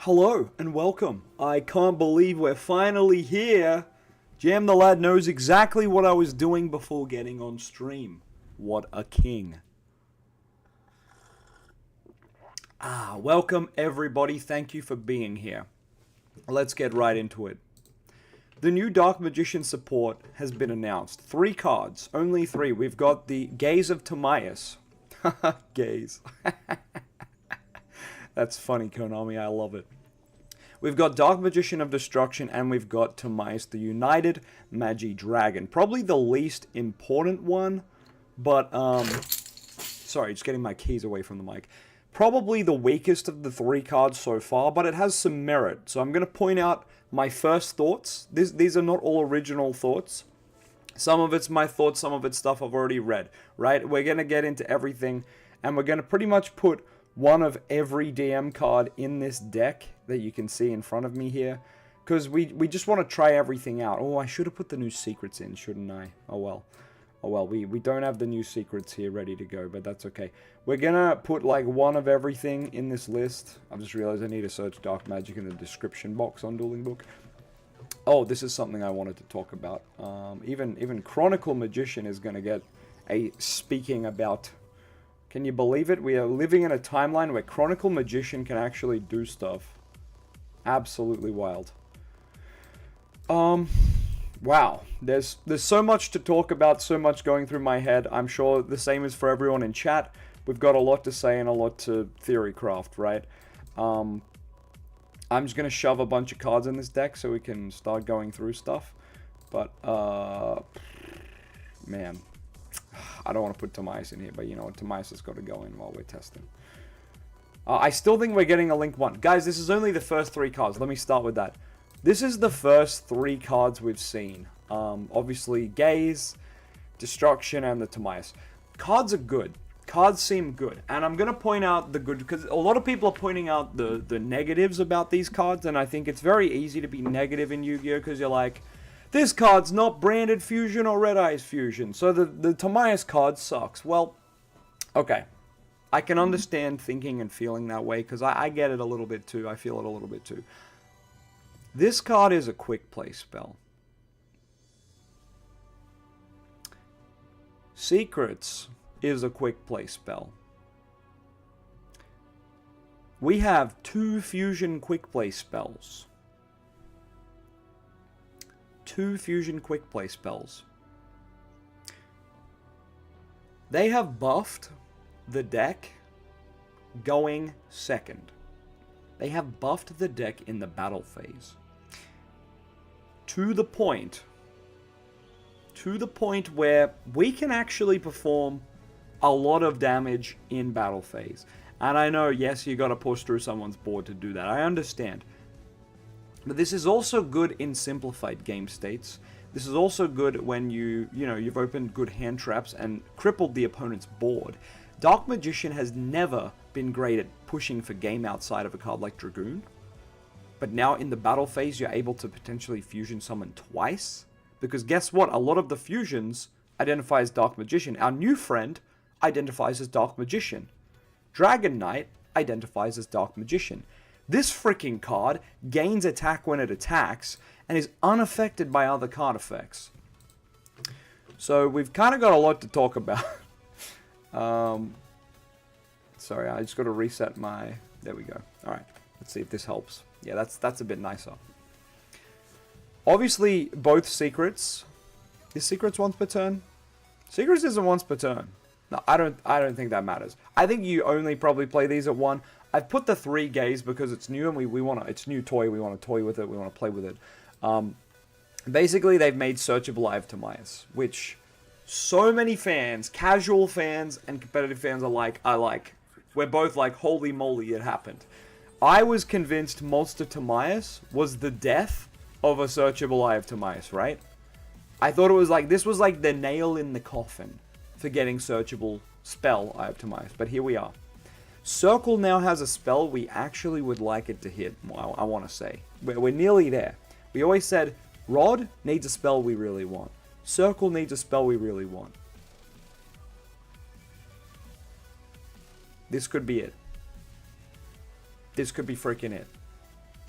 Hello and welcome. I can't believe we're finally here. Jam the Lad knows exactly what I was doing before getting on stream. What a king. Welcome everybody. Thank you for being here. Let's get right into it. The new Dark Magician support has been announced. 3 cards. Only 3. We've got the Gaze of Timaeus. Gaze. That's funny, Konami. I love it. We've got Dark Magician of Destruction, and we've got Timaeus, the United Magi Dragon. Probably the least important one, but, sorry, just getting my keys away from the mic. Probably the weakest of the 3 cards so far, but it has some merit. So I'm going to point out my first thoughts. These are not all original thoughts. Some of it's my thoughts, some of it's stuff I've already read, right? We're going to get into everything, and we're going to pretty much put one of every DM card in this deck that you can see in front of me here, because we just want to try everything out. Oh, I should have put the new secrets in, shouldn't I? Oh well, we don't have the new secrets here ready to go, but that's okay. We're gonna put like one of everything in this list. I've just realized I need to search Dark Magic in the description box on Dueling Book. Oh, this is something I wanted to talk about. Even Chronicle Magician is gonna get a speaking about. Can you believe it? We are living in a timeline where Chronicle Magician can actually do stuff. Absolutely wild. Wow. There's so much to talk about, so much going through my head. I'm sure the same is for everyone in chat. We've got a lot to say and a lot to theory craft, right? I'm just going to shove a bunch of cards in this deck so we can start going through stuff. But, man. I don't want to put Timaeus in here, but you know what? Timaeus has got to go in while we're testing. I still think we're getting a Link 1. Guys, this is only the first 3 cards. Let me start with that. This is the first 3 cards we've seen. Obviously, Gaze, Destruction, and the Timaeus. Cards are good. Cards seem good. And I'm going to point out the good, because a lot of people are pointing out the negatives about these cards, and I think it's very easy to be negative in Yu-Gi-Oh! Because you're like, this card's not branded fusion or Red Eyes fusion, so the Timaeus card sucks. Well, okay. I can understand thinking and feeling that way, because I get it a little bit too. I feel it a little bit too. This card is a quick play spell. Secrets is a quick play spell. We have 2 fusion quick play spells. 2 fusion quick play spells. They have buffed the deck going second. They have buffed the deck in the battle phase. To the point where we can actually perform a lot of damage in battle phase. And I know, yes, you got to push through someone's board to do that. I understand. But this is also good in simplified game states. This is also good when you've opened good hand traps and crippled the opponent's board. Dark Magician has never been great at pushing for game outside of a card like Dragoon. But now in the battle phase, you're able to potentially fusion summon twice. Because guess what? A lot of the fusions identify as Dark Magician. Our new friend identifies as Dark Magician. Dragon Knight identifies as Dark Magician. This freaking card gains attack when it attacks and is unaffected by other card effects. So we've kind of got a lot to talk about. Sorry, I just got to reset my... There we go. Alright, let's see if this helps. Yeah, that's a bit nicer. Obviously, both Secrets... Is Secrets once per turn? Secrets isn't once per turn. No, I don't think that matters. I think you only probably play these at 1. I've put the 3 Gaze because it's new and we want to... It's new toy, we want to toy with it, we want to play with it. Basically, they've made Searchable Live Timaeus, which so many fans, casual fans and competitive fans are like, we're both like, holy moly, it happened. I was convinced Monster Timaeus was the death of a Searchable Live Timaeus, right? I thought it was like, this was like the nail in the coffin for getting Searchable Spell Eye of Timaeus, but here we are. Circle now has a spell we actually would like it to hit, I want to say. We're nearly there. We always said, Rod needs a spell we really want. Circle needs a spell we really want. This could be it. This could be freaking it.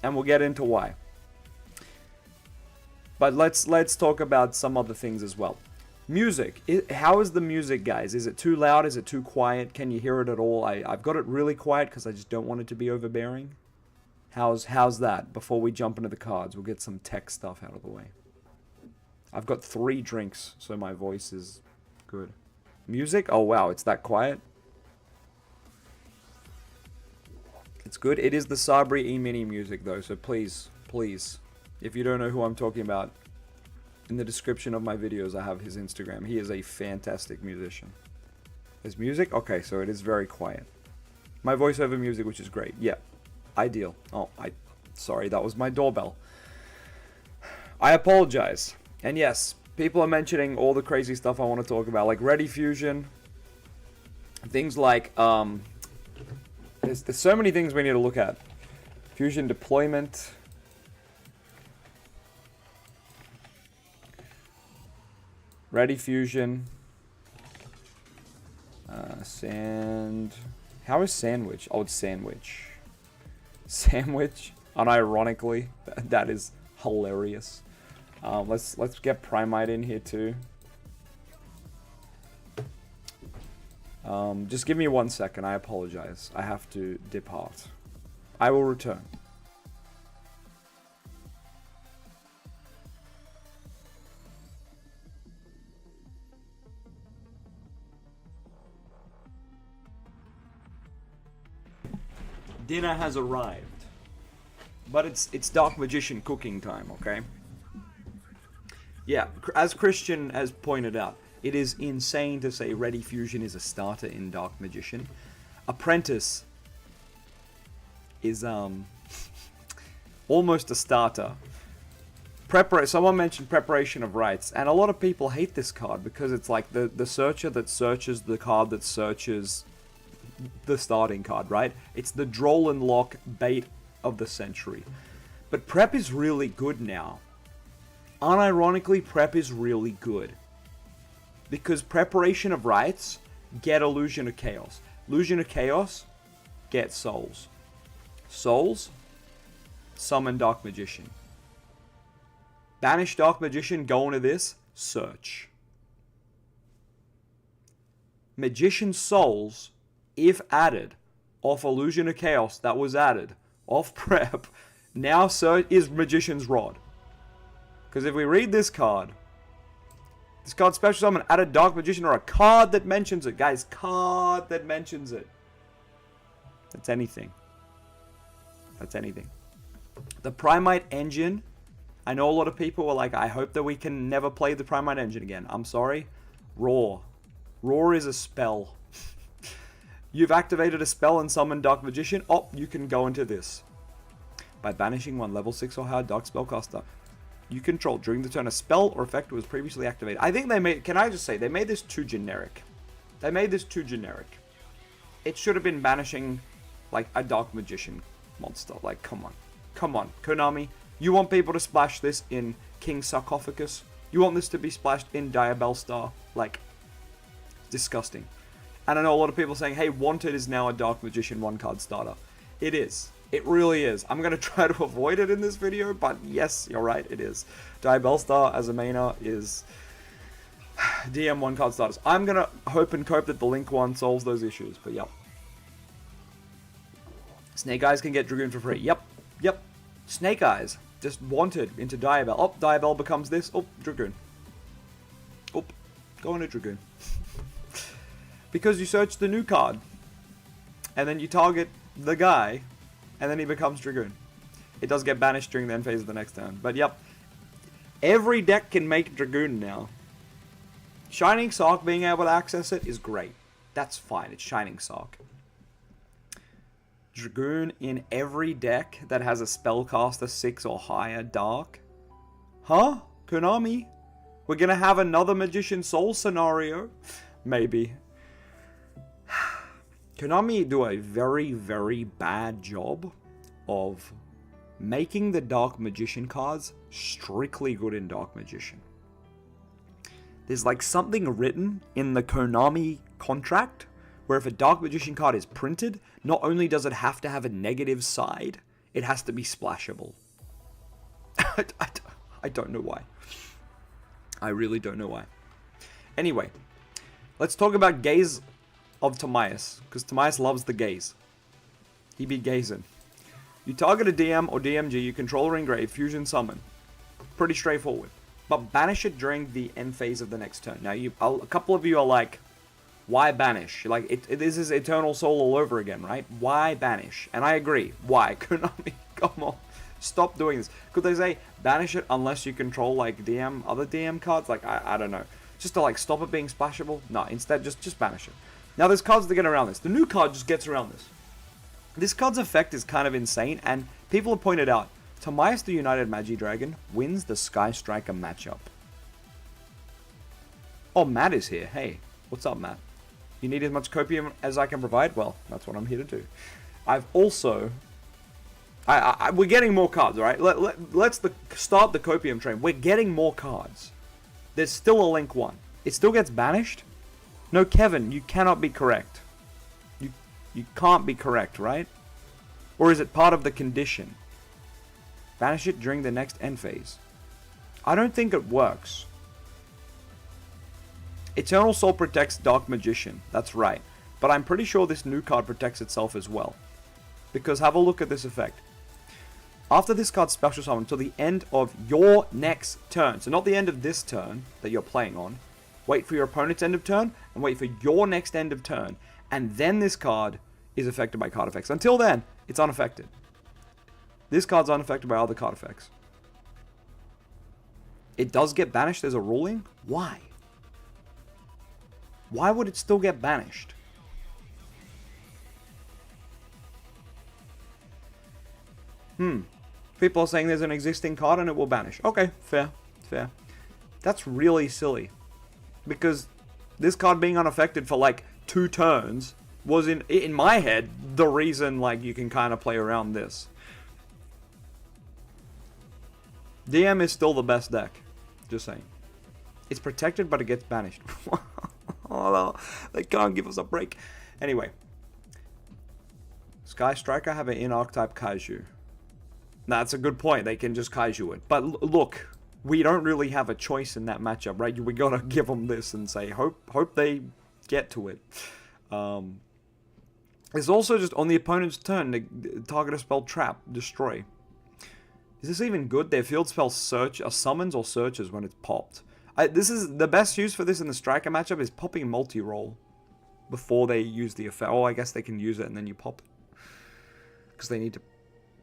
And we'll get into why. But let's talk about some other things as well. Music. How is the music, guys? Is it too loud? Is it too quiet? Can you hear it at all? I've got it really quiet because I just don't want it to be overbearing. How's that? Before we jump into the cards, we'll get some tech stuff out of the way. I've got 3 drinks, so my voice is good. Music? Oh, wow, it's that quiet? It's good. It is the Sabri E-Mini music, though, so please, if you don't know who I'm talking about, in the description of my videos, I have his Instagram. He is a fantastic musician. His music? Okay, so it is very quiet. My voiceover music, which is great. Yeah, ideal. Oh, sorry, that was my doorbell. I apologize. And yes, people are mentioning all the crazy stuff I want to talk about, like Ready Fusion. Things like, there's so many things we need to look at. Fusion deployment. Ready Fusion. How is sandwich? Oh, it's sandwich. Sandwich. Unironically. That is hilarious. Let's get Primite in here too. Just give me 1 second. I apologize. I have to depart. I will return. Dinner has arrived. But it's Dark Magician cooking time, okay? Yeah, as Christian has pointed out, it is insane to say Ready Fusion is a starter in Dark Magician. Apprentice is almost a starter. Someone mentioned Preparation of Rites, and a lot of people hate this card because it's like the searcher that searches the card that searches the starting card, right? It's the Droll and Lock bait of the century. But Prep is really good now. Unironically, Prep is really good. Because Preparation of Rites, get Illusion of Chaos. Illusion of Chaos, get Souls. Souls, summon Dark Magician. Banish Dark Magician, go into this, search. Magician Souls, if added, off Illusion of Chaos that was added, off Prep, now is Magician's Rod. Because if we read this card special summon, add a Dark Magician or a card that mentions it. Guys, card that mentions it. That's anything. That's anything. The Primite engine, I know a lot of people were like, I hope that we can never play the Primite engine again. I'm sorry. Roar. Roar is a spell. You've activated a spell and summoned Dark Magician. Oh, you can go into this. By banishing one level 6 or higher Dark Spellcaster you control during the turn a spell or effect was previously activated. I think they made, can I just say, they made this too generic. They made this too generic. It should have been banishing, like, a Dark Magician monster. Like, come on. Come on, Konami. You want people to splash this in King Sarcophagus? You want this to be splashed in Diabellstar? Like, disgusting. And I know a lot of people saying, hey, Wanted is now a Dark Magician 1-card starter. It is. It really is. I'm going to try to avoid it in this video, but yes, you're right, it is. Diabellstar as a mainer is DM 1-card starters. I'm going to hope and cope that the Link one solves those issues, but yep. Snake Eyes can get Dragoon for free. Yep. Yep. Snake Eyes. Just Wanted into Diabell. Oh, Diabell becomes this. Oh, Dragoon. Oh, go into Dragoon. Because you search the new card. And then you target the guy. And then he becomes Dragoon. It does get banished during the end phase of the next turn. But yep. Every deck can make Dragoon now. Shining Sark being able to access it is great. That's fine. It's Shining Sark. Dragoon in every deck that has a Spellcaster 6 or higher Dark? Huh? Konami? We're gonna have another Magician Soul scenario? Maybe. Konami do a very, very bad job of making the Dark Magician cards strictly good in Dark Magician. There's like something written in the Konami contract where if a Dark Magician card is printed, not only does it have to have a negative side, it has to be splashable. I don't know why. I really don't know why. Anyway, let's talk about gaze of Timaeus, because Timaeus loves the gaze. He be gazing. You target a DM or DMG you control or engrave, fusion summon. Pretty straightforward. But banish it during the end phase of the next turn. Now, a couple of you are like, why banish? Like, this is Eternal Soul all over again, right? Why banish? And I agree. Why? Konami, come on. Stop doing this. Could they say, banish it unless you control, like, other DM cards? Like, I don't know. Just to, like, stop it being splashable? No, instead, just banish it. Now, there's cards that get around this. The new card just gets around this. This card's effect is kind of insane, and people have pointed out, Timaeus the United Magidragon wins the Sky Striker matchup. Oh, Matt is here. Hey, what's up, Matt? You need as much copium as I can provide? Well, that's what I'm here to do. I've also... we're getting more cards, alright? Let's start the copium train. We're getting more cards. There's still a Link 1. It still gets banished? No, Kevin, you cannot be correct. You can't be correct, right? Or is it part of the condition? Banish it during the next end phase. I don't think it works. Eternal Soul protects DarkMagician. That's right. But I'm pretty sure this new card protects itself as well. Because have a look at this effect. After this card's special summon until the end of your next turn. So not the end of this turn that you're playing on. Wait for your opponent's end of turn. And wait for your next end of turn. And then this card is affected by card effects. Until then, it's unaffected. This card's unaffected by other card effects. It does get banished as a ruling? Why? Why would it still get banished? People are saying there's an existing card and it will banish. Okay, fair. That's really silly. Because this card being unaffected for like 2 turns was in my head the reason like you can kind of play around this. DM is still the best deck. Just saying. It's protected but it gets banished. Oh no, they can't give us a break. Anyway. Sky Striker have an in-archetype Kaiju. That's a good point. They can just Kaiju it. But look, we don't really have a choice in that matchup, right? We gotta give them this and say, hope they get to it. It's also just on the opponent's turn to target a spell, trap, destroy. Is this even good? Their field spell search are summons or searches when it's popped. This is the best use for this in the striker matchup is popping multi-roll before they use the effect. Oh, I guess they can use it and then you pop it. Because they need to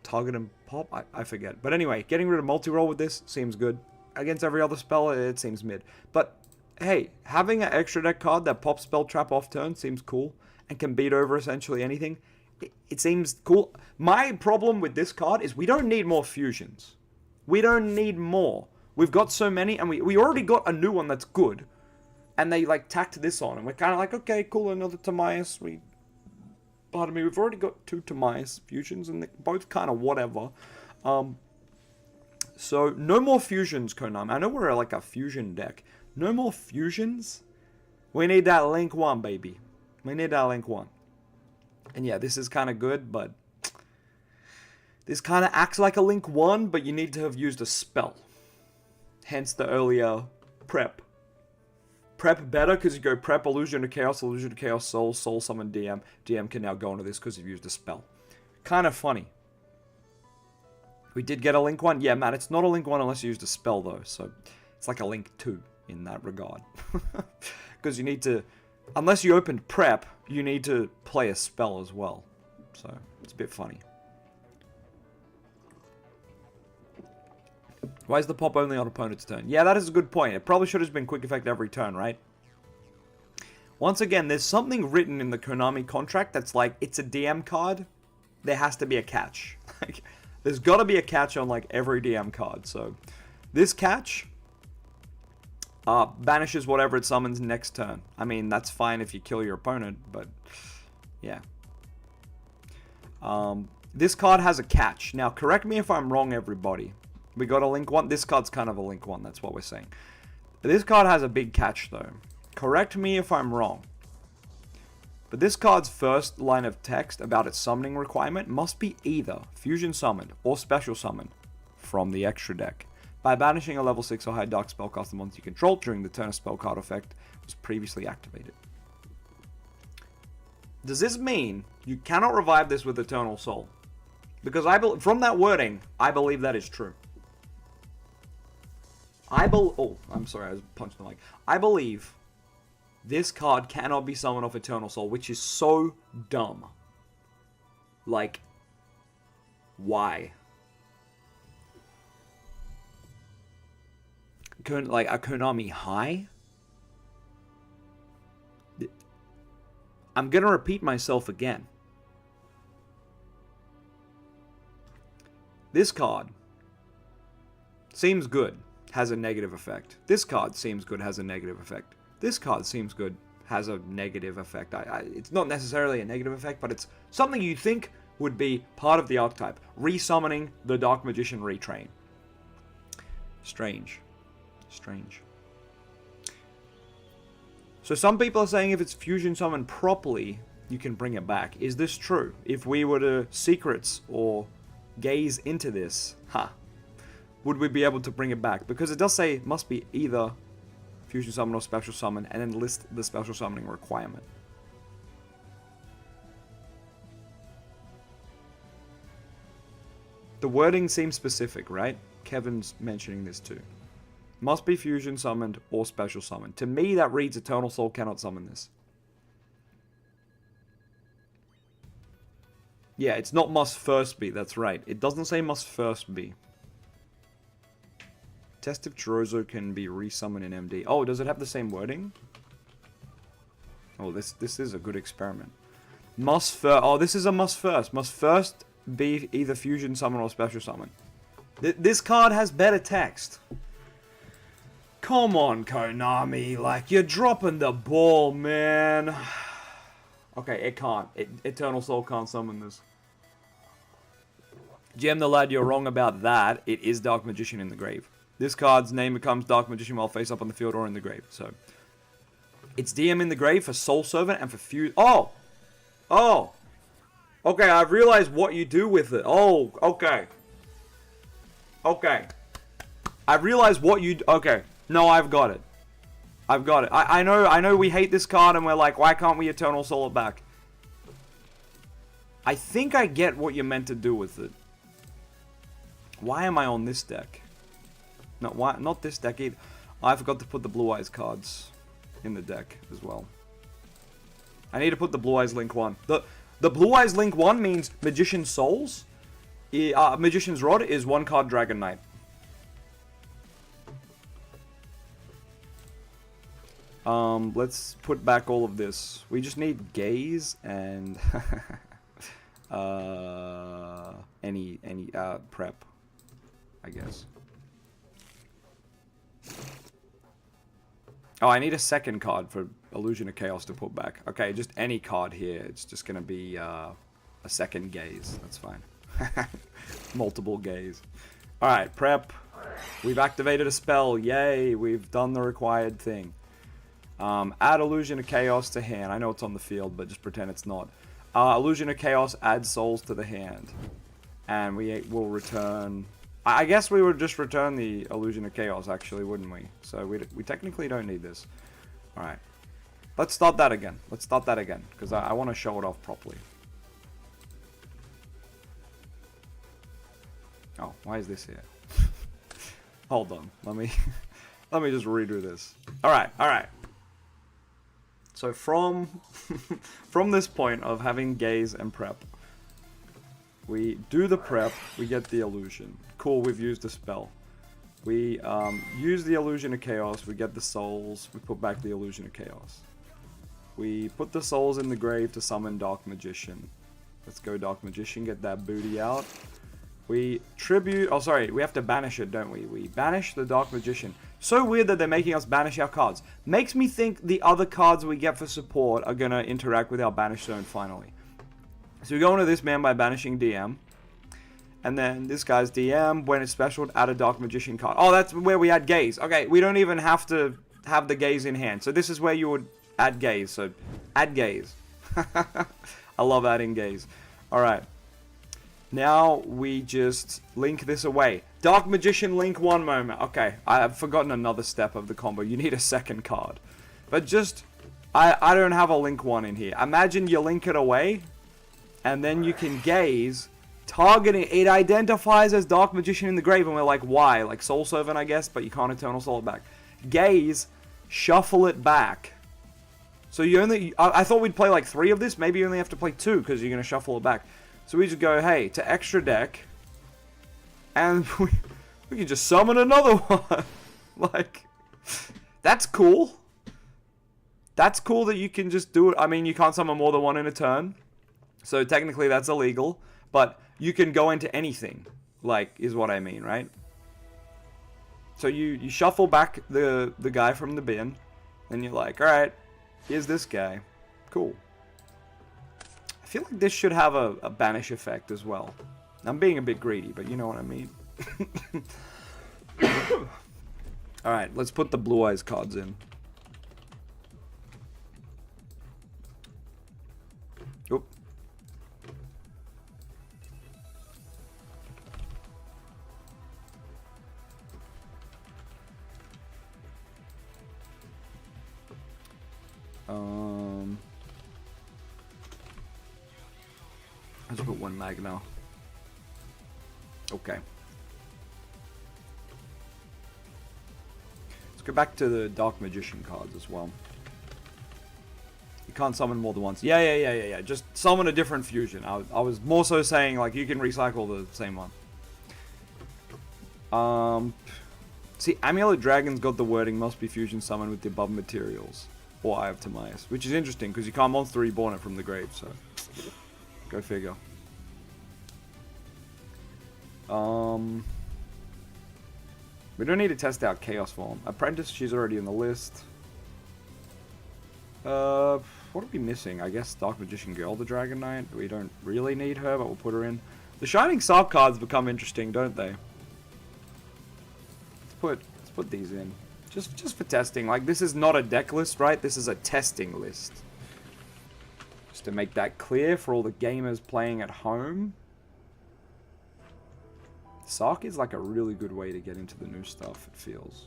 target and pop? I forget. But anyway, getting rid of multi-roll with this seems good. Against every other spell, it seems mid. But hey, having an extra deck card that pops spell trap off turn seems cool. And can beat over essentially anything. It seems cool. My problem with this card is we don't need more fusions. We don't need more. We've got so many, and we already got a new one that's good. And they, like, tacked this on, and we're kind of like, okay, cool, another Timaeus. Pardon me, we've already got 2 Timaeus fusions, and they're both kind of whatever. So, no more fusions, Konami. I know we're, like, a fusion deck. No more fusions? We need that Link 1, baby. We need that Link 1. And yeah, this is kind of good, but this kind of acts like a Link 1, but you need to have used a spell. Hence the earlier prep. Prep better because you go prep Illusion to Chaos, Soul, Soul Summon DM. DM can now go into this because you've used a spell. Kind of funny. We did get a Link 1. Yeah, Matt, it's not a Link 1 unless you used a spell, though. So it's like a Link 2 in that regard. Because you need to... Unless you opened prep, you need to play a spell as well. So, it's a bit funny. Why is the pop only on opponent's turn? Yeah, that is a good point. It probably should have been quick effect every turn, right? Once again, there's something written in the Konami contract that's like, it's a DM card. There has to be a catch. Like, there's got to be a catch on like every DM card. So, this catch... banishes whatever it summons next turn. I mean, that's fine if you kill your opponent, but yeah. This card has a catch. Now, correct me if I'm wrong, everybody. We got a Link 1. This card's kind of a Link 1, that's what we're saying. This card has a big catch, though. Correct me if I'm wrong. But this card's first line of text about its summoning requirement must be either fusion summoned or special summoned from the extra deck by banishing a level 6 or higher dark spellcaster monster you control during the turn a spell card effect was previously activated. Does this mean you cannot revive this with Eternal Soul? Because from that wording, I believe that is true. Oh, I'm sorry, I was punched the mic. I believe this card cannot be summoned off Eternal Soul, which is so dumb. Like, why? Like a Konami high? I'm gonna repeat myself again. This card seems good, has a negative effect. This card seems good, has a negative effect. This card seems good, has a negative effect. It's not necessarily a negative effect, but it's something you think would be part of the archetype. Resummoning the Dark Magician Retrain. Strange. Strange. So some people are saying if it's fusion summoned properly, you can bring it back. Is this true? If we were to secrets or gaze into this, would we be able to bring it back? Because it does say it must be either fusion summon or special summon, and then list the special summoning requirement. The wording seems specific, right? Kevin's mentioning this too. Must be fusion summoned or special summoned. To me, that reads Eternal Soul cannot summon this. Yeah, it's not must first be, that's right. It doesn't say must first be. Test if Chorozo can be resummoned in MD. Oh, does it have the same wording? Oh, this is a good experiment. Must first. Oh, this is a must first. Must first be either fusion summon or special summon. This card has better text. Come on, Konami. Like, you're dropping the ball, man. Okay, it can't. Eternal Soul can't summon this. GM the lad, you're wrong about that. It is Dark Magician in the grave. This card's name becomes Dark Magician while face up on the field or in the grave. So, it's DM in the grave for Soul Servant and for Fuse. Oh! Oh! Okay, I've realized what you do with it. Oh, okay. Okay. I've realized what you... Okay. No, I've got it. I've got it. I know we hate this card and we're like, why can't we Eternal Soul it back? I think I get what you're meant to do with it. Why am I on this deck? No, why not this deck either? I forgot to put the Blue Eyes cards in the deck as well. I need to put the Blue Eyes Link 1. The Blue Eyes Link 1 means Magician's Souls. Magician's Rod is 1 card Dragon Knight. Let's put back all of this. We just need Gaze and any prep, I guess. Oh, I need a second card for Illusion of Chaos to put back. Okay, just any card here. It's just gonna be a second Gaze. That's fine. Multiple Gaze. Alright, prep. We've activated a spell. Yay, we've done the required thing. Add Illusion of Chaos to hand. I know it's on the field, but just pretend it's not. Illusion of Chaos adds souls to the hand. And we will return... I guess we would just return the Illusion of Chaos, actually, wouldn't we? So we technically don't need this. Alright. Let's start that again. Let's start that again, because I want to show it off properly. Oh, why is this here? Hold on. Let me just redo this. Alright, alright. So from this point of having Gaze and prep, we do the prep, we get the illusion. Cool, we've used a spell. We use the Illusion of Chaos, we get the souls, we put back the Illusion of Chaos. We put the souls in the grave to summon Dark Magician. Let's go Dark Magician, get that booty out. We tribute... Oh, sorry, we have to banish it, don't we? We banish the Dark Magician. So weird that they're making us banish our cards. Makes me think the other cards we get for support are going to interact with our banish zone finally. So we go into this man by banishing DM. And then this guy's DM, when it's special, add a Dark Magician card. Oh, that's where we add Gaze. Okay, we don't even have to have the Gaze in hand. So this is where you would add Gaze. So add Gaze. I love adding gaze. Alright. Now we just link this away. Dark Magician link one moment. Okay, I have forgotten another step of the combo. You need a second card. But just, I don't have a link one in here. Imagine you link it away, and then you can gaze, targeting, it identifies as Dark Magician in the grave, and we're like, why? Like Soul Servant, I guess, but you can't Eternal Soul it back. Gaze, shuffle it back. So you only, I thought we'd play like 3 of this, maybe you only have to play 2, because you're going to shuffle it back. So we just go, hey, to extra deck, and we can just summon another one. Like, that's cool. That's cool that you can just do it. I mean, you can't summon more than one in a turn, so technically that's illegal, but you can go into anything, like, is what I mean, right? So you shuffle back the guy from the bin, and you're like, alright, here's this guy. Cool. I feel like this should have a banish effect as well. I'm being a bit greedy, but you know what I mean. Alright, let's put the Blue Eyes cards in. Oop. Let's put 1 Magna. Okay. Let's go back to the Dark Magician cards as well. You can't summon more than once. Yeah. Just summon a different fusion. I was more so saying, like, you can recycle the same one. See, Amulet Dragon's got the wording, must be fusion summoned with the above materials. Or Eye of Timaeus. Which is interesting, because you can't Monster Reborn it from the grave, so... Go figure. We don't need to test out Chaos Form. Apprentice, she's already in the list. What are we missing? I guess Dark Magician Girl, the Dragon Knight. We don't really need her, but we'll put her in. The Shining Sark cards become interesting, don't they? Let's put these in. Just for testing. Like, this is not a deck list, right? This is a testing list. Just to make that clear for all the gamers playing at home. Sark is like a really good way to get into the new stuff, it feels.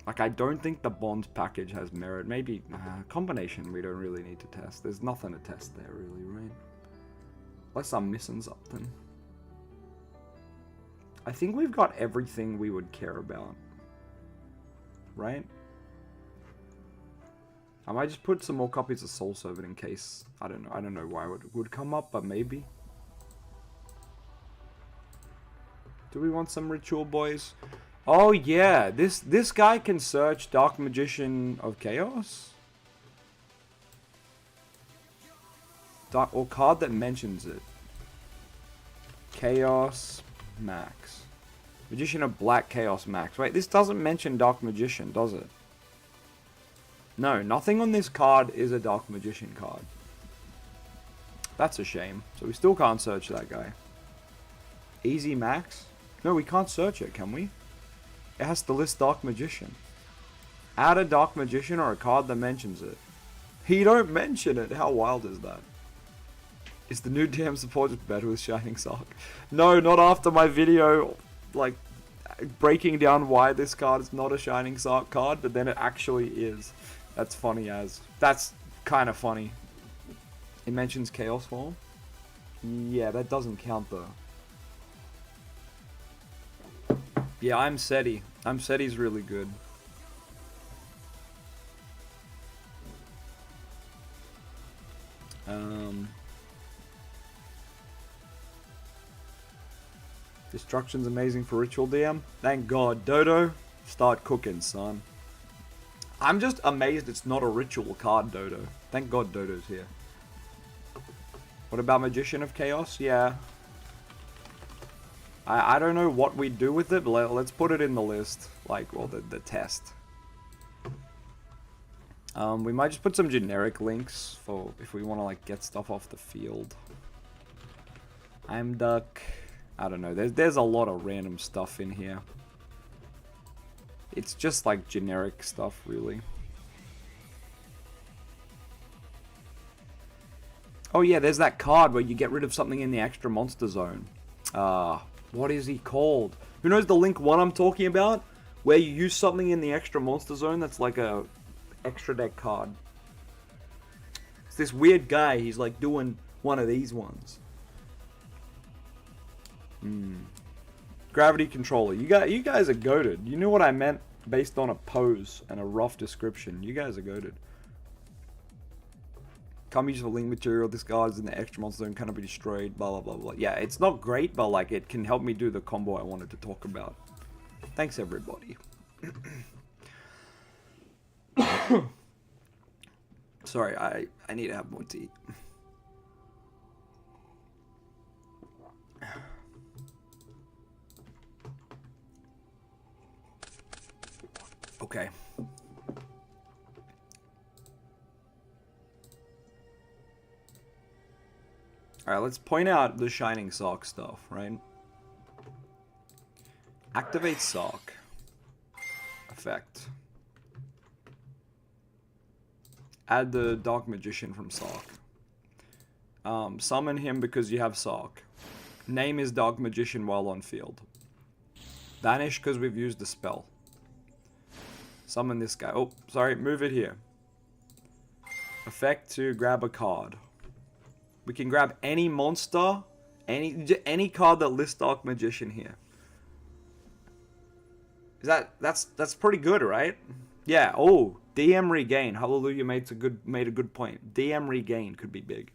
Like, I don't think the Bond package has merit. Maybe, combination we don't really need to test. There's nothing to test there, really, right? Unless I'm missing something. I think we've got everything we would care about. Right? I might just put some more copies of Soul Servant in case. I don't know why it would come up, but maybe. Do we want some Ritual Boys? Oh yeah, this guy can search Dark Magician of Chaos? Or card that mentions it. Chaos Max. Magician of Black Chaos Max. Wait, this doesn't mention Dark Magician, does it? No, nothing on this card is a Dark Magician card. That's a shame. So we still can't search that guy. Easy Max? No, we can't search it, can we? It has to list Dark Magician. Add a Dark Magician or a card that mentions it. He don't mention it. How wild is that? Is the new DM support just better with Shining Sark? No, not after my video, like, breaking down why this card is not a Shining Sark card, but then it actually is. That's funny as. That's kind of funny. It mentions Chaos Form? Yeah, that doesn't count though. Yeah, I'm SETI. SETI's really good. Destruction's amazing for Ritual DM. Thank God. Dodo, start cooking, son. I'm just amazed it's not a Ritual card, Dodo. Thank God Dodo's here. What about Magician of Chaos? Yeah. I don't know what we'd do with it, but let's put it in the list. Like, well, the test. We might just put some generic links for if we want to, like, get stuff off the field. I'm Duck. I don't know. There's a lot of random stuff in here. It's just like generic stuff, really. Oh yeah, there's that card where you get rid of something in the extra monster zone. What is he called? Who knows the Link 1 I'm talking about? Where you use something in the extra monster zone that's like a extra deck card. It's this weird guy, he's like doing one of these ones. Gravity controller. You guys are goated. You knew what I meant based on a pose and a rough description. You guys are goated. Can't be used for link material. This card is in the extra monster zone, cannot be destroyed. Blah blah blah blah. Yeah, it's not great, but like it can help me do the combo I wanted to talk about. Thanks everybody. Sorry, I need to have more tea. Okay. Alright, let's point out the Shining Sock stuff, right? Activate Sock. Effect. Add the Dark Magician from Sock. Summon him because you have Sock. Name is Dark Magician while on field. Vanish because we've used the spell. Summon this guy. Oh, sorry, move it here. Effect to grab a card. We can grab any monster, any card that lists Dark Magician here. Is that's pretty good, right? Yeah. Oh, DM regain. Hallelujah made a good point. DM regain could be big.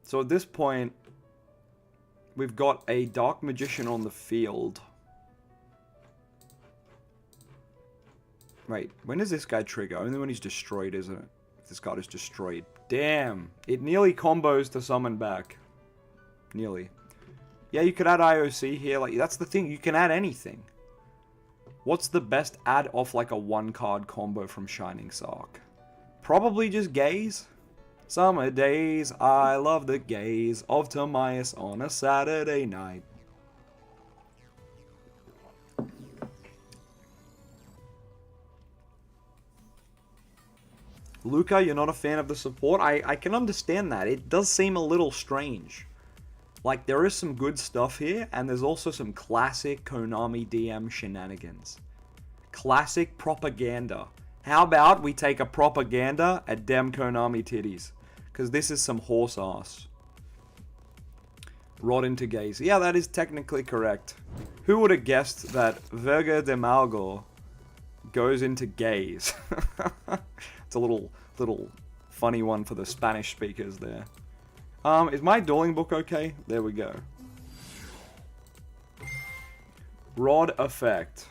So at this point, we've got a Dark Magician on the field. Wait, when does this guy trigger? Only when he's destroyed, isn't it? If this card is destroyed. Damn. It nearly combos to summon back. Nearly. Yeah, you could add IOC here. Like, that's the thing. You can add anything. What's the best add off like a one-card combo from Shining Sock? Probably just Gaze. Summer days, I love the gaze of Timaeus on a Saturday night. Luca, you're not a fan of the support? I can understand that. It does seem a little strange. Like, there is some good stuff here, and there's also some classic Konami DM shenanigans. Classic propaganda. How about we take a propaganda at Dem Konami titties? Because this is some horse ass. Rod into gaze. Yeah, that is technically correct. Who would have guessed that Verga de Malgo goes into gaze? It's a little funny one for the Spanish speakers there. Is my dueling book okay? There we go. Rod effect.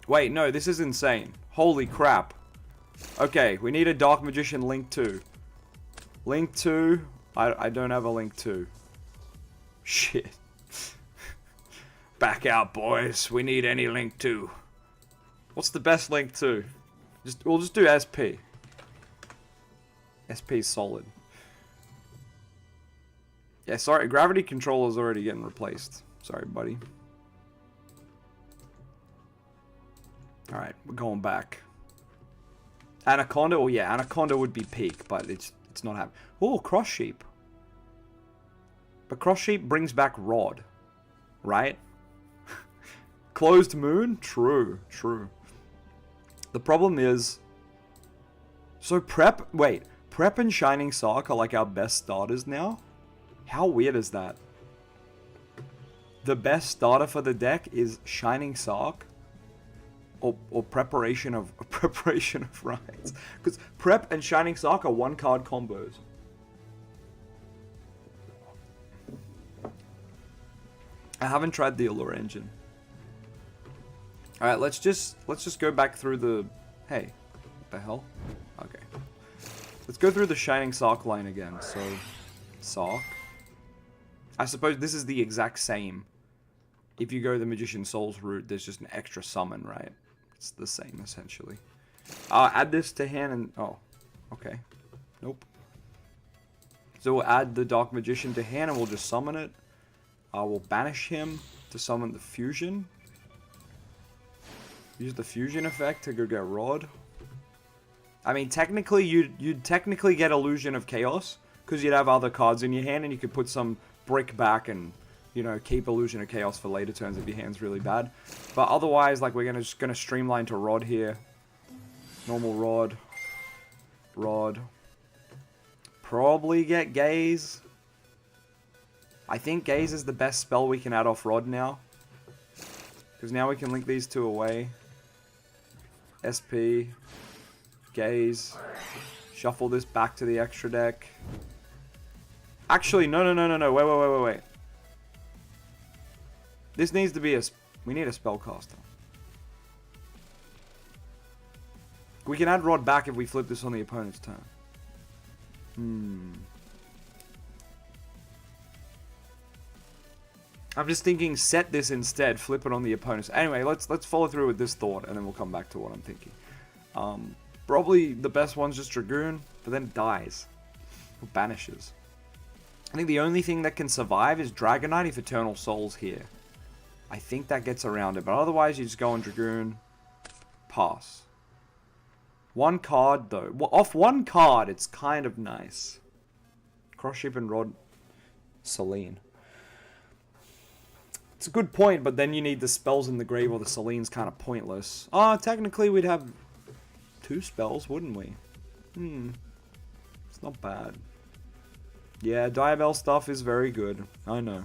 Wait, no, this is insane. Holy crap. Okay, we need a Dark Magician Link 2. Link 2. I don't have a Link 2. Shit. Back out, boys. We need any Link 2. What's the best Link 2? We'll just do SP. SP is solid. Yeah, sorry, gravity controller's already getting replaced. Sorry, buddy. Alright, we're going back. Anaconda? Oh yeah, Anaconda would be peak, but it's not happening. Oh, Cross Sheep. But Cross Sheep brings back Rod. Right? Closed Moon? True, true. The problem is... So Prep... Wait, Prep and Shining Sock are like our best starters now? How weird is that? The best starter for the deck is Shining Sock? Or Preparation of Rites. Because Prep and Shining Sock are one-card combos. I haven't tried the Allure engine. Alright, let's just go back through the... Hey, what the hell? Okay. Let's go through the Shining Sock line again. So, Sock. I suppose this is the exact same. If you go the Magician Souls route, there's just an extra summon, right? It's the same, essentially. Add this to hand and... Oh, okay. Nope. So we'll add the Dark Magician to hand and we'll just summon it. I will banish him to summon the fusion. Use the fusion effect to go get Rod. I mean, technically, you'd technically get Illusion of Chaos, because you'd have other cards in your hand, and you could put some brick back and, you know, keep Illusion of Chaos for later turns if your hand's really bad. But otherwise, like, we're just gonna streamline to Rod here. Normal Rod. Rod. Probably get Gaze. I think Gaze is the best spell we can add off Rod now. Because now we can link these two away. SP. Gaze. Shuffle this back to the extra deck. Actually, no. Wait. This needs to be a... We need a spellcaster. We can add Rod back if we flip this on the opponent's turn. I'm just thinking set this instead, flip it on the opponent's... Anyway, let's follow through with this thought, and then we'll come back to what I'm thinking. Probably the best one's just Dragoon, but then it dies. Or banishes. I think the only thing that can survive is Dragonite if Eternal Soul's here. I think that gets around it, but otherwise you just go on Dragoon. Pass. One card, though. Well, off one card, it's kind of nice. Cross-ship and Rod. Selene. It's a good point, but then you need the spells in the grave or the Selene's kind of pointless. Technically we'd have 2 spells, wouldn't we? It's not bad. Yeah, Diabell stuff is very good. I know.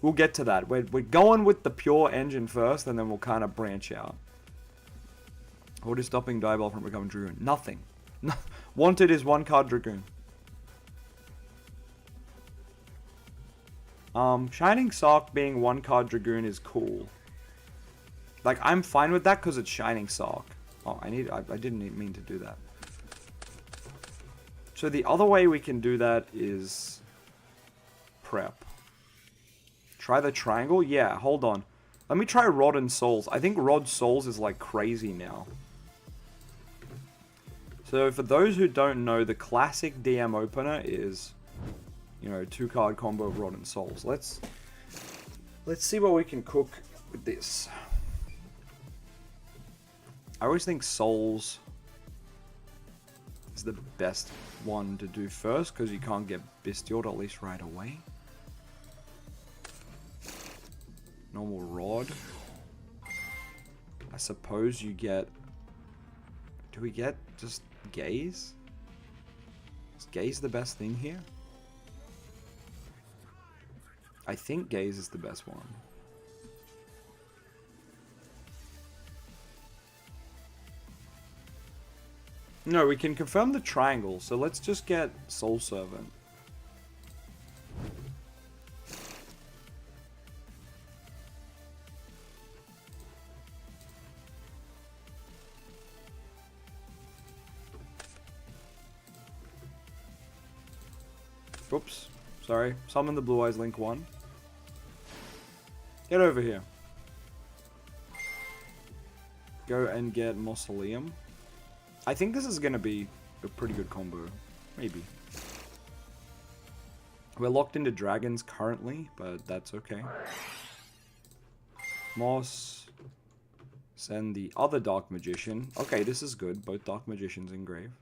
We'll get to that. We're going with the pure engine first, and then we'll kind of branch out. What is stopping Diabell from becoming Dragoon? Nothing. Wanted is 1 card Dragoon. Shining Sark being 1 card Dragoon is cool. Like, I'm fine with that because it's Shining Sark. Oh, I didn't mean to do that. So the other way we can do that is prep. Try the triangle? Yeah, hold on. Let me try Rod and Souls. I think Rod Souls is like crazy now. So for those who don't know, the classic DM opener is, you know, 2-card combo of Rod and Souls. Let's see what we can cook with this. I always think Souls is the best one to do first, because you can't get Bestialed at least right away. Normal Rod. I suppose you get... Do we get just Gaze? Is Gaze the best thing here? I think Gaze is the best one. No, we can confirm the triangle, so let's just get Soul Servant. Oops, sorry. Summon the Blue Eyes Link 1. Get over here. Go and get Mausoleum. I think this is going to be a pretty good combo. Maybe. We're locked into dragons currently, but that's okay. Moss. Send the other Dark Magician. Okay, this is good. Both Dark Magicians in grave.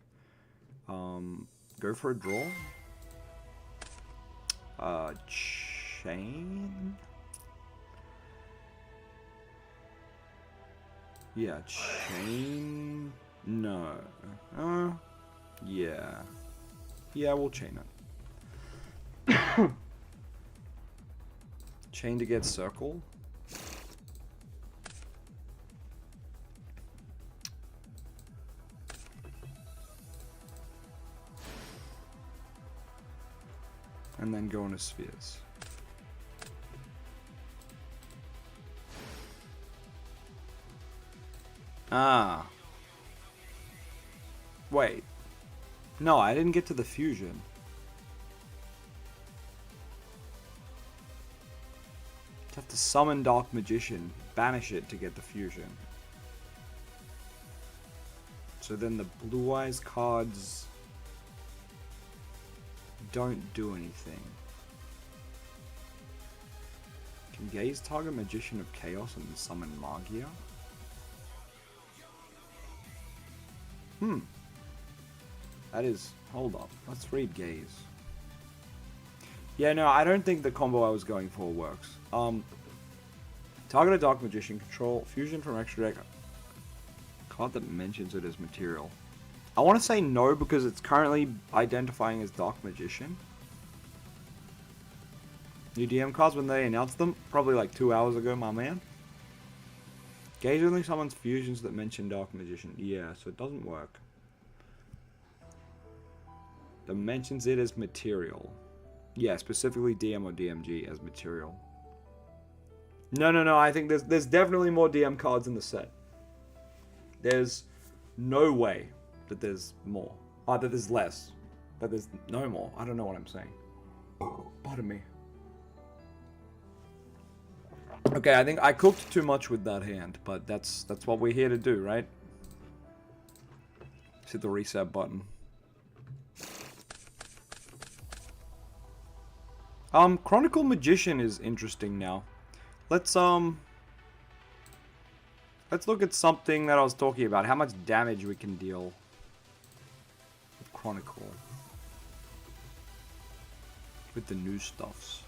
Go for a draw. Chain? Yeah, chain... No. Yeah. Yeah, we'll chain it. Chain to get circle. And then go into spheres. Ah. Wait. No, I didn't get to the fusion. You have to summon Dark Magician, banish it to get the fusion. So then the Blue Eyes cards don't do anything. Gaze target Magician of Chaos and summon Magia. That is... Hold up. Let's read Gaze. Yeah, no, I don't think the combo I was going for works. Target a Dark Magician. Control Fusion from extra deck. Card that mentions it as material. I want to say no because it's currently identifying as Dark Magician. New DM cards when they announced them? Probably like 2 hours ago, my man. Gaze only summons fusions that mention Dark Magician. Yeah, so it doesn't work. That mentions it as material. Yeah, specifically DM or DMG as material. No, I think there's definitely more DM cards in the set. There's no way that there's more. That there's less. That there's no more. I don't know what I'm saying. Pardon me. Okay, I think I cooked too much with that hand, but that's what we're here to do, right? Let's hit the reset button. Chronicle Magician is interesting now. Let's look at something that I was talking about. How much damage we can deal with Chronicle. With the new stuffs.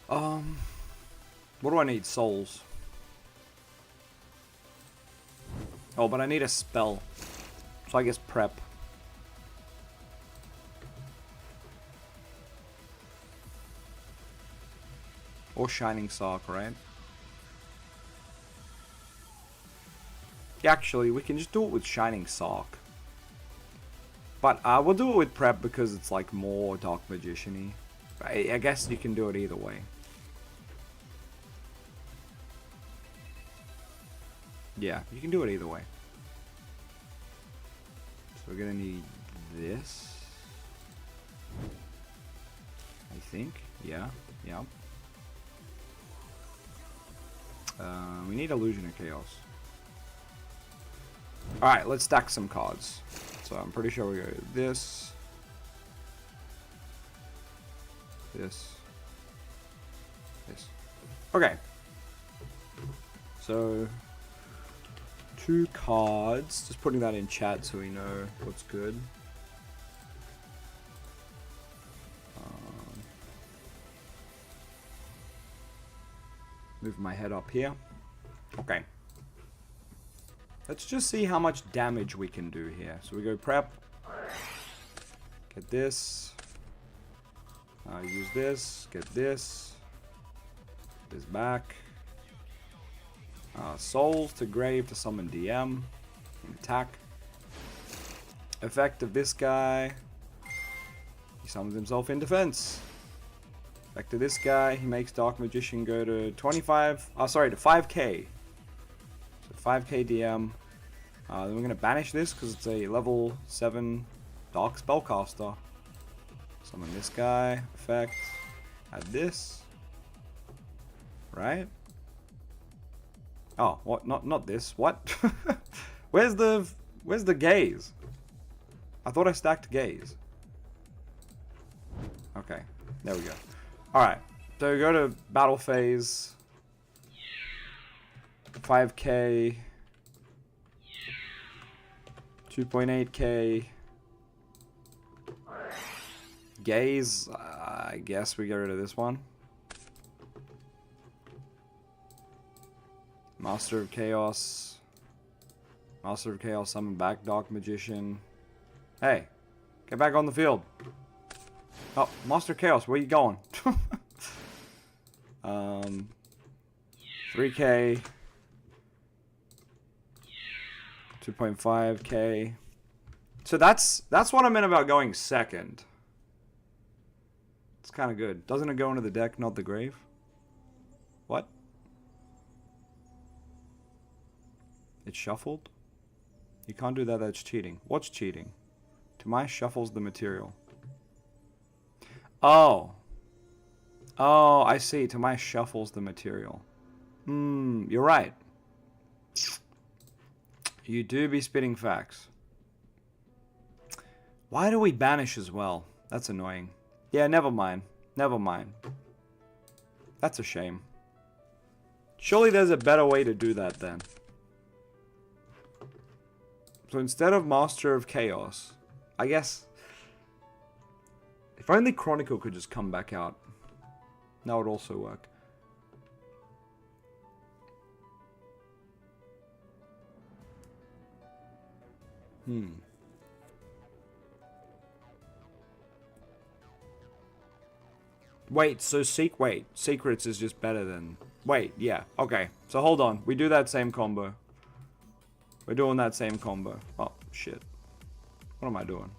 What do I need? Souls. Oh, but I need a spell. So I guess prep. Or Shining Sark, right? Yeah, actually, we can just do it with Shining Sark. But we'll do it with prep because it's like more Dark Magician-y. I guess you can do it either way. Yeah, you can do it either way. So we're gonna need this. I think. Yeah. We need Illusion of Chaos. Alright, let's stack some cards. So I'm pretty sure we go this. This. Okay. So 2 cards. Just putting that in chat so we know what's good. Move my head up here. Okay. Let's just see how much damage we can do here. So we go prep. Get this. Use this. Get this. This back. Souls to grave to summon DM. Attack. Effect of this guy. He summons himself in defense. Back to this guy, he makes Dark Magician go to 25, to 5k. So 5k DM. Then we're going to banish this because it's a level 7 Dark Spellcaster. Summon this guy, effect, add this. Right? Oh, what? Not this. What? Where's the gaze? I thought I stacked gaze. Okay, there we go. Alright, so we go to battle phase. 5k. 2.8k. Gaze, I guess we get rid of this one. Master of Chaos. Master of Chaos, summon back Dark Magician. Hey, get back on the field. Oh, Master of Chaos, where you going? 3k. 2.5k. So that's what I meant about going second. It's kind of good. Doesn't it go into the deck, not the grave? What? It's shuffled? You can't do that, that's cheating. What's cheating? Timaeus shuffles the material. Oh. Oh, I see. Timaeus shuffles the material. You're right. You do be spitting facts. Why do we banish as well? That's annoying. Yeah, never mind. Never mind. That's a shame. Surely there's a better way to do that then. So instead of Master of Chaos, I guess... If only Chronicle could just come back out. That would also work. Wait, so Secrets is just better than... Wait, yeah, okay. So hold on, we do that same combo. We're doing that same combo. Oh, shit. What am I doing?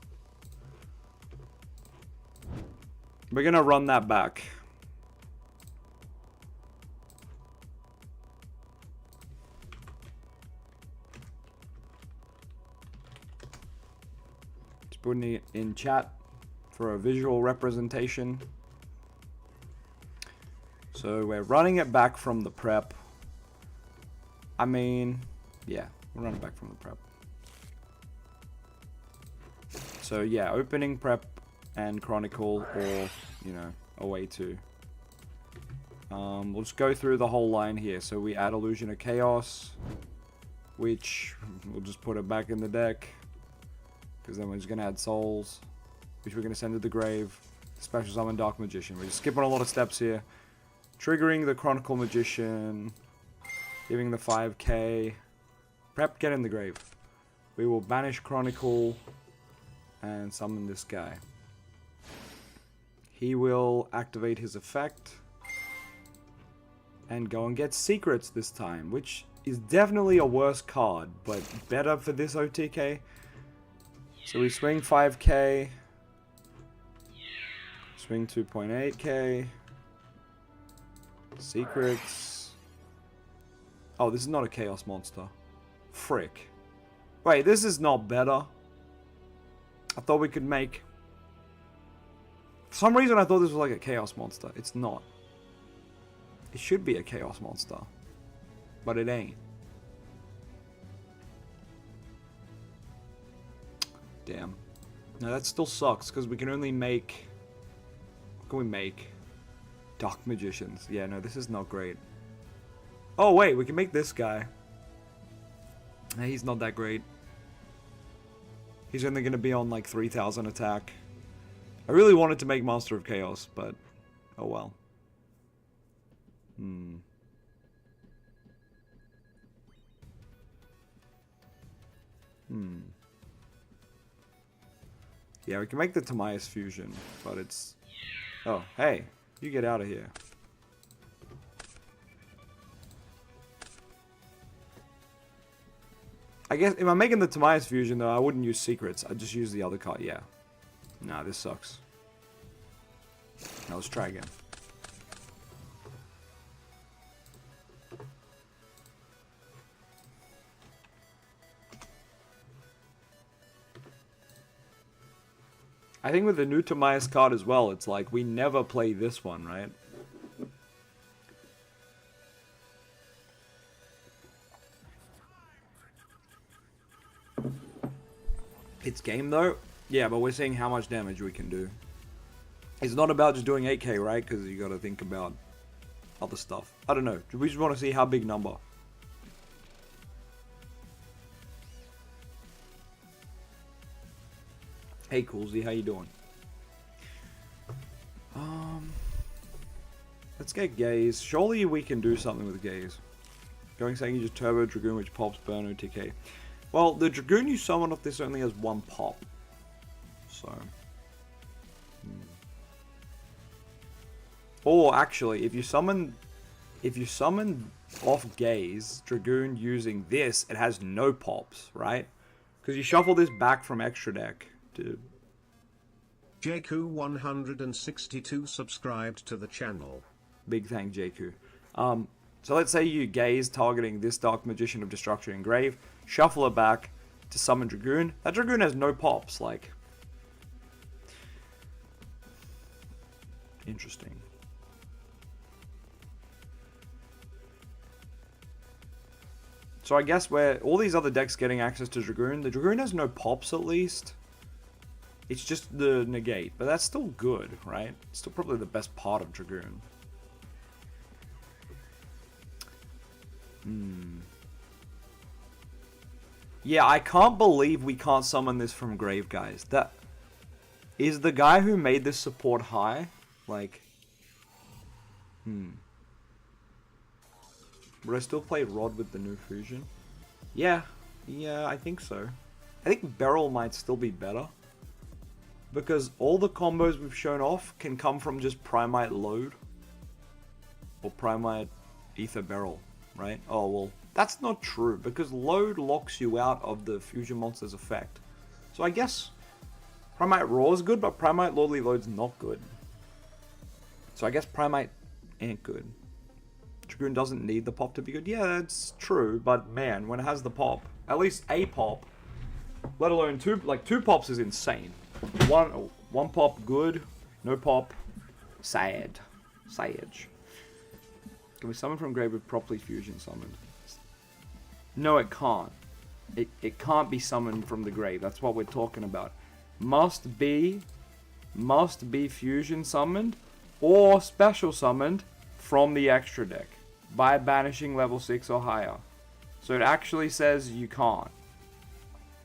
We're gonna run that back. Just putting it in chat for a visual representation. So we're running it back from the prep. I mean, yeah, we're running back from the prep. So yeah, opening prep and Chronicle, or, you know, a way to. We'll just go through the whole line here. So we add Illusion of Chaos, which we'll just put it back in the deck, because then we're just going to add Souls, which we're going to send to the grave. Special Summon Dark Magician. We're just skipping a lot of steps here. Triggering the Chronicle Magician, giving the 5k. Prep, get in the grave. We will banish Chronicle and summon this guy. He will activate his effect and go and get Secrets this time, which is definitely a worse card, but better for this OTK. So we swing 5k, swing 2.8k, Secrets. Oh, this is not a Chaos Monster. Frick. Wait, this is not better. I thought we could make... For some reason I thought this was like a Chaos Monster. It's not. It should be a Chaos Monster. But it ain't. Damn. No, that still sucks, because we can only make... What can we make? Dark Magicians. Yeah, no, this is not great. Oh, wait, we can make this guy. Nah, he's not that great. He's only going to be on like 3,000 attack. I really wanted to make Master of Chaos, but oh well. Yeah, we can make the Timaeus fusion, but it's... Oh, hey, you get out of here. I guess if I'm making the Timaeus fusion, though, I wouldn't use Secrets. I'd just use the other card, yeah. Nah, this sucks. Now let's try again. I think with the new Timaeus card as well, it's like we never play this one, right? It's game though. Yeah, but we're seeing how much damage we can do. It's not about just doing 8k, right? Because you got to think about other stuff. I don't know. We just want to see how big number. Hey, Coolsy, how you doing? Let's get Gaze. Surely we can do something with Gaze. Going saying you just Turbo Dragoon, which pops burn OTK. Well, the Dragoon you summon off this only has one pop. So. Or actually, if you summon off Gaze Dragoon using this, it has no pops, right? Because you shuffle this back from extra deck to... JQ162 subscribed to the channel. Big thank JQ. So let's say you Gaze targeting this Dark Magician of Destruction and Grave, shuffle it back to summon Dragoon. That Dragoon has no pops, like... Interesting. So I guess where all these other decks getting access to Dragoon, the Dragoon has no pops at least. It's just the negate, but that's still good, right? It's still probably the best part of Dragoon. Yeah, I can't believe we can't summon this from grave, guys. That is the guy who made this support high. Like, would I still play Rod with the new fusion? Yeah, I think so. I think Beryl might still be better. Because all the combos we've shown off can come from just Primite Load. Or Primite Ether Beryl, right? Oh, well, that's not true. Because Load locks you out of the Fusion Monster's effect. So I guess Primite Raw is good, but Primite Lordly Load's not good. So I guess Primite ain't good. Dragoon doesn't need the pop to be good. Yeah, that's true, but man, when it has the pop, at least a pop, let alone two pops is insane. One pop good, no pop, sad. Sage. Can we summon from grave with properly fusion summoned? No, it can't. It can't be summoned from the grave. That's what we're talking about. Must be fusion summoned or special summoned from the extra deck by banishing level 6 or higher. So it actually says you can't.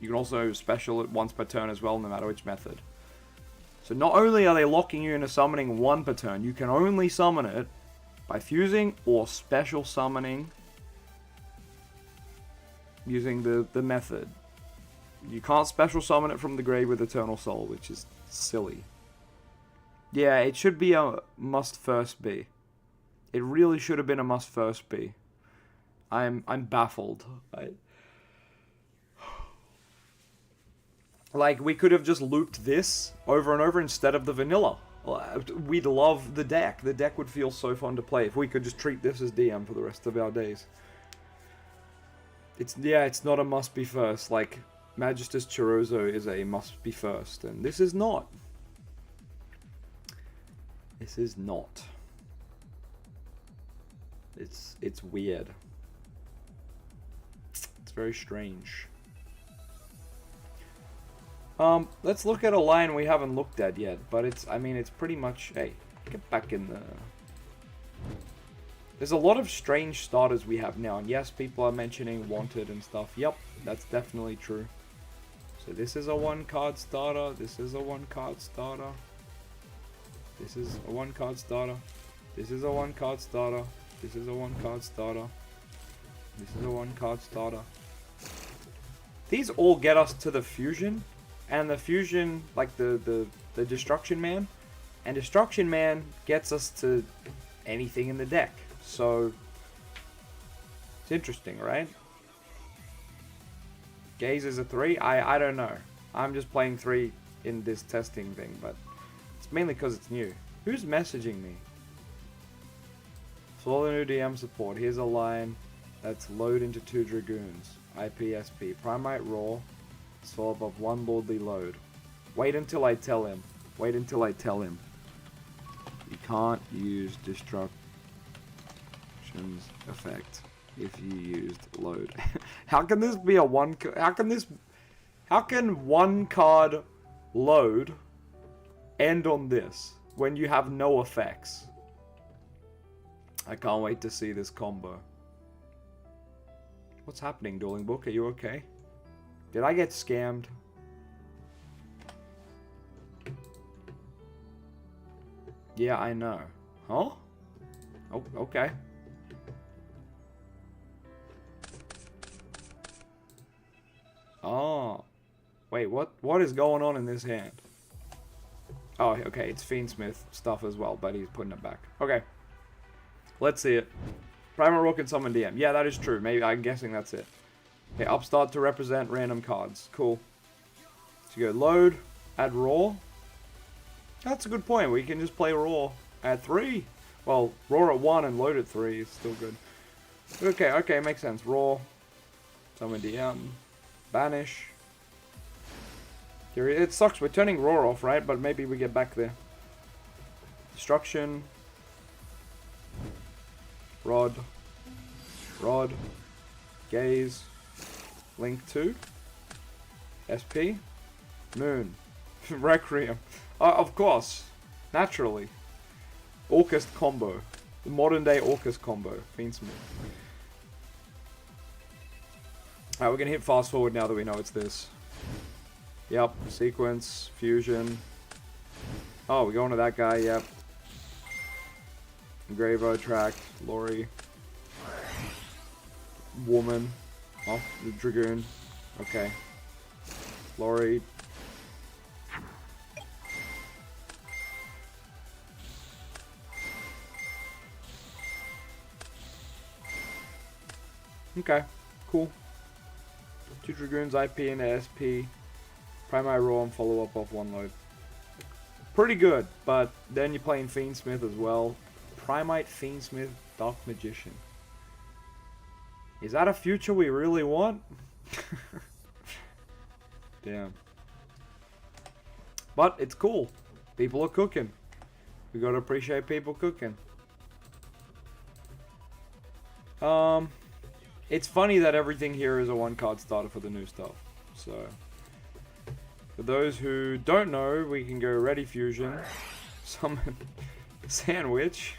You can also special it once per turn as well, no matter which method. So not only are they locking you into summoning one per turn, you can only summon it by fusing or special summoning using the method. You can't special summon it from the grave with Eternal Soul, which is silly. Yeah, it should be a must first be. It really should have been a must first be. I'm baffled. Like, we could have just looped this over and over instead of the vanilla. We'd love the deck. The deck would feel so fun to play if we could just treat this as DM for the rest of our days. It's not a must be first. Like, Magister's Chorozo is a must be first, and this is not. This is not. It's weird. It's very strange. Let's look at a line we haven't looked at yet, but it's pretty much, hey, get back in the... There's a lot of strange starters we have now, and yes, people are mentioning Wanted and stuff. Yep, that's definitely true. So this is a 1-card starter, this is a 1-card starter. This is a 1-card starter. This is a 1-card starter. This is a 1-card starter. This is a 1-card starter. These all get us to the fusion. And the fusion, like the Destruction Man. And Destruction Man gets us to anything in the deck. So, it's interesting, right? Gaze is a 3? I don't know. I'm just playing 3 in this testing thing, but it's mainly because it's new. Who's messaging me? For all the new DM support, here's a line that's load into 2 Dragoons. IPSP. Primite Raw. Soul above 1 Lordly Load. Wait until I tell him. Wait until I tell him. You can't use Destruction's effect if you used Load. How can this be a how can 1 card Load end on this when you have no effects? I can't wait to see this combo. What's happening, Dueling Book? Are you okay? Did I get scammed? Yeah, I know. Huh? Oh, okay. Oh. Wait, what is going on in this hand? Oh, okay, it's Fiendsmith stuff as well, but he's putting it back. Okay. Let's see it. Primal Rock and Summon DM. Yeah, that is true. Maybe, I'm guessing that's it. Okay, upstart to represent random cards. Cool. So you go load, add raw. That's a good point. We can just play raw at 3. Well, raw at 1 and load at 3 is still good. Okay, makes sense. Raw, summon DM, banish. It sucks. We're turning raw off, right? But maybe we get back there. Destruction. Rod. Gaze. Link 2. SP. Moon. Requiem. Of course. Naturally. Orcust combo. The modern day Orcust combo. Fiendsmith. Alright, we're gonna hit fast forward now that we know it's this. Yep. Sequence. Fusion. Oh, we're going to that guy. Yep. Gravo, Tract, Lori. Woman. Oh, the Dragoon. Okay. Lori. Okay, cool. 2 Dragoons, IP and SP. Primary Raw and follow up off 1 load. Pretty good, but then you're playing Fiendsmith as well. Primite, Fiendsmith, Dark Magician. Is that a future we really want? Damn. But it's cool. People are cooking. We gotta appreciate people cooking. It's funny that everything here is a 1-card starter for the new stuff. So, for those who don't know, we can go Ready Fusion, summon Sandwich,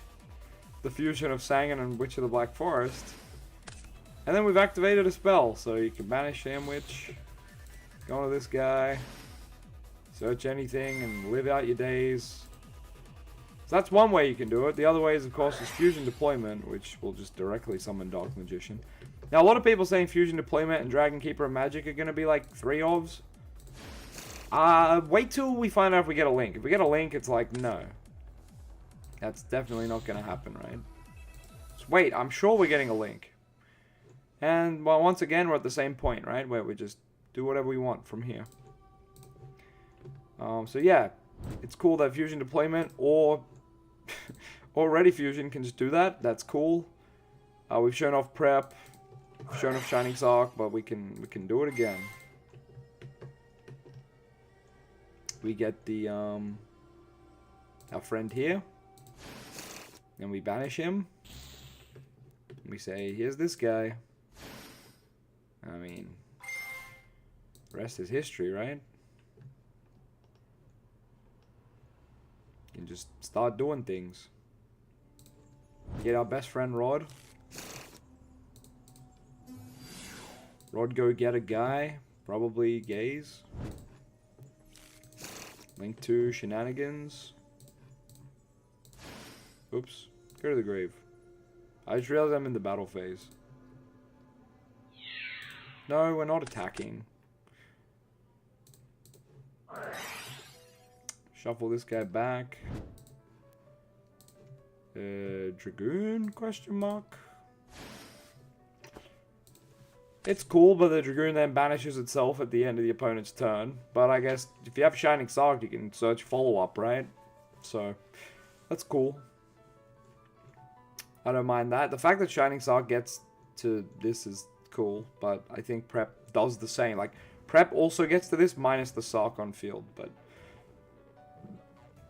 the fusion of Sangan and Witch of the Black Forest, and then we've activated a spell, so you can banish Sandwich, go to this guy, search anything, and live out your days. So that's one way you can do it. The other way is, of course, is Fusion Deployment, which will just directly summon Dark Magician. Now, a lot of people saying Fusion Deployment and Dragon Keeper and Magic are going to be like 3 ofs. Wait till we find out if we get a link. If we get a link, it's like, no. That's definitely not going to happen, right? Just wait, I'm sure we're getting a link. And, well, once again, we're at the same point, right? Where we just do whatever we want from here. So, yeah. It's cool that Fusion Deployment or Ready Fusion can just do that. That's cool. We've shown off Prep. We've shown off Shining Sark, but we can do it again. We get the our friend here, and we banish him. We say, here's this guy. I mean, rest is history, right? You can just start doing things. Get our best friend Rod. Rod go get a guy. Probably gaze. Link to shenanigans. Oops. Go to the grave. I just realized I'm in the battle phase. No, we're not attacking. Shuffle this guy back. Dragoon? Question mark. It's cool, but the Dragoon then banishes itself at the end of the opponent's turn. But I guess if you have Shining Sark, you can search follow-up, right? So, that's cool. I don't mind that. The fact that Shining Sark gets to this is cool, but I think Prep does the same. Like, Prep also gets to this minus the Sark on field, but...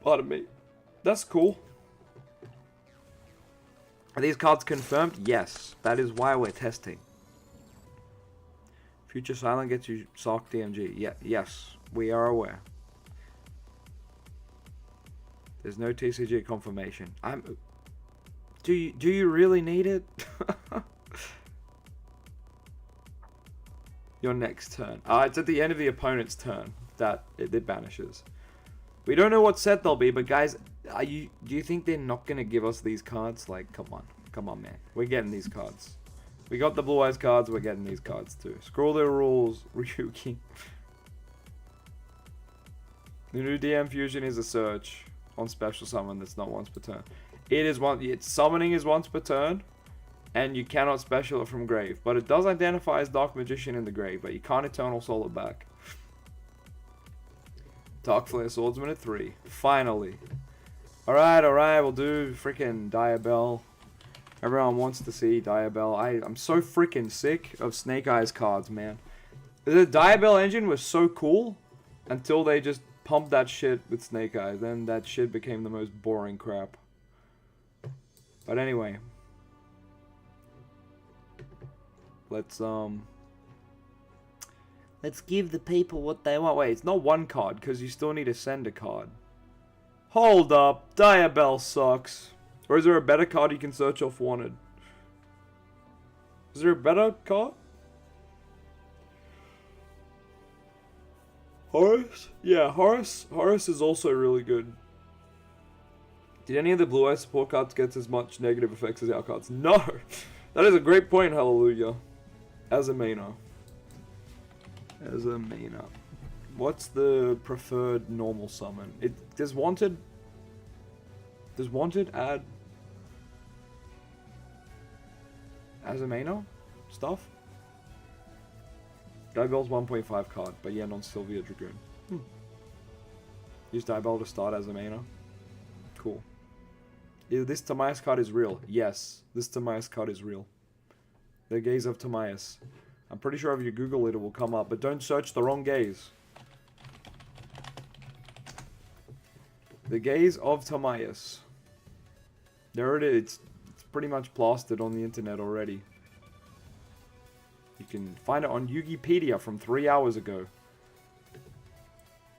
Pardon me. That's cool. Are these cards confirmed? Yes. That is why we're testing. Future Silent gets you Sark DMG. Yeah, yes. We are aware. There's no TCG confirmation. Do you really need it? Your next turn. It's at the end of the opponent's turn that it banishes. We don't know what set they'll be, but guys, do you think they're not gonna give us these cards? Like, come on, man. We're getting these cards. We got the Blue Eyes cards. We're getting these cards too. Scroll their rules, Ryuki. The new DM fusion is a search on special summon that's not once per turn. It's summoning is once per turn, and you cannot special it from grave. But it does identify as Dark Magician in the grave, but you can't Eternal Soul it back. Dark Flare Swordsman at 3. Finally. Alright, we'll do freaking Diabell. Everyone wants to see Diabell. I'm so freaking sick of Snake Eyes cards, man. The Diabell engine was so cool until they just pumped that shit with Snake Eyes. Then that shit became the most boring crap. But anyway. Let's Let's give the people what they want. Wait, it's not one card, because you still need to send a card. Hold up. Diabell sucks. Or is there a better card you can search off wanted? Is there a better card? Horus? Yeah, Horus is also really good. Did any of the Blue Eye support cards get as much negative effects as our cards? No! That is a great point, Hallelujah. Azamena. What's the preferred normal summon? Does Wanted add Azamena stuff? Diabell's 1.5 card, but yeah, non-Sylvia Dragoon. Use Diabell to start Azamena. Cool. This Timaeus card is real. Yes, this Timaeus card is real. The Gaze of Timaeus. I'm pretty sure if you Google it, it will come up, but don't search the wrong gaze. The Gaze of Timaeus. There it is. It's pretty much plastered on the internet already. You can find it on Yugipedia from 3 hours ago.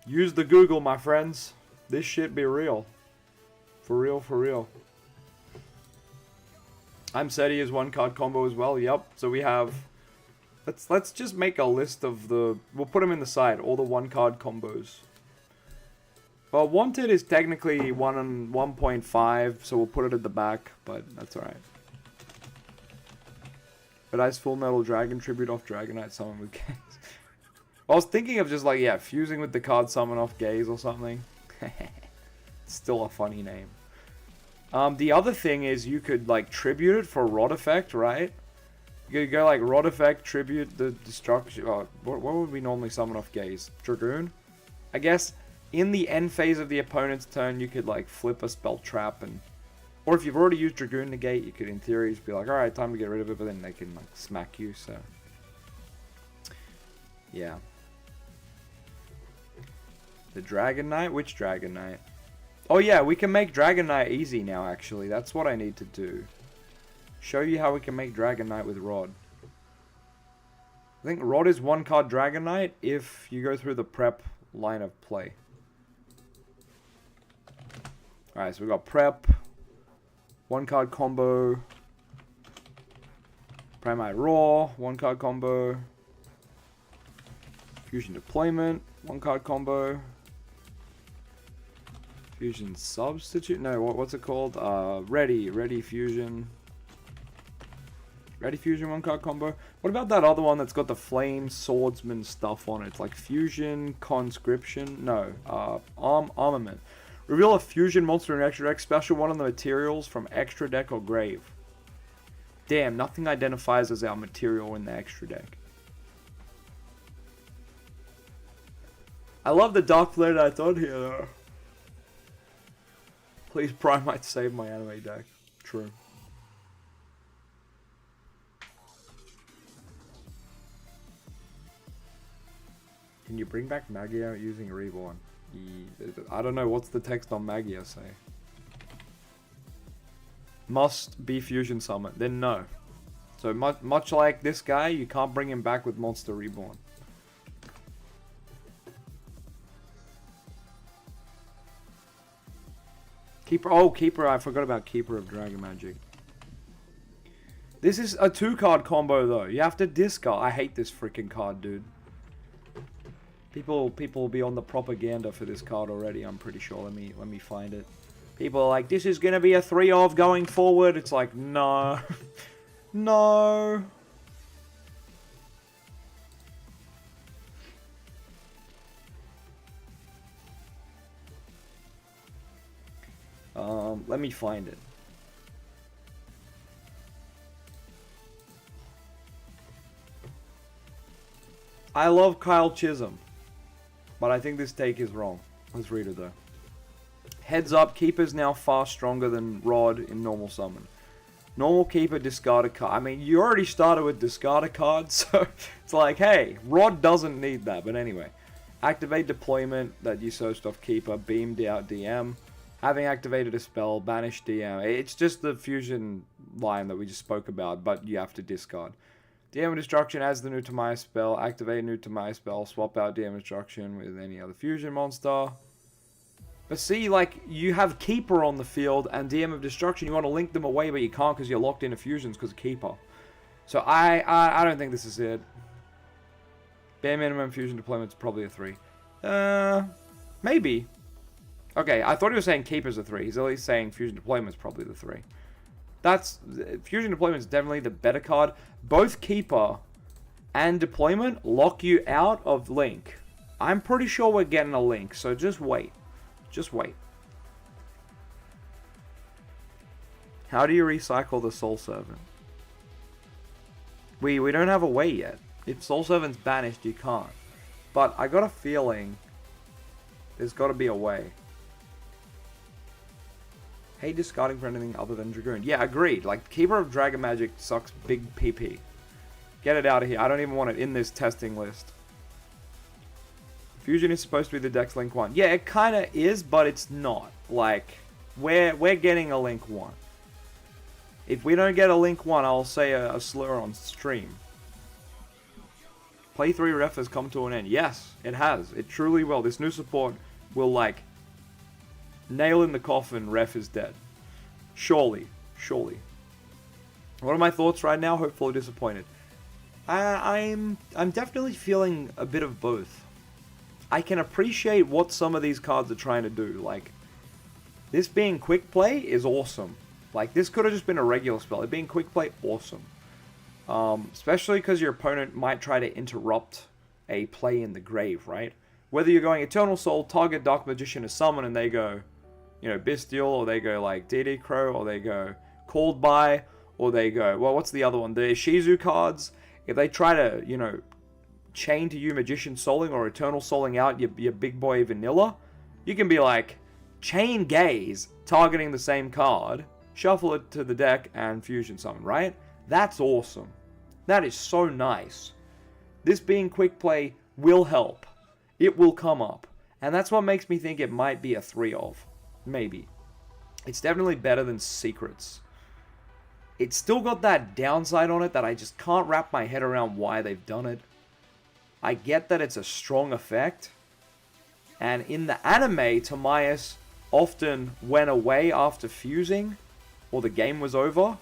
Use the Google, my friends. This shit be real. For real, for real. I'm Seti is one card combo as well. Yep. So we have. Let's just make a list of the. We'll put them in the side. All the one card combos. Well, Wanted is technically 1 and 1.5, so we'll put it at the back, but that's alright. But Ice Full Metal Dragon tribute off Dragonite summon with Gaze. I was thinking of just like, yeah, fusing with the card summon off Gaze or something. Still a funny name. The other thing is you could like tribute it for Rod Effect, right? You could go like Rod Effect, tribute the destruction. Oh, what would we normally summon off Gaze? Dragoon? I guess in the end phase of the opponent's turn, you could like flip a spell trap and. Or if you've already used Dragoon Negate, you could in theory just be like, alright, time to get rid of it, but then they can like smack you, so. Yeah. The Dragon Knight? Which Dragon Knight? Oh yeah, we can make Dragon Knight easy now actually. That's what I need to do. Show you how we can make Dragon Knight with Rod. I think Rod is one card Dragon Knight if you go through the prep line of play. Alright, so we got prep. One card combo. Primite Raw. One card combo. Fusion Deployment. One card combo. Fusion Substitute. No, what's it called? Ready Fusion. Ready Fusion one card combo. What about that other one that's got the Flame Swordsman stuff on it? It's like Fusion Conscription. No. Armament. Reveal a fusion monster in extra deck. Special one on the materials from extra deck or grave. Damn, nothing identifies as our material in the extra deck. I love the Dark Blade I thought here though. Please Prime might save my anime deck. True. Can you bring back Magia using Reborn? I don't know, what's the text on Magia say? Must be Fusion Summon. Then no. So much like this guy, you can't bring him back with Monster Reborn. Keeper, I forgot about Keeper of Dragon Magic. This is a 2-card combo though. You have to discard. I hate this freaking card, dude. People will be on the propaganda for this card already, I'm pretty sure. Let me find it. People are like, this is gonna be a 3-of going forward. It's like, no. No. Let me find it. I love Kyle Chisholm, but I think this take is wrong. Let's read it though. Heads up, Keeper's now far stronger than Rod in normal summon. Normal Keeper, discard a card. I mean, you already started with discard a card, so it's like, hey, Rod doesn't need that. But anyway, activate deployment that you searched off Keeper, beamed out DM. Having activated a spell, banish DM. It's just the fusion line that we just spoke about, but you have to discard. DM of Destruction adds the new Timaeus spell. Activate new Timaeus spell. Swap out DM of Destruction with any other fusion monster. But see, like, you have Keeper on the field and DM of Destruction. You want to link them away, but you can't because you're locked into fusions because of Keeper. So I don't think this is it. Bare minimum fusion deployment is probably a 3. Maybe. Okay, I thought he was saying Keeper's a 3. He's at least saying fusion deployment is probably the 3. Fusion deployment is definitely the better card. Both Keeper and deployment lock you out of Link. I'm pretty sure we're getting a Link, so just wait. Just wait. How do you recycle the Soul Servant? We don't have a way yet. If Soul Servant's banished, you can't. But I got a feeling there's got to be a way. Hate discarding for anything other than Dragoon. Yeah, agreed. Like, Keeper of Dragon Magic sucks big PP. Get it out of here. I don't even want it in this testing list. Fusion is supposed to be the deck's Link 1. Yeah, it kind of is, but it's not. Like, we're getting a Link 1. If we don't get a Link 1, I'll say a slur on stream. Play 3 ref has come to an end. Yes, it has. It truly will. This new support will, like, nail in the coffin, ref is dead. Surely. Surely. What are my thoughts right now? Hopefully disappointed. I'm definitely feeling a bit of both. I can appreciate what some of these cards are trying to do. Like, this being quick play is awesome. Like, this could have just been a regular spell. It being quick play, awesome. Especially because your opponent might try to interrupt a play in the grave, right? Whether you're going Eternal Soul, target Dark Magician to summon, and they go, you know, Bestial, or they go like DD Crow, or they go Called By, or they go, well, what's the other one? The Shizu cards. If they try to, you know, chain to you Magician Souling or Eternal Souling out your big boy Vanilla, you can be like, chain Gaze, targeting the same card, shuffle it to the deck, and fusion summon, right? That's awesome. That is so nice. This being quick play will help. It will come up. And that's what makes me think it might be a 3 of. Maybe. It's definitely better than Secrets. It's still got that downside on it that I just can't wrap my head around why they've done it. I get that it's a strong effect. And in the anime, Timaeus often went away after fusing, or the game was over.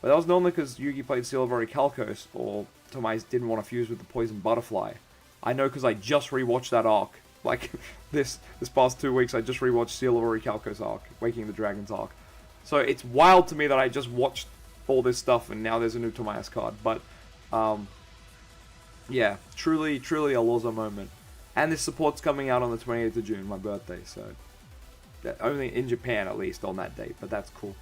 But that was normally because Yugi played Silvery Calcos, or Timaeus didn't want to fuse with the Poison Butterfly. I know because I just rewatched that arc. Like, this past 2 weeks, I just rewatched Silvery Calcos arc, Waking the Dragons arc. So it's wild to me that I just watched all this stuff and now there's a new Timaeus card. But, yeah, truly a LOZA moment. And this support's coming out on the 28th of June, my birthday, so... only in Japan, at least, on that date, but that's cool.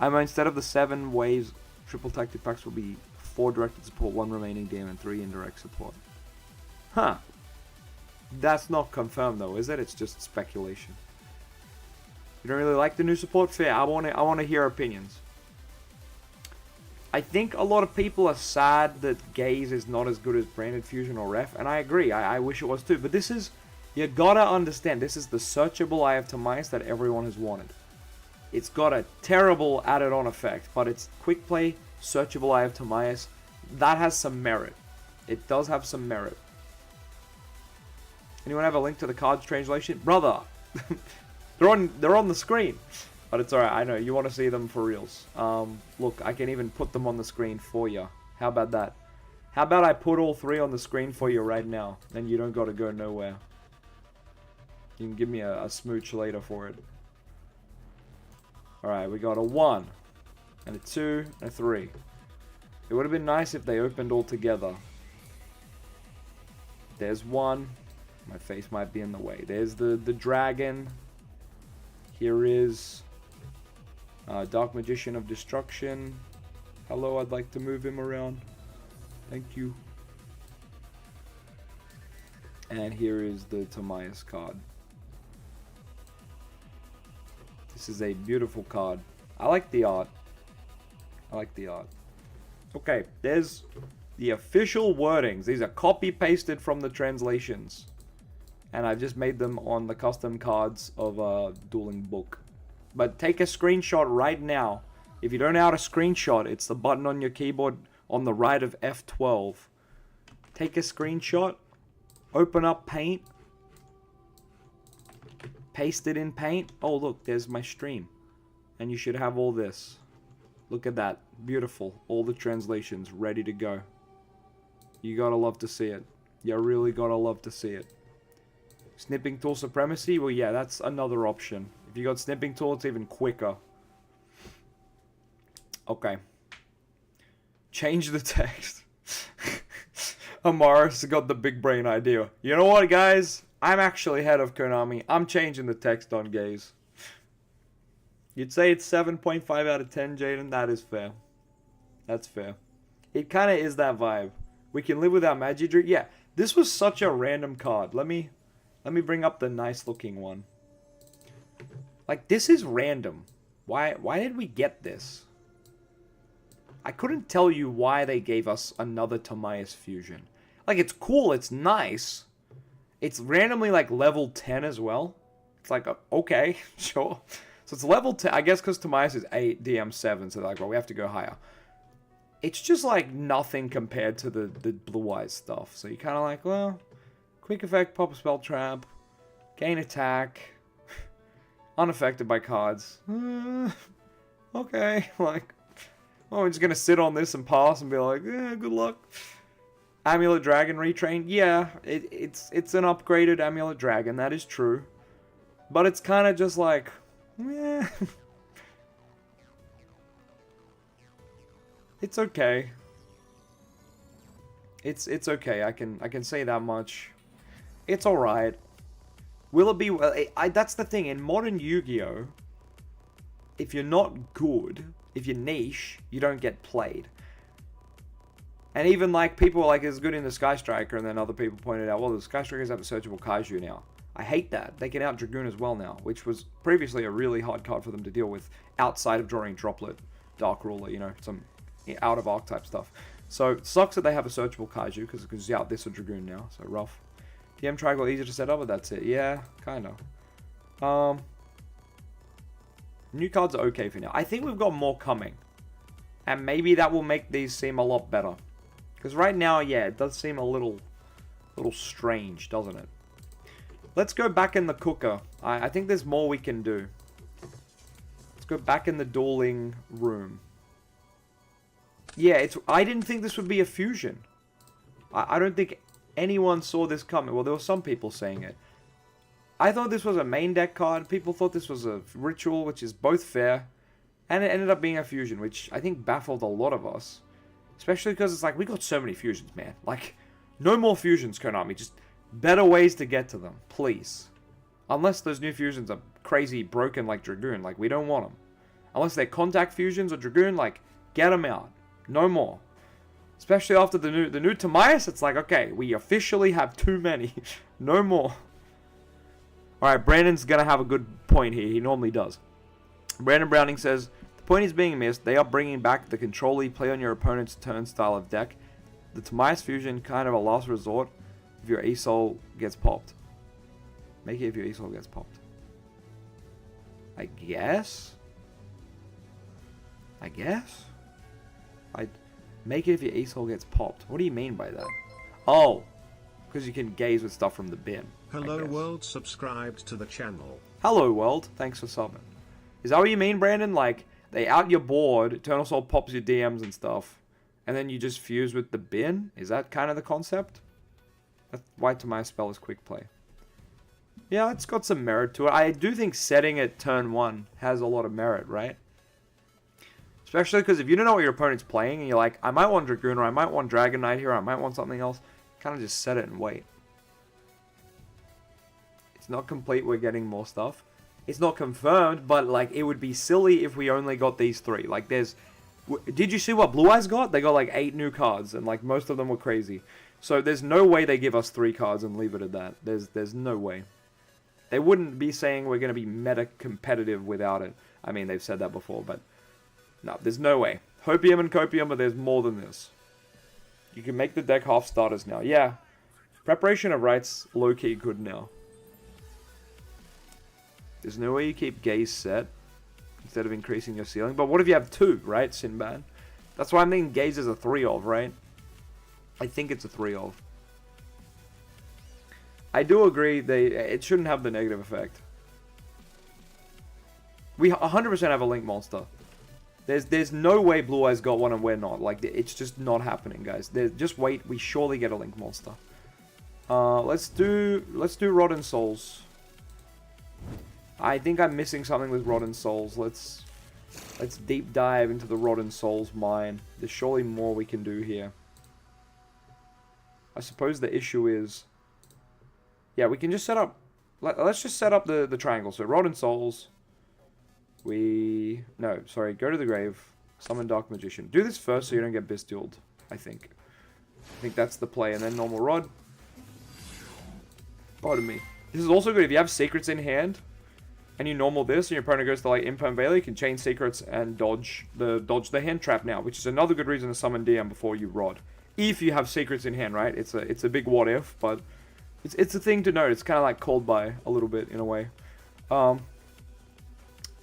Instead of the 7 waves, triple tactic packs will be 4 directed support, 1 remaining DM, and 3 indirect support. Huh. That's not confirmed, though, is it? It's just speculation. You don't really like the new support? Fair. I want to hear opinions. I think a lot of people are sad that Gaze is not as good as Branded Fusion or Ref, and I agree. I wish it was too. But this is... You gotta understand, this is the searchable Eye of Timaeus that everyone has wanted. It's got a terrible added-on effect, but it's quick play, searchable Eye of Timaeus. That has some merit. It does have some merit. Anyone have a link to the cards translation? Brother! they're on the screen. But it's alright, I know, you want to see them for reals. Look, I can even put them on the screen for you. How about that? How about I put all 3 on the screen for you right now? Then you don't gotta go nowhere. You can give me a smooch later for it. Alright, we got a 1, and a 2, and a 3. It would have been nice if they opened all together. There's 1. My face might be in the way. There's the dragon. Here is Dark Magician of Destruction. Hello, I'd like to move him around. Thank you. And here is the Timaeus card. This is a beautiful card. I like the art. Okay, there's the official wordings. These are copy-pasted from the translations. And I've just made them on the custom cards of a dueling book. But take a screenshot right now. If you don't know how to screenshot, it's the button on your keyboard on the right of F12. Take a screenshot. Open up Paint. Paste it in Paint. Oh, look, there's my stream. And you should have all this. Look at that. Beautiful. All the translations ready to go. You gotta love to see it. You really gotta love to see it. Snipping tool supremacy? Well, yeah, that's another option. If you got snipping tool, it's even quicker. Okay. Change the text. Amaris got the big brain idea. You know what, guys? I'm actually head of Konami. I'm changing the text on gays. You'd say it's 7.5 out of 10, Jaden. That is fair. That's fair. It kind of is that vibe. We can live without Magidream. Yeah, this was such a random card. Let me bring up the nice looking one. Like, this is random. Why did we get this? I couldn't tell you why they gave us another Timaeus fusion. Like, it's cool, it's nice. It's randomly, like, level 10 as well. It's like, okay, sure. So it's level 10, I guess because Timaeus is 8, DM 7, so they're like, well, we have to go higher. It's just, like, nothing compared to the Blue Eyes stuff. So you're kind of like, well, quick effect, pop a spell trap, gain attack, unaffected by cards. Okay, like, oh, we're just going to sit on this and pass and be like, good luck. Amulet Dragon retrain. Yeah, it's an upgraded Amulet Dragon. That is true. But it's kind of just like, yeah. It's okay. It's okay. I can say that much. It's alright. Will it be... that's the thing. In modern Yu-Gi-Oh! If you're not good, if you're niche, you don't get played. And even, like, people were like, it's good in the Sky Striker, and then other people pointed out, well, the Sky Strikers have a searchable Kaiju now. I hate that. They can out Dragoon as well now, which was previously a really hard card for them to deal with outside of drawing Droplet, Dark Ruler, you know, some out of archetype stuff. So it sucks that they have a searchable Kaiju, because yeah, this or Dragoon now, so rough. DM Triangle easier to set up, but that's it. Yeah, kind of. New cards are okay for now. I think we've got more coming. And maybe that will make these seem a lot better. Because right now, yeah, it does seem a little strange, doesn't it? Let's go back in the cooker. I think there's more we can do. Let's go back in the dueling room. Yeah, I didn't think this would be a fusion. I don't think anyone saw this coming. Well, there were some people saying it. I thought this was a main deck card. People thought this was a ritual, which is both fair. And it ended up being a fusion, which I think baffled a lot of us. Especially because it's like, we got so many fusions, man. Like, no more fusions, Konami. Just better ways to get to them, please. Unless those new fusions are crazy broken like Dragoon. Like, we don't want them. Unless they're contact fusions or Dragoon, like, get them out. No more. Especially after the new Timaeus, it's like, okay, we officially have too many. No more. Alright, Brandon's going to have a good point here. He normally does. Brandon Browning says, the point is being missed. They are bringing back the control-y play on your opponent's turn style of deck. The Timaeus fusion, kind of a last resort if your E-Soul gets popped. Make it if your E-Soul gets popped. I guess? I'd make it if your E-Soul gets popped. What do you mean by that? Oh, because you can gaze with stuff from the bin. Hello world, subscribed to the channel. Hello world, thanks for subbing. Is that what you mean, Brandon? Like, they out your board, Eternal Soul pops your DMs and stuff, and then you just fuse with the bin? Is that kind of the concept? That's why Timaeus spell is quick play. Yeah, it's got some merit to it. I do think setting it turn 1 has a lot of merit, right? Especially because if you don't know what your opponent's playing, and you're like, I might want Dragoon, or I might want Dragon Knight here, or I might want something else, kind of just set it and wait. It's not complete, we're getting more stuff. It's not confirmed, but like, it would be silly if we only got these 3. Like, there's... Did you see what Blue Eyes got? They got like 8 new cards, and like, most of them were crazy. So there's no way they give us 3 cards and leave it at that. There's no way. They wouldn't be saying we're going to be meta competitive without it. I mean, they've said that before, but... No, there's no way. Hopium and Copium, but there's more than this. You can make the deck half starters now. Yeah. Preparation of Rites, low-key good now. There's no way you keep gaze set instead of increasing your ceiling. But what if you have 2, right, Sinbad? That's why I'm thinking Gaze is a 3 of, right? I think it's a 3 of. I do agree it shouldn't have the negative effect. We 100% have a Link monster. There's no way Blue Eyes got one and we're not. Like, it's just not happening, guys. Just wait. We surely get a Link monster. Let's do Rotten Souls. I think I'm missing something with Rotten Souls. Let's deep dive into the Rotten Souls mine. There's surely more we can do here. I suppose the issue is... Yeah, we can just set up... Let's just set up the triangle. So, Rotten Souls. No, sorry. Go to the grave. Summon Dark Magician. Do this first so you don't get Bestialed, I think. I think that's the play. And then normal Rod. Pardon me. This is also good if you have secrets in hand. And you normal this, and your opponent goes to like Imp and Bailey, you can chain secrets and dodge the hand trap now, which is another good reason to summon DM before you Rod. If you have secrets in hand, right? It's a big what if, but it's a thing to note. It's kind of like called by a little bit in a way. So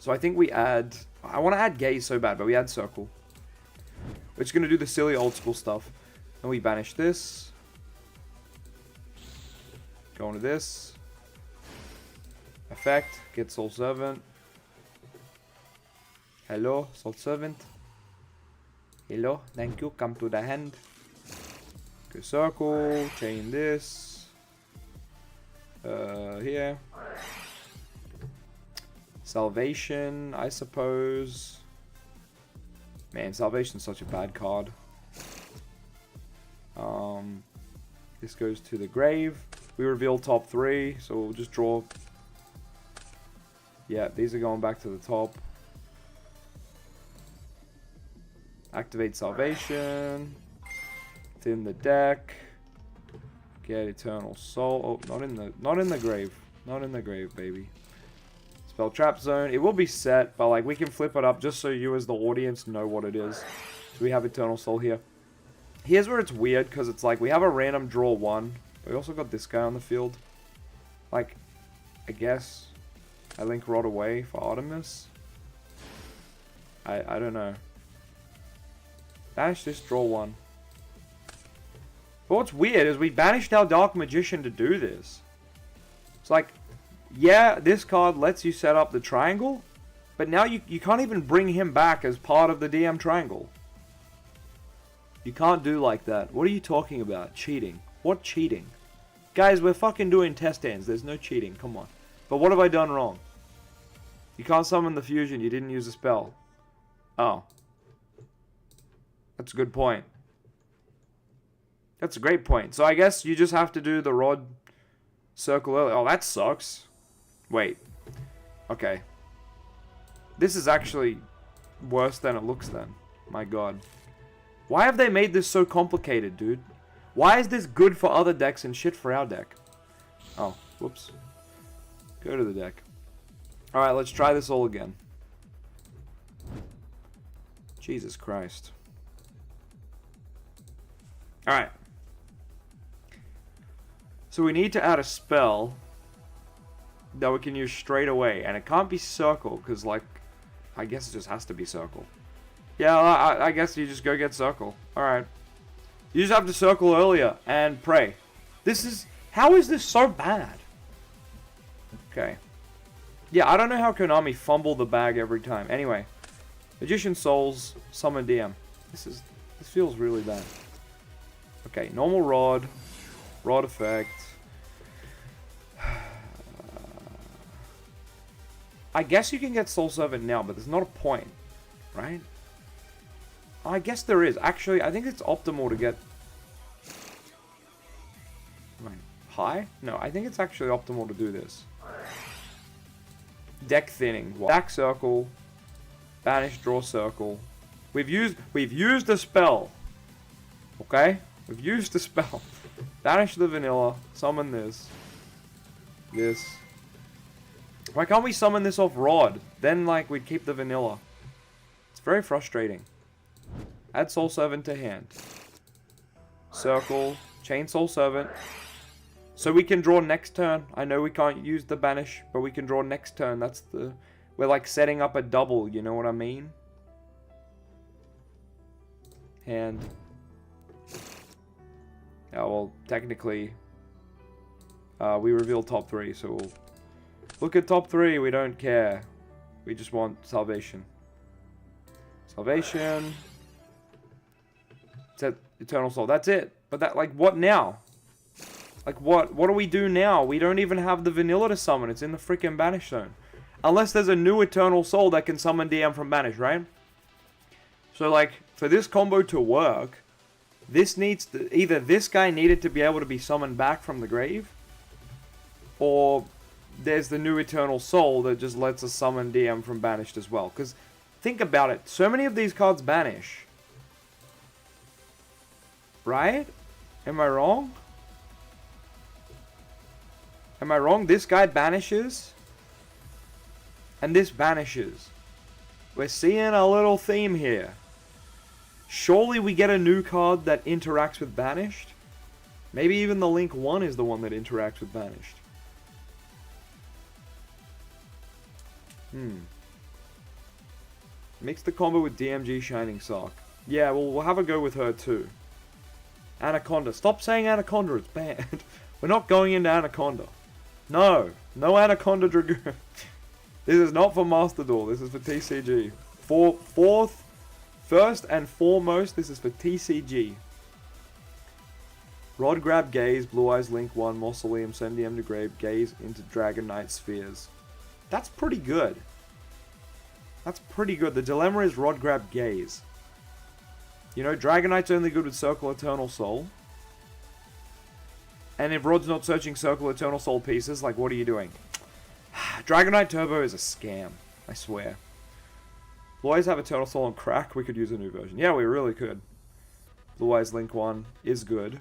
I think we add... I want to add Gaze so bad, but we add Circle. We're just going to do the silly old school stuff. And we banish this. Go into this. Effect, get Soul Servant. Hello, Soul Servant. Hello, thank you, come to the hand. Go circle, chain this. Here. Salvation, I suppose. Man, Salvation's such a bad card. This goes to the grave. We reveal top 3, so we'll just draw... Yeah, these are going back to the top. Activate Salvation. Thin the deck. Get Eternal Soul. Oh, not in the grave. Not in the grave, baby. Spell Trap Zone. It will be set, but like we can flip it up just so you as the audience know what it is. So we have Eternal Soul here. Here's where it's weird, because it's like we have a random draw 1. We also got this guy on the field. Like, I guess... I link Rod away for Artemis. I don't know. Banish this, draw 1. But what's weird is we banished our Dark Magician to do this. It's like, yeah, this card lets you set up the triangle, but now you can't even bring him back as part of the DM triangle. You can't do like that. What are you talking about? Cheating. What cheating? Guys, we're fucking doing test hands. There's no cheating. Come on. But what have I done wrong? You can't summon the fusion. You didn't use a spell. Oh. That's a good point. That's a great point. So I guess you just have to do the Rod circle early. Oh, that sucks. Wait. Okay. This is actually worse than it looks then. My god. Why have they made this so complicated, dude? Why is this good for other decks and shit for our deck? Oh, whoops. Go to the deck. Alright, let's try this all again. Jesus Christ. Alright. So we need to add a spell that we can use straight away. And it can't be Circle, because, like, I guess it just has to be Circle. Yeah, I guess you just go get Circle. Alright. You just have to Circle earlier and pray. This is... How is this so bad? Okay. Yeah, I don't know how Konami fumbled the bag every time. Anyway. Magician Souls, Summon DM. This feels really bad. Okay, normal Rod. Rod effect. I guess you can get Soul Servant now, but there's not a point. Right? I guess there is. Actually, I think it's optimal to get... Wait, high? No, I think it's actually optimal to do this. Deck thinning. Back circle. Banish, draw circle. We've used a spell. Okay? We've used a spell. Banish the vanilla. Summon this. This. Why can't we summon this off Rod? Then, like, we'd keep the vanilla. It's very frustrating. Add Soul Servant to hand. Circle. Chain Soul Servant. So we can draw next turn. I know we can't use the banish, but we can draw next turn. That's the... We're like setting up a double, you know what I mean? Hand. Oh, well, technically, we reveal top 3, so we'll look at top 3. We don't care. We just want salvation. Salvation. Set Eternal Soul. That's it. But that, like, what now? Like, what? What do we do now? We don't even have the vanilla to summon. It's in the freaking Banish Zone. Unless there's a new Eternal Soul that can summon DM from Banish, right? So, like, for this combo to work, this needs to... Either this guy needed to be able to be summoned back from the grave, or there's the new Eternal Soul that just lets us summon DM from Banished as well. Because, think about it. So many of these cards banish. Right? Am I wrong? Am I wrong? This guy banishes. And this vanishes. We're seeing a little theme here. Surely we get a new card that interacts with Banished? Maybe even the Link 1 is the one that interacts with Banished. Mix the combo with DMG Shining Sock. Yeah, well, we'll have a go with her too. Anaconda. Stop saying Anaconda, it's bad. We're not going into Anaconda. No. No Anaconda Dragoon. This is not for Master Duel. This is for TCG. First and foremost, this is for TCG. Rod Grab Gaze, Blue Eyes Link 1, Mausoleum, send DM to grave, gaze into Dragon Knight Spheres. That's pretty good. That's pretty good. The dilemma is Rod Grab Gaze. You know, Dragon Knight's only good with Circle Eternal Soul. And if Rod's not searching Circle Eternal Soul pieces, like, what are you doing? Dragon Knight Turbo is a scam. I swear. Blue Eyes have Eternal Soul on crack. We could use a new version. Yeah, we really could. Blue Eyes Link 1 is good.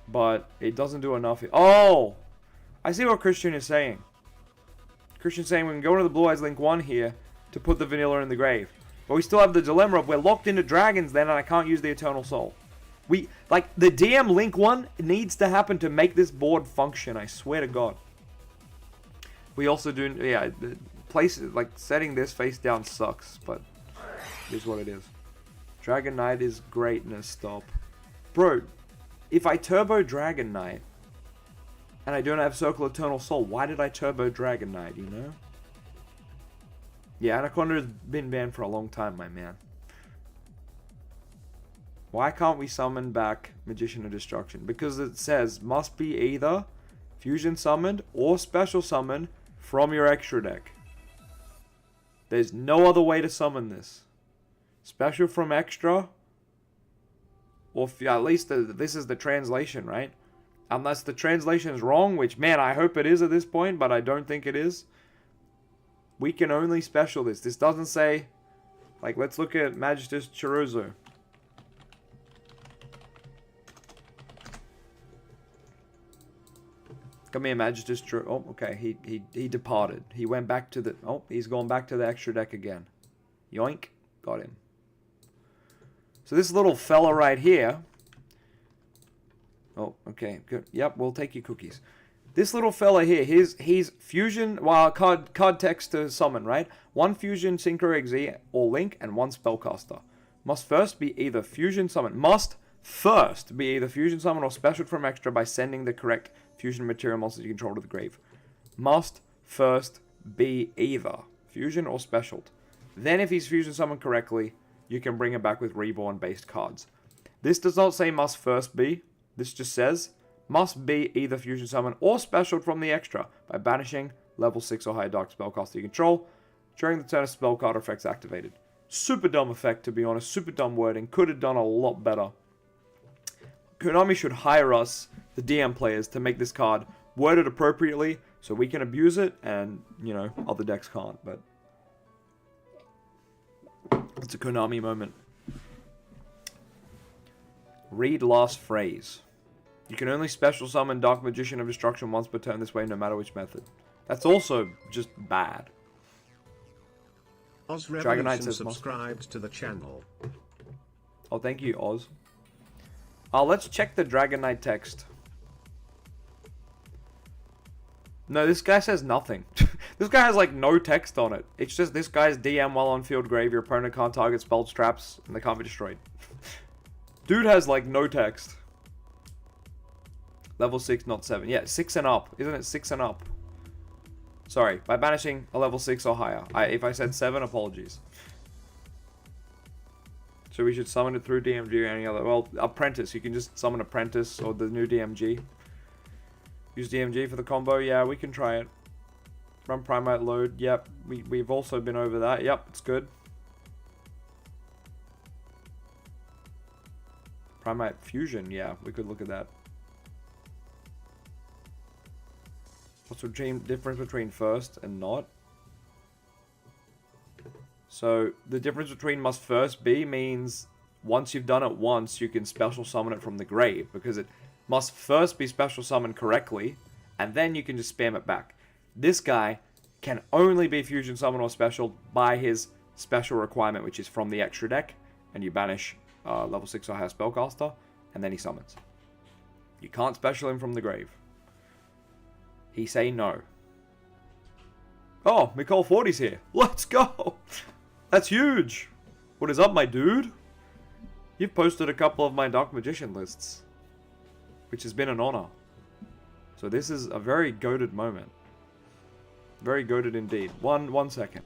But it doesn't do enough. Oh! I see what Christian is saying. Christian's saying we can go into the Blue Eyes Link 1 here to put the vanilla in the grave. But we still have the dilemma of we're locked into dragons then and I can't use the Eternal Soul. Like, the DM Link 1 needs to happen to make this board function, I swear to God. We also do, yeah, the places, like, setting this face down sucks, but it is what it is. Dragon Knight is greatness, stop. Bro, if I turbo Dragon Knight, and I don't have Circle Eternal Soul, why did I turbo Dragon Knight, you know? Yeah, Anaconda has been banned for a long time, my man. Why can't we summon back Magician of Destruction? Because it says, must be either fusion summoned or special summoned from your extra deck. There's no other way to summon this. Special from extra, or at least this is the translation, right? Unless the translation is wrong, which, man, I hope it is at this point, but I don't think it is. We can only special this. This doesn't say, like, let's look at Magister Chorizo. Come here, Magister Chorizo. Oh, okay, he departed. He went back to the, oh, he's gone back to the extra deck again. Yoink, got him. So this little fella right here. Oh, okay, good. Yep, we'll take your cookies. This little fella here, he's fusion, well, card text to summon, right? One fusion, Synchro XZ, or Link, and one spellcaster. Must first be either fusion summon. Must first be either fusion summon or special from extra by sending the correct fusion material monsters you control to the grave. Must first be either fusion or specialed. Then if he's fusion summoned correctly, you can bring him back with reborn based cards. This does not say must first be. This just says must be either fusion summon or specialed from the extra by banishing level 6 or higher dark spellcaster you control during the turn a spell card effect's activated. Super dumb effect, to be honest. Super dumb wording. Could have done a lot better. Konami should hire us, the DM players, to make this card worded appropriately so we can abuse it and, you know, other decks can't. But it's a Konami moment. Read last phrase. You can only special summon Dark Magician of Destruction once per turn this way, no matter which method. That's also just bad. Oz Dragon Knight says subscribed to the channel. Oh, thank you, Oz. Let's check the Dragon Knight text. No, this guy says nothing. This guy has, like, no text on it. It's just this guy's DM while on field grave. Your opponent can't target spells, traps, and they can't be destroyed. Dude has, like, no text. Level 6, not 7. Yeah, 6 and up. Isn't it 6 and up? Sorry, by banishing a level 6 or higher. If I said 7, apologies. So we should summon it through DMG or any other... Well, Apprentice. You can just summon Apprentice or the new DMG. Use DMG for the combo. Yeah, we can try it. Run Primite load. Yep, we've also been over that. Yep, it's good. Primite Fusion. Yeah, we could look at that. What's the difference between first and not? So, the difference between must first be means once you've done it once, you can special summon it from the grave. Because it must first be special summoned correctly, and then you can just spam it back. This guy can only be fusion summon or special by his special requirement, which is from the extra deck, and you banish level 6 or higher spellcaster, and then he summons. You can't special him from the grave. He say no. Oh, Mikol 40's here. Let's go! That's huge! What is up, my dude? You've posted a couple of my Dark Magician lists, which has been an honor. So this is a very goated moment. Very goated indeed. One second.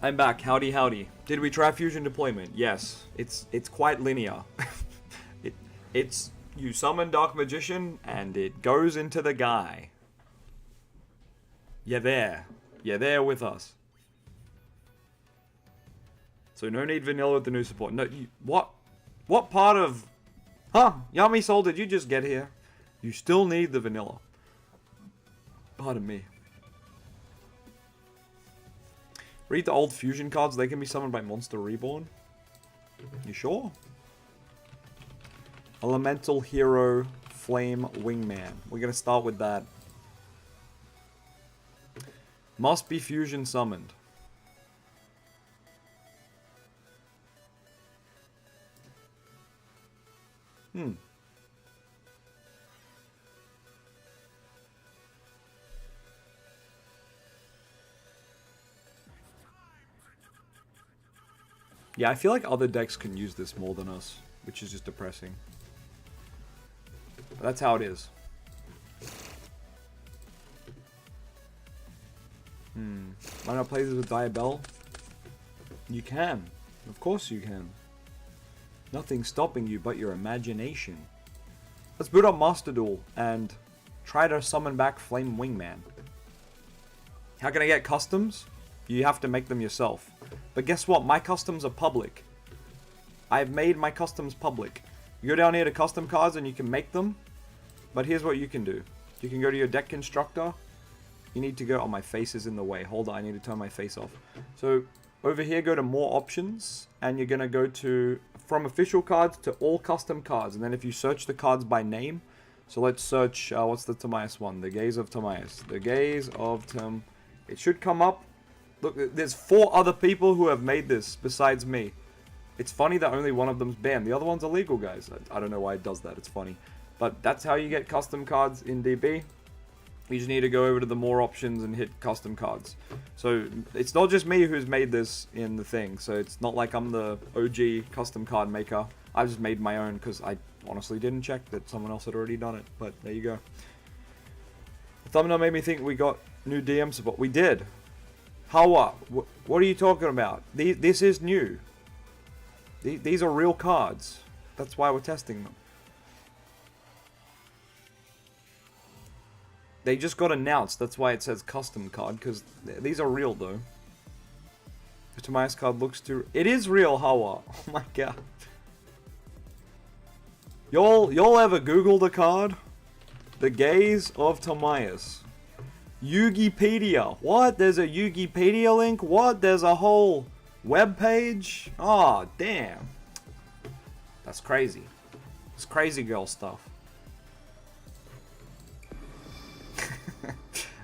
I'm back. Howdy, howdy. Did we try fusion deployment? Yes. It's quite linear. It's you summon Dark Magician and it goes into the guy. You're there. You're there with us. So no need vanilla with the new support. No, what part of... Huh? Yummy Soul, did you just get here? You still need the vanilla. Pardon me. Read the old fusion cards. They can be summoned by Monster Reborn. You sure? Elemental Hero Flame Wingman. We're going to start with that. Must be fusion summoned. Yeah, I feel like other decks can use this more than us, which is just depressing. But that's how it is. Why not play this with Diabell? You can. Of course you can. Nothing's stopping you but your imagination. Let's boot up Master Duel and try to summon back Flame Wingman. How can I get customs? You have to make them yourself. But guess what? My customs are public. I've made my customs public. You go down here to custom cards and you can make them. But here's what you can do. You can go to your deck constructor. You need to go... Oh, my face is in the way. Hold on, I need to turn my face off. So, over here, go to more options. And you're going to go to... From official cards to all custom cards. And then if you search the cards by name... So let's search... what's the Timaeus one? The Gaze of Timaeus. The Gaze of Tim... It should come up. Look, there's 4 other people who have made this besides me. It's funny that only one of them's banned. The other one's illegal, guys. I don't know why it does that. It's funny. But that's how you get custom cards in DB. You just need to go over to the more options and hit custom cards. So it's not just me who's made this in the thing. So it's not like I'm the OG custom card maker. I just made my own because I honestly didn't check that someone else had already done it. But there you go. The thumbnail made me think we got new DM support. We did. How what? What are you talking about? This is new. These are real cards. That's why we're testing them. They just got announced. That's why it says custom card, because these are real, though. The Timaeus card looks too... It is real, Hawa. Oh my god. Y'all ever Google the card? The Gaze of Timaeus. Yugipedia. What? There's a Yugipedia link? What? There's a whole web page? Oh, damn. That's crazy. It's crazy girl stuff.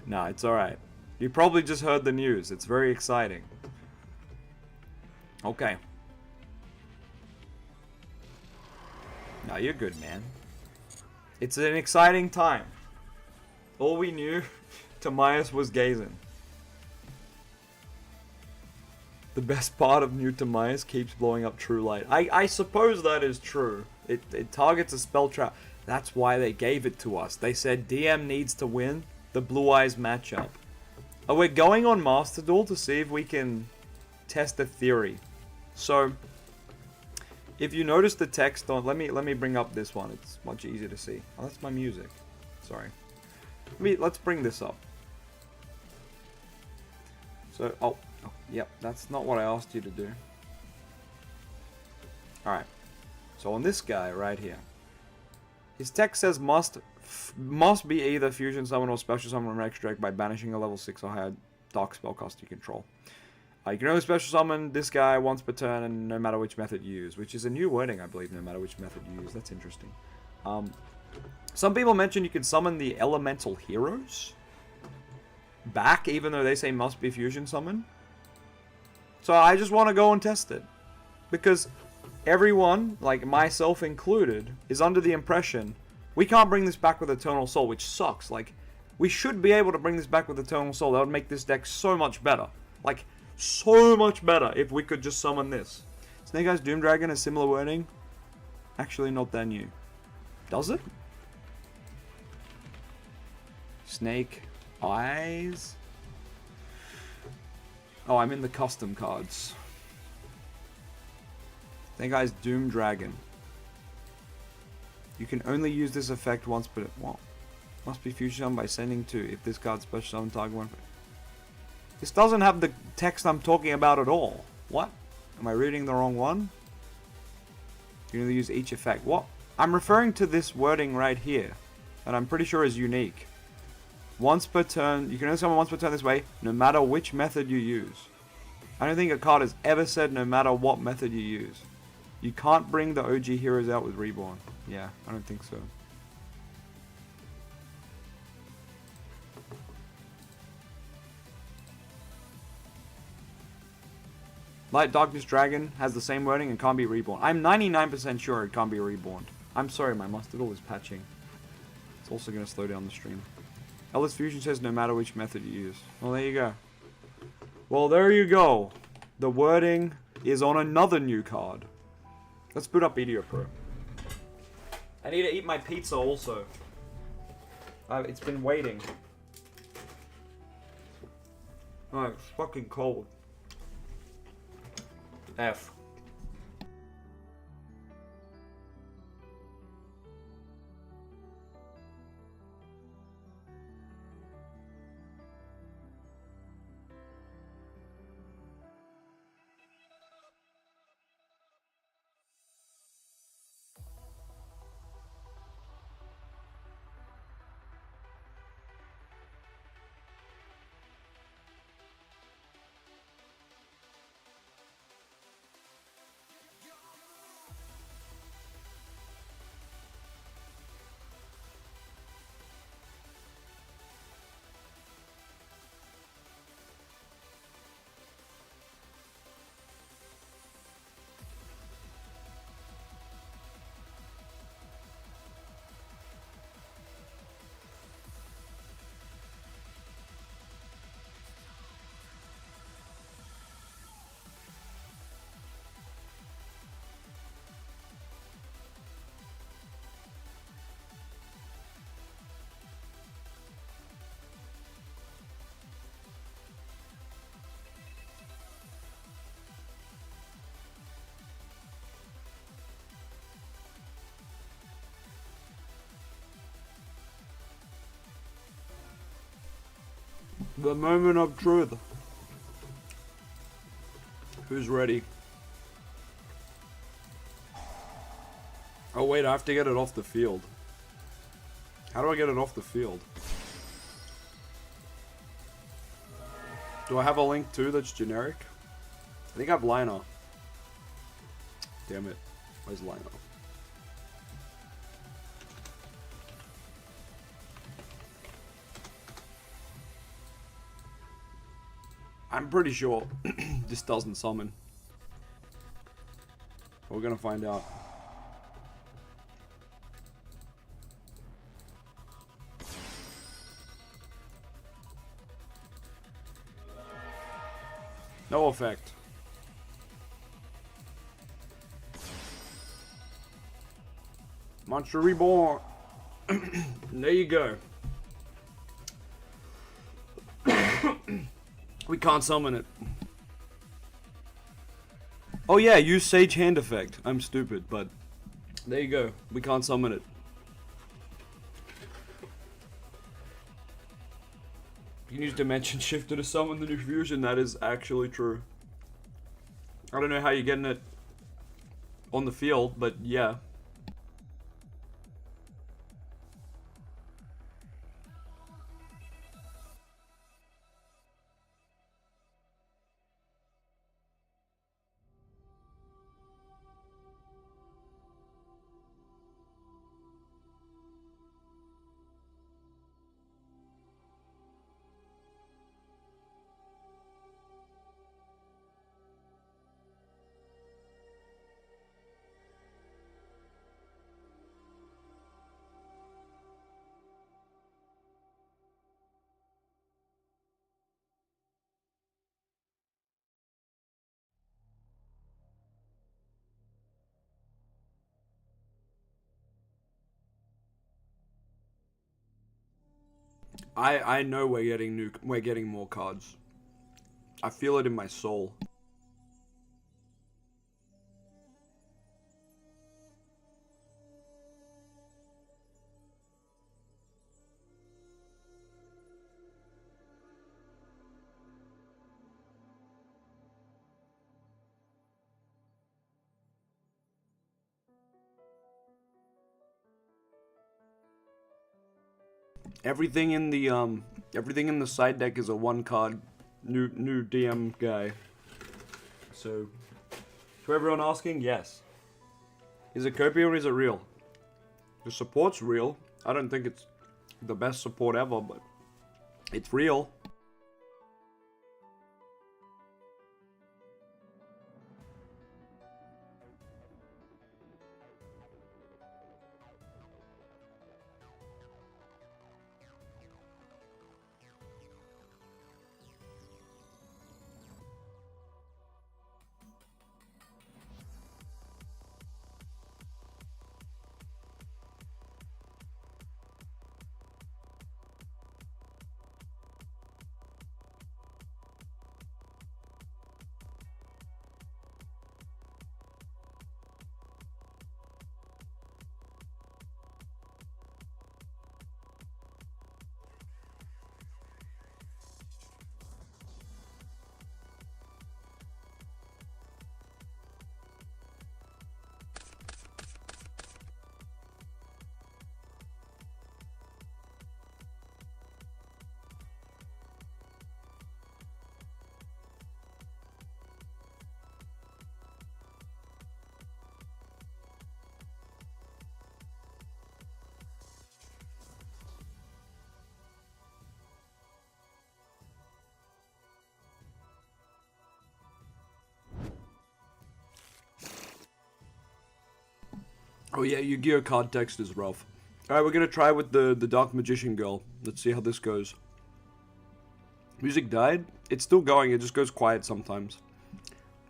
Nah, it's alright. You probably just heard the news. It's very exciting. Okay. Nah, you're good, man. It's an exciting time. All we knew, Timaeus was gazing. The best part of new Timaeus keeps blowing up true light. I suppose that is true. It targets a spell trap. That's why they gave it to us. They said DM needs to win the Blue Eyes matchup. Oh, we're going on Master Duel to see if we can test the theory. So, if you notice the text on... Let me bring up this one. It's much easier to see. Oh, that's my music. Sorry. Let's bring this up. So, yep, that's not what I asked you to do. Alright. So on this guy right here, his text says must be either fusion summon or special summon from extract by banishing a level 6 or higher dark spellcaster you control. You can only special summon this guy once per turn and no matter which method you use, which is a new wording, I believe, no matter which method you use. That's interesting. Some people mention you can summon the elemental heroes back, even though they say must be fusion summon. So I just want to go and test it. Because everyone, like myself included, is under the impression we can't bring this back with Eternal Soul, which sucks. Like, we should be able to bring this back with Eternal Soul. That would make this deck so much better. Like, so much better if we could just summon this. Snake Eyes Doom Dragon has similar wording. Actually, not that new. Does it? Snake Eyes? Oh, I'm in the custom cards. Snake Eyes Doom Dragon. You can only use this effect once, but what? Must be fusion summoned by sending 2. If this card special summon target 1. This doesn't have the text I'm talking about at all. What? Am I reading the wrong one? You can only use each effect. What? I'm referring to this wording right here, that I'm pretty sure is unique. Once per turn, you can only summon once per turn this way, no matter which method you use. I don't think a card has ever said no matter what method you use. You can't bring the OG heroes out with Reborn. Yeah, I don't think so. Light Darkness Dragon has the same wording and can't be reborn. I'm 99% sure it can't be reborn. I'm sorry, my Master Duel is patching. It's also going to slow down the stream. Ellis Fusion says no matter which method you use. Well, there you go. Well, there you go. The wording is on another new card. Let's boot up Meteor Pro. I need to eat my pizza also. It's been waiting. Oh, it's fucking cold. F. The moment of truth. Who's ready? Oh wait, I have to get it off the field. How do I get it off the field? Do I have a link too that's generic? I think I have Liner. Damn it. Where's Liner? I'm pretty sure this doesn't summon. We're gonna find out. No effect. Monster Reborn. There you go. We can't summon it. Oh yeah, use Sage Hand Effect. I'm stupid, but there you go. We can't summon it. You can use Dimension Shifter to summon the new fusion. That is actually true. I don't know how you're getting it on the field, but yeah. I know we're getting more cards. I feel it in my soul. Everything in the side deck is a one card new DM guy. So to everyone asking, yes. Is it copy or is it real? The support's real. I don't think it's the best support ever, but it's real. Oh yeah, Yu-Gi-Oh card text is rough. Alright, we're gonna try with the Dark Magician girl. Let's see how this goes. Music died? It's still going, it just goes quiet sometimes.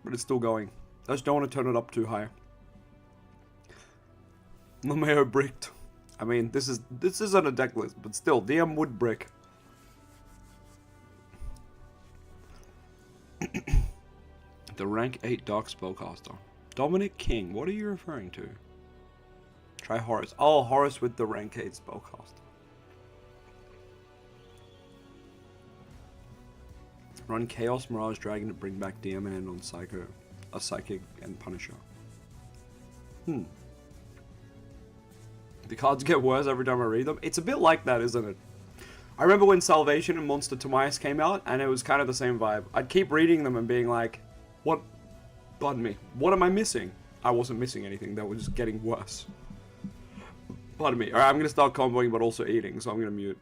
But it's still going. I just don't want to turn it up too high. Lameo bricked. I mean, this isn't a deck list, but still, DM would brick. The rank 8 Dark Spellcaster. Dominic King, what are you referring to? Try Horus. Oh, Horus with the rank 8 Spellcaster. Run Chaos Mirage Dragon to bring back DM and on Psycho. A Psychic and Punisher. The cards get worse every time I read them. It's a bit like that, isn't it? I remember when Salvation and Monster Timaeus came out, and it was kind of the same vibe. I'd keep reading them and being like, what? Pardon me. What am I missing? I wasn't missing anything. That was just getting worse. Pardon me. Alright, I'm going to start comboing, but also eating, so I'm going to mute.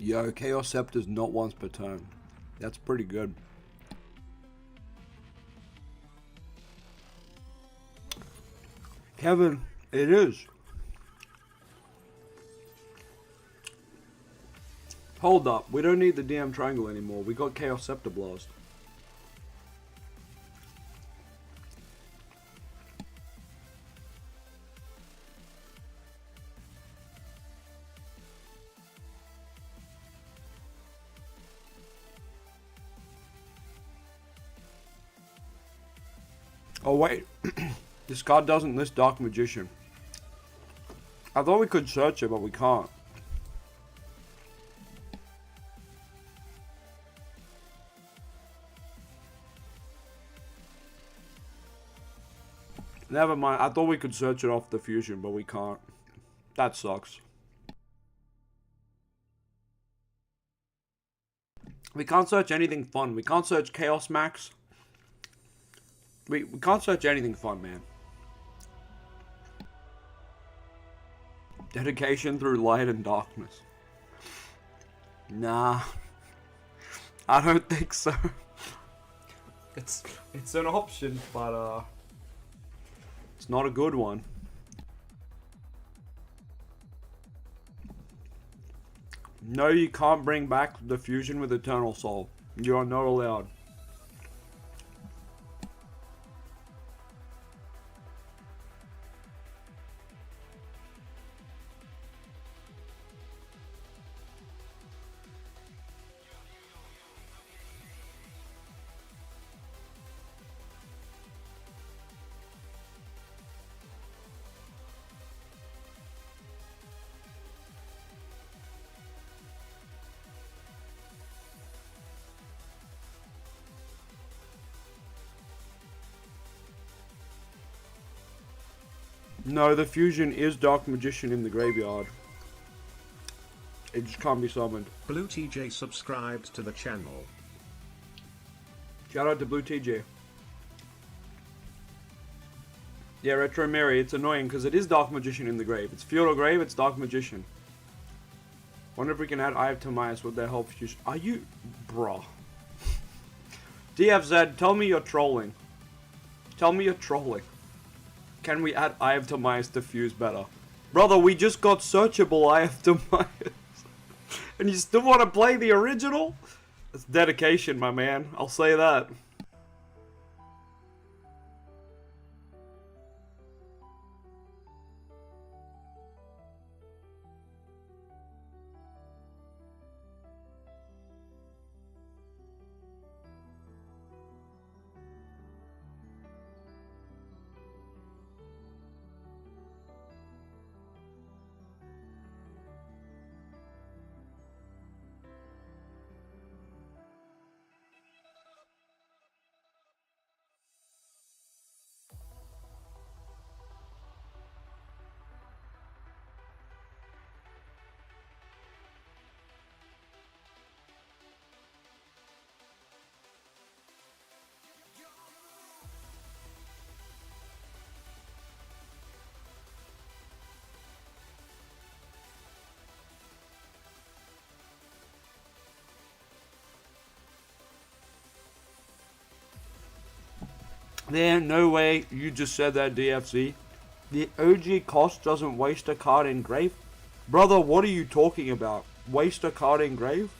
Yo, Chaos Scepter's not once per turn. That's pretty good. Kevin, it is. Hold up, we don't need the damn triangle anymore. We got Chaos Scepter Blast. Oh wait, this card doesn't list Dark Magician. I thought we could search it, but we can't. Never mind, I thought we could search it off the fusion, but we can't. That sucks. We can't search anything fun. We can't search Chaos Max. We can't search anything fun, man. Dedication through light and darkness. Nah. I don't think so. It's an option, but it's not a good one. No, you can't bring back the fusion with Eternal Soul. You are not allowed. No, the fusion is Dark Magician in the graveyard. It just can't be summoned. Blue TJ subscribed to the channel. Shout out to Blue TJ. Yeah, Retro Mary, it's annoying because it is Dark Magician in the grave. It's Field or Grave, it's Dark Magician. Wonder if we can add Eye of Timaeus with their help fusion. Are you... Bruh. DFZ, tell me you're trolling. Tell me you're trolling. Can we add Eye of Timaeus to fuse better? Brother, we just got searchable Eye of Timaeus. And you still want to play the original? It's dedication, my man. I'll say that. There, no way you just said that, DFC. The OG cost doesn't waste a card in grave? Brother, what are you talking about? Waste a card in grave?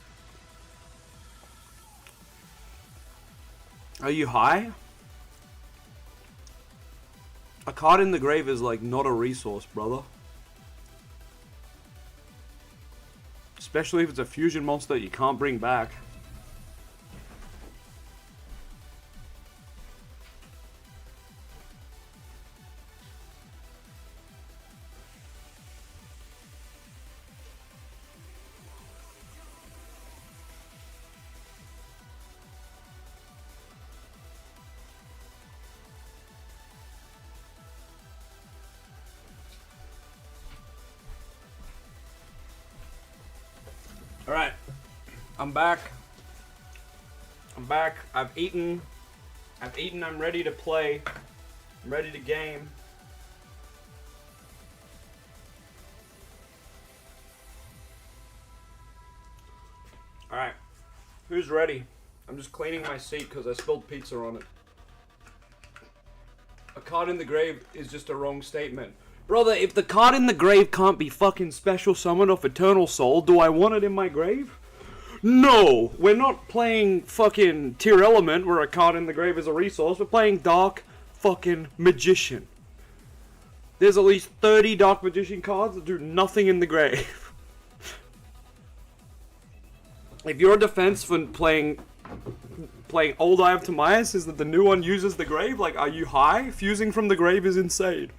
Are you high? A card in the grave is like not a resource, brother. Especially if it's a fusion monster you can't bring back. Alright, I'm back. I've eaten, I'm ready to play. I'm ready to game. Alright. Who's ready? I'm just cleaning my seat because I spilled pizza on it. A card in the grave is just a wrong statement. Brother, if the card in the grave can't be fucking special summon of Eternal Soul, do I want it in my grave? No! We're not playing fucking Tier Element where a card in the grave is a resource. We're playing Dark fucking Magician. There's at least 30 Dark Magician cards that do nothing in the grave. If your defense for playing Old Eye of Timaeus is that the new one uses the grave, like, are you high? Fusing from the grave is insane.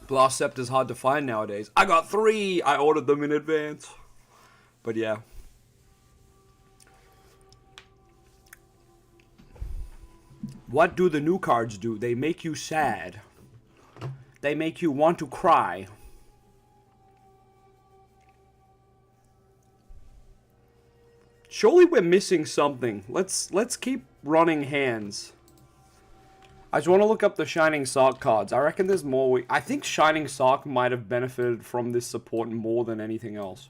Blast Scepter's hard to find nowadays. I got 3! I ordered them in advance. But yeah. What do the new cards do? They make you sad. They make you want to cry. Surely we're missing something. Let's keep running hands. I just want to look up the Shining Sark cards. I reckon there's more. I think Shining Sark might have benefited from this support more than anything else.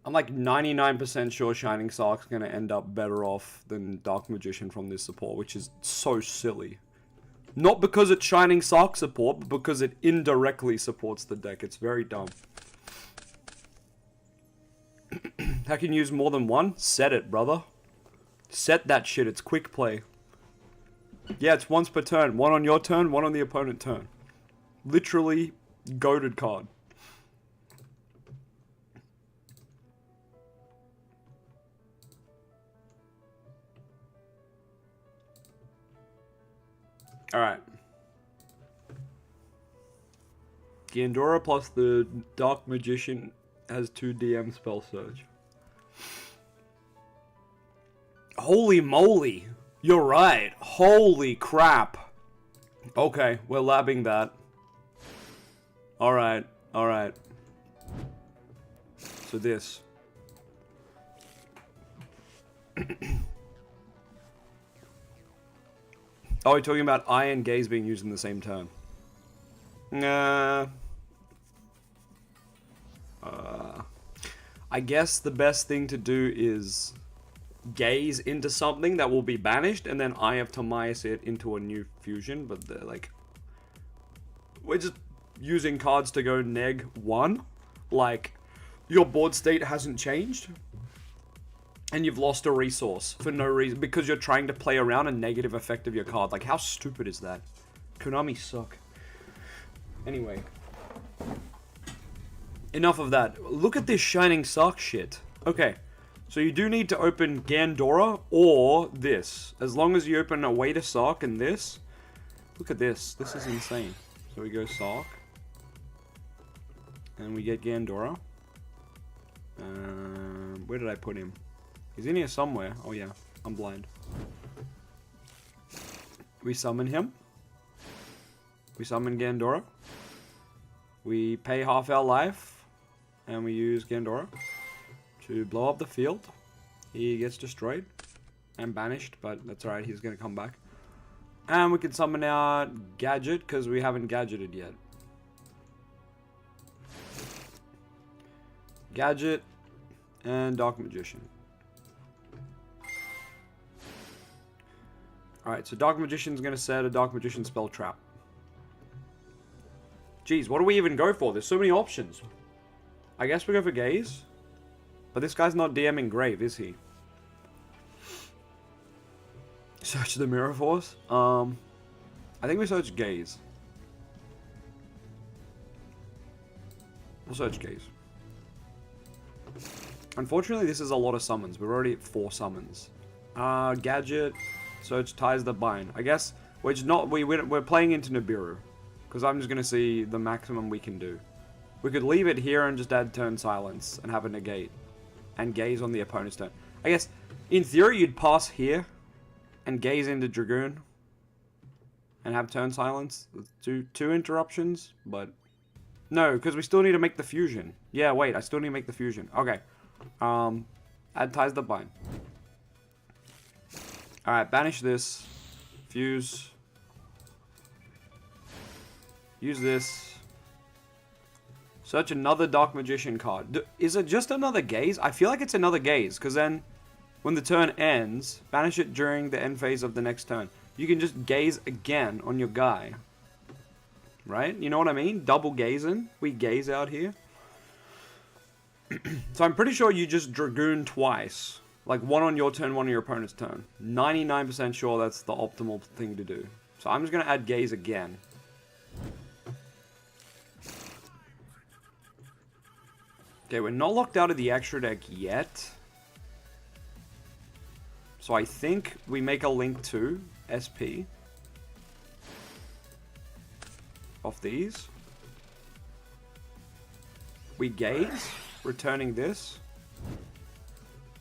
I'm like 99% sure Shining Sark's going to end up better off than Dark Magician from this support, which is so silly. Not because it's Shining Sark support, but because it indirectly supports the deck. It's very dumb. I can use more than one? Set it, brother. Set that shit, it's quick play. Yeah, it's once per turn. One on your turn, one on the opponent turn. Literally, goated card. Alright. Gandora plus the Dark Magician has 2 DM spell surge. Holy moly. You're right. Holy crap. Okay, we're labbing that. Alright, alright. So this. Oh, you're talking about Eye and Gaze being used in the same turn. I guess the best thing to do is Gaze into something that will be banished, and then Eye of Timaeus it into a new fusion, but like... We're just using cards to go neg 1. Like, your board state hasn't changed, and you've lost a resource for no reason, because you're trying to play around a negative effect of your card. Like, how stupid is that? Konami suck. Anyway. Enough of that. Look at this Shining Sark shit. Okay. So you do need to open Gandora or this. As long as you open a way to Sark and this. Look at this. This is insane. So we go Sark. And we get Gandora. Where did I put him? He's in here somewhere. Oh yeah, I'm blind. We summon him. We summon Gandora. We pay half our life. And we use Gandora to blow up the field. He gets destroyed and banished, but that's alright, he's going to come back. And we can summon our Gadget, because we haven't gadgeted yet. Gadget and Dark Magician. Alright, so Dark Magician's going to set a Dark Magician spell trap. Jeez, what do we even go for? There's so many options. I guess we go for Gaze. But this guy's not DMing Grave, is he? Search the Mirror Force? I think we search Gaze. We'll search Gaze. Unfortunately, this is a lot of summons. We're already at 4 summons. Gadget. Search Ties the Bind. I guess we're just not... We're playing into Nibiru. Because I'm just going to see the maximum we can do. We could leave it here and just add Turn Silence and have a negate. And Gaze on the opponent's turn. I guess, in theory, you'd pass here and Gaze into Dragoon. and have turn silence. Two interruptions, but no, because we still need to make the fusion. Yeah, wait, I still need to make the fusion. Okay. Add ties the bind. Alright, banish this. Fuse. Use this. Search another Dark Magician card. Is it just another gaze? I feel like it's another gaze, because then when the turn ends, banish it during the end phase of the next turn. You can just gaze again on your guy. Right? You know what I mean? Double gazing. We gaze out here. So I'm pretty sure you just Dragoon twice. Like one on your turn, one on your opponent's turn. 99% sure that's the optimal thing to do. So I'm just going to add gaze again. Okay, we're not locked out of the extra deck yet. So I think we make a link to SP of these. We gaze, returning this.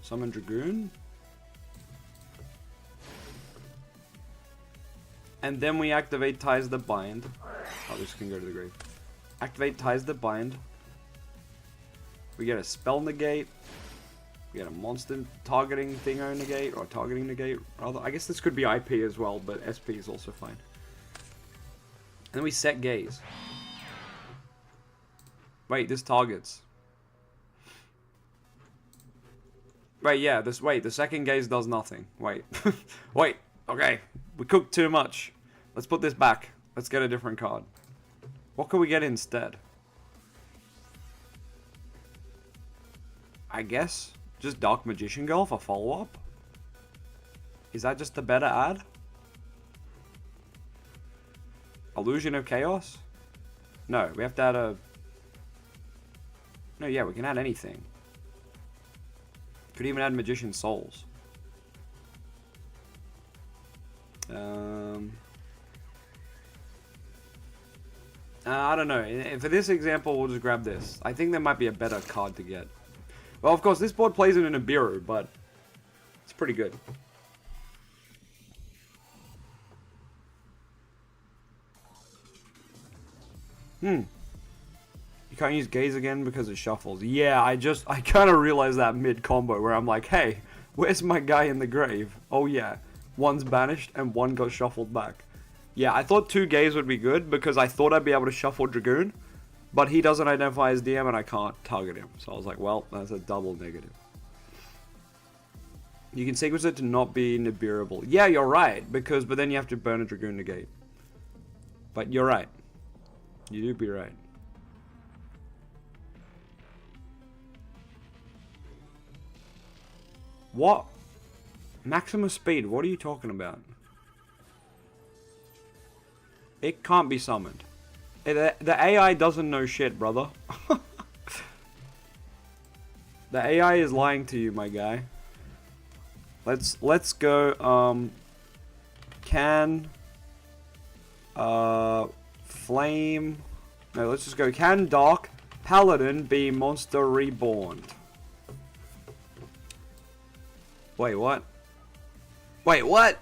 Summon Dragoon. And then we activate Ties the Bind. Oh, this can go to the grave. Activate Ties the Bind. We get a spell negate. We get a monster targeting thingo negate, or targeting negate, rather. I guess this could be IP as well, but SP is also fine. And then we set gaze. Wait, this targets. Wait, yeah, the second gaze does nothing. Wait. Wait, okay. We cooked too much. Let's put this back. Let's get a different card. What can we get instead? I guess just Dark Magician Girl for follow-up? Is that just a better ad? Illusion of Chaos? No, we have to add a... No, yeah, we can add anything. Could even add Magician Souls. I don't know. For this example, we'll just grab this. I think there might be a better card to get. Well, of course, this board plays it in a Nibiru, but it's pretty good. You can't use Gaze again because it shuffles. Yeah, I kind of realized that mid-combo where I'm like, hey, where's my guy in the grave? Oh yeah, one's banished and one got shuffled back. Yeah, I thought 2 Gaze would be good because I thought I'd be able to shuffle Dragoon, but he doesn't identify as DM and I can't target him. So I was like, well, that's a double negative. You can sequence it to not be Nibiruable. Yeah, you're right, but then you have to burn a Dragoon negate. But you're right. You do be right. What? Maximum speed, what are you talking about? It can't be summoned. The AI doesn't know shit, brother. The AI is lying to you, my guy. Let's go, can flame, no, let's just go, can Dark Paladin be Monster Reborn? Wait, what? Wait, what?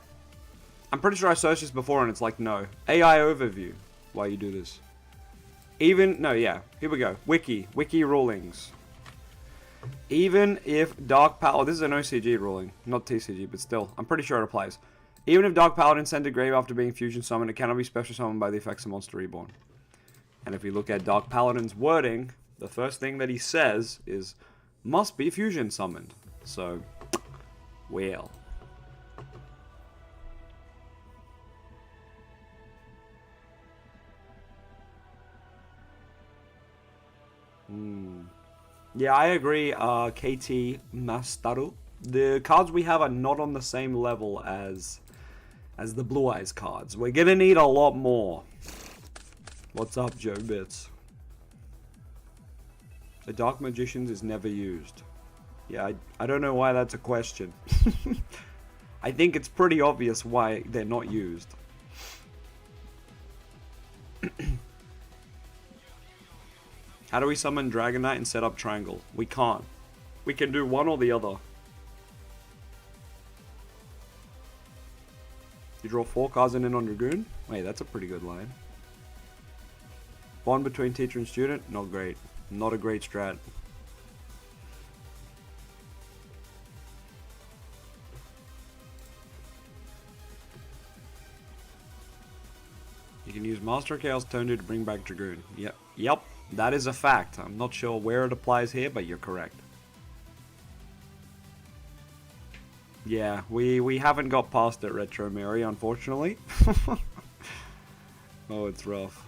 I'm pretty sure I searched this before and it's like, no. AI overview. Why you do this? No, yeah. Here we go. Wiki rulings. Even if Dark Paladin... Oh, this is an OCG ruling. Not TCG, but still. I'm pretty sure it applies. Even if Dark Paladin sent to grave after being fusion summoned, it cannot be special summoned by the effects of Monster Reborn. And if we look at Dark Paladin's wording, the first thing that he says is, must be fusion summoned. So, well... Yeah, I agree, KT Mastaru. The cards we have are not on the same level as the Blue Eyes cards. We're gonna need a lot more. What's up, Joe Bits? The Dark Magicians is never used. Yeah, I don't know why that's a question. I think it's pretty obvious why they're not used. How do we summon Dragon Knight and set up Triangle? We can't. We can do one or the other. You draw 4 cards in on Dragoon? Wait, that's a pretty good line. Bond between teacher and student? Not great. Not a great strat. You can use Master of Chaos turn 2 to bring back Dragoon. Yep, that is a fact. I'm not sure where it applies here, but you're correct. Yeah, we haven't got past it, Retro Mary, unfortunately. Oh, it's rough.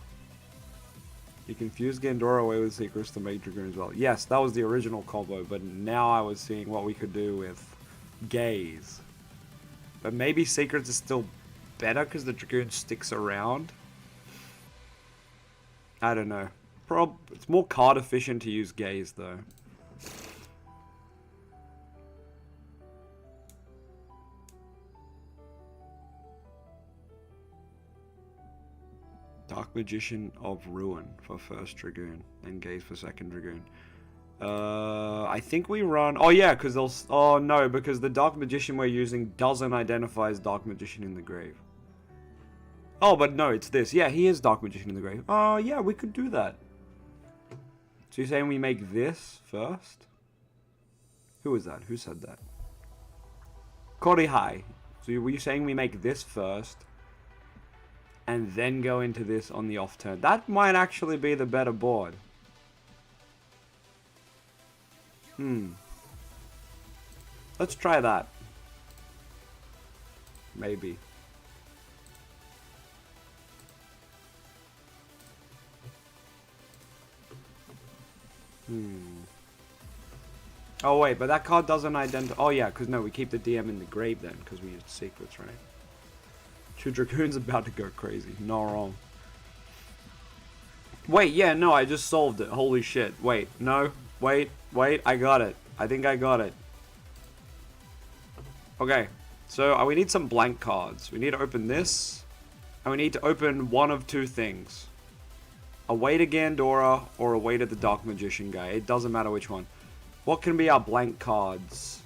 You can fuse Gandora away with Secrets to make Dragoon as well. Yes, that was the original combo, but now I was seeing what we could do with Gaze. But maybe Secrets is still better because the Dragoon sticks around. I don't know. It's more card efficient to use Gaze, though. Dark Magician of Ruin for first Dragoon, and Gaze for second Dragoon. I think we run... Oh yeah, because they'll... Oh no, because the Dark Magician we're using doesn't identify as Dark Magician in the grave. Oh, but no, it's this. Yeah, he is Dark Magician in the grave. Oh yeah, we could do that. So you're saying we make this first? Who is that? Who said that? Korihai. So were you saying we make this first? And then go into this on the off turn. That might actually be the better board. Let's try that. Maybe. Oh wait, but that card doesn't identify... Oh yeah, because no, we keep the DM in the grave then, because we used Secrets, right? Two Dragoon's about to go crazy. Not wrong. Wait, yeah, no, I just solved it. Holy shit. Wait, no. Wait, I got it. I think I got it. Okay, so we need some blank cards. We need to open this, and we need to open one of two things. A way to Gandora, or a way to the Dark Magician guy. It doesn't matter which one. What can be our blank cards?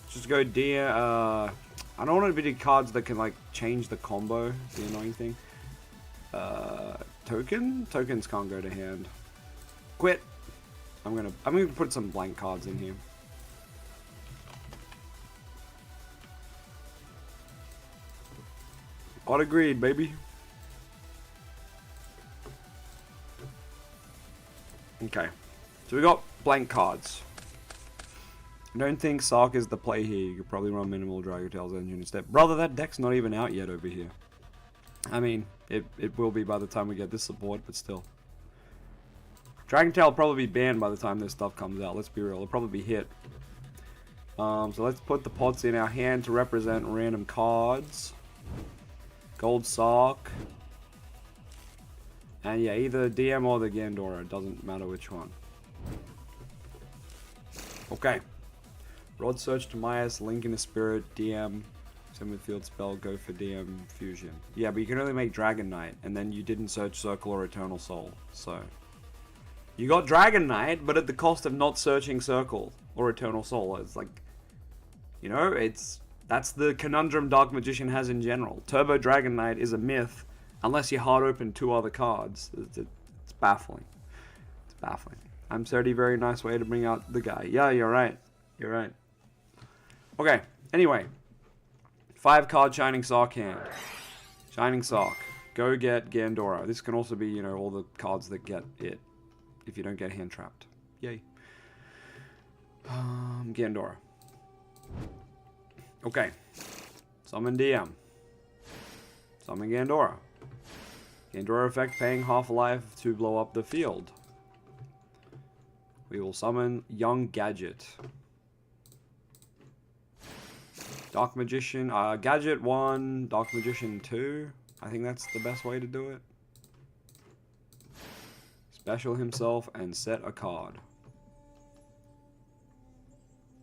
Just go I don't want to be the cards that can like change the combo. The annoying thing. Tokens can't go to hand. Quit. I'm gonna put some blank cards in here. All agreed, baby. Okay, so we got blank cards. I don't think Sark is the play here. You could probably run minimal Dragotail's engine instead. Brother, that deck's not even out yet over here. I mean, it will be by the time we get this support, but still. Dragontail will probably be banned by the time this stuff comes out. Let's be real. It'll probably be hit. So let's put the pots in our hand to represent random cards. Gold Sark. And yeah, either DM or the Gandora. It doesn't matter which one. Okay. Rod Search, Timaeus, Link in the Spirit, DM, Send with Field Spell, go for DM Fusion. Yeah, but you can only make Dragon Knight, and then you didn't search Circle or Eternal Soul, so... You got Dragon Knight, but at the cost of not searching Circle or Eternal Soul. It's like... You know, that's the conundrum Dark Magician has in general. Turbo Dragon Knight is a myth, unless you hard open 2 other cards. It's baffling. It's baffling. I'm 30, very nice way to bring out the guy. Yeah, you're right. You're right. Okay, anyway. 5 card Shining Sark hand. Shining Sark. Go get Gandora. This can also be, you know, all the cards that get it. If you don't get hand trapped. Yay. Gandora. Okay. Summon DM. Summon Gandora. Gandora effect paying half life to blow up the field. We will summon Young Gadget. Dark Magician, Gadget 1, Dark Magician 2. I think that's the best way to do it. Special himself and set a card.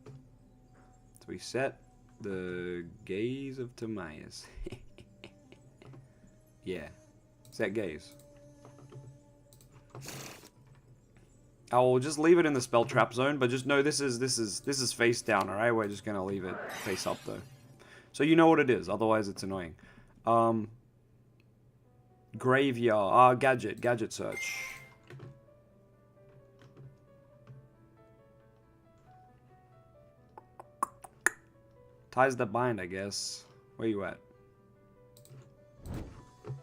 So we set the Gaze of Timaeus. Yeah. Set Gaze. I will just leave it in the spell trap zone, but just know this is face down, alright? We're just gonna leave it face up though. So you know what it is, otherwise it's annoying. Graveyard, gadget search. Ties that bind, I guess. Where you at?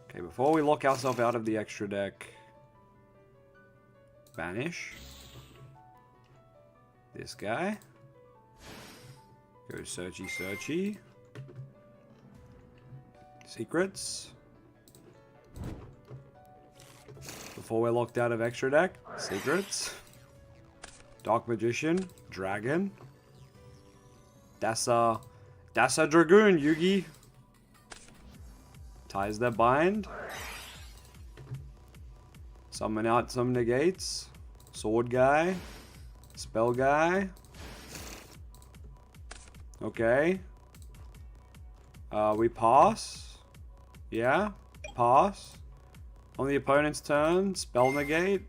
Okay, before we lock ourselves out of the extra deck, banish this guy. Go searchy. Secrets. Before we're locked out of extra deck, secrets. Dark Magician, Dragon. That's a Dragoon, Yugi. Ties that bind. Summon out some negates. Sword guy. Spell guy. Okay. We pass. Yeah. Pass. On the opponent's turn, spell negate.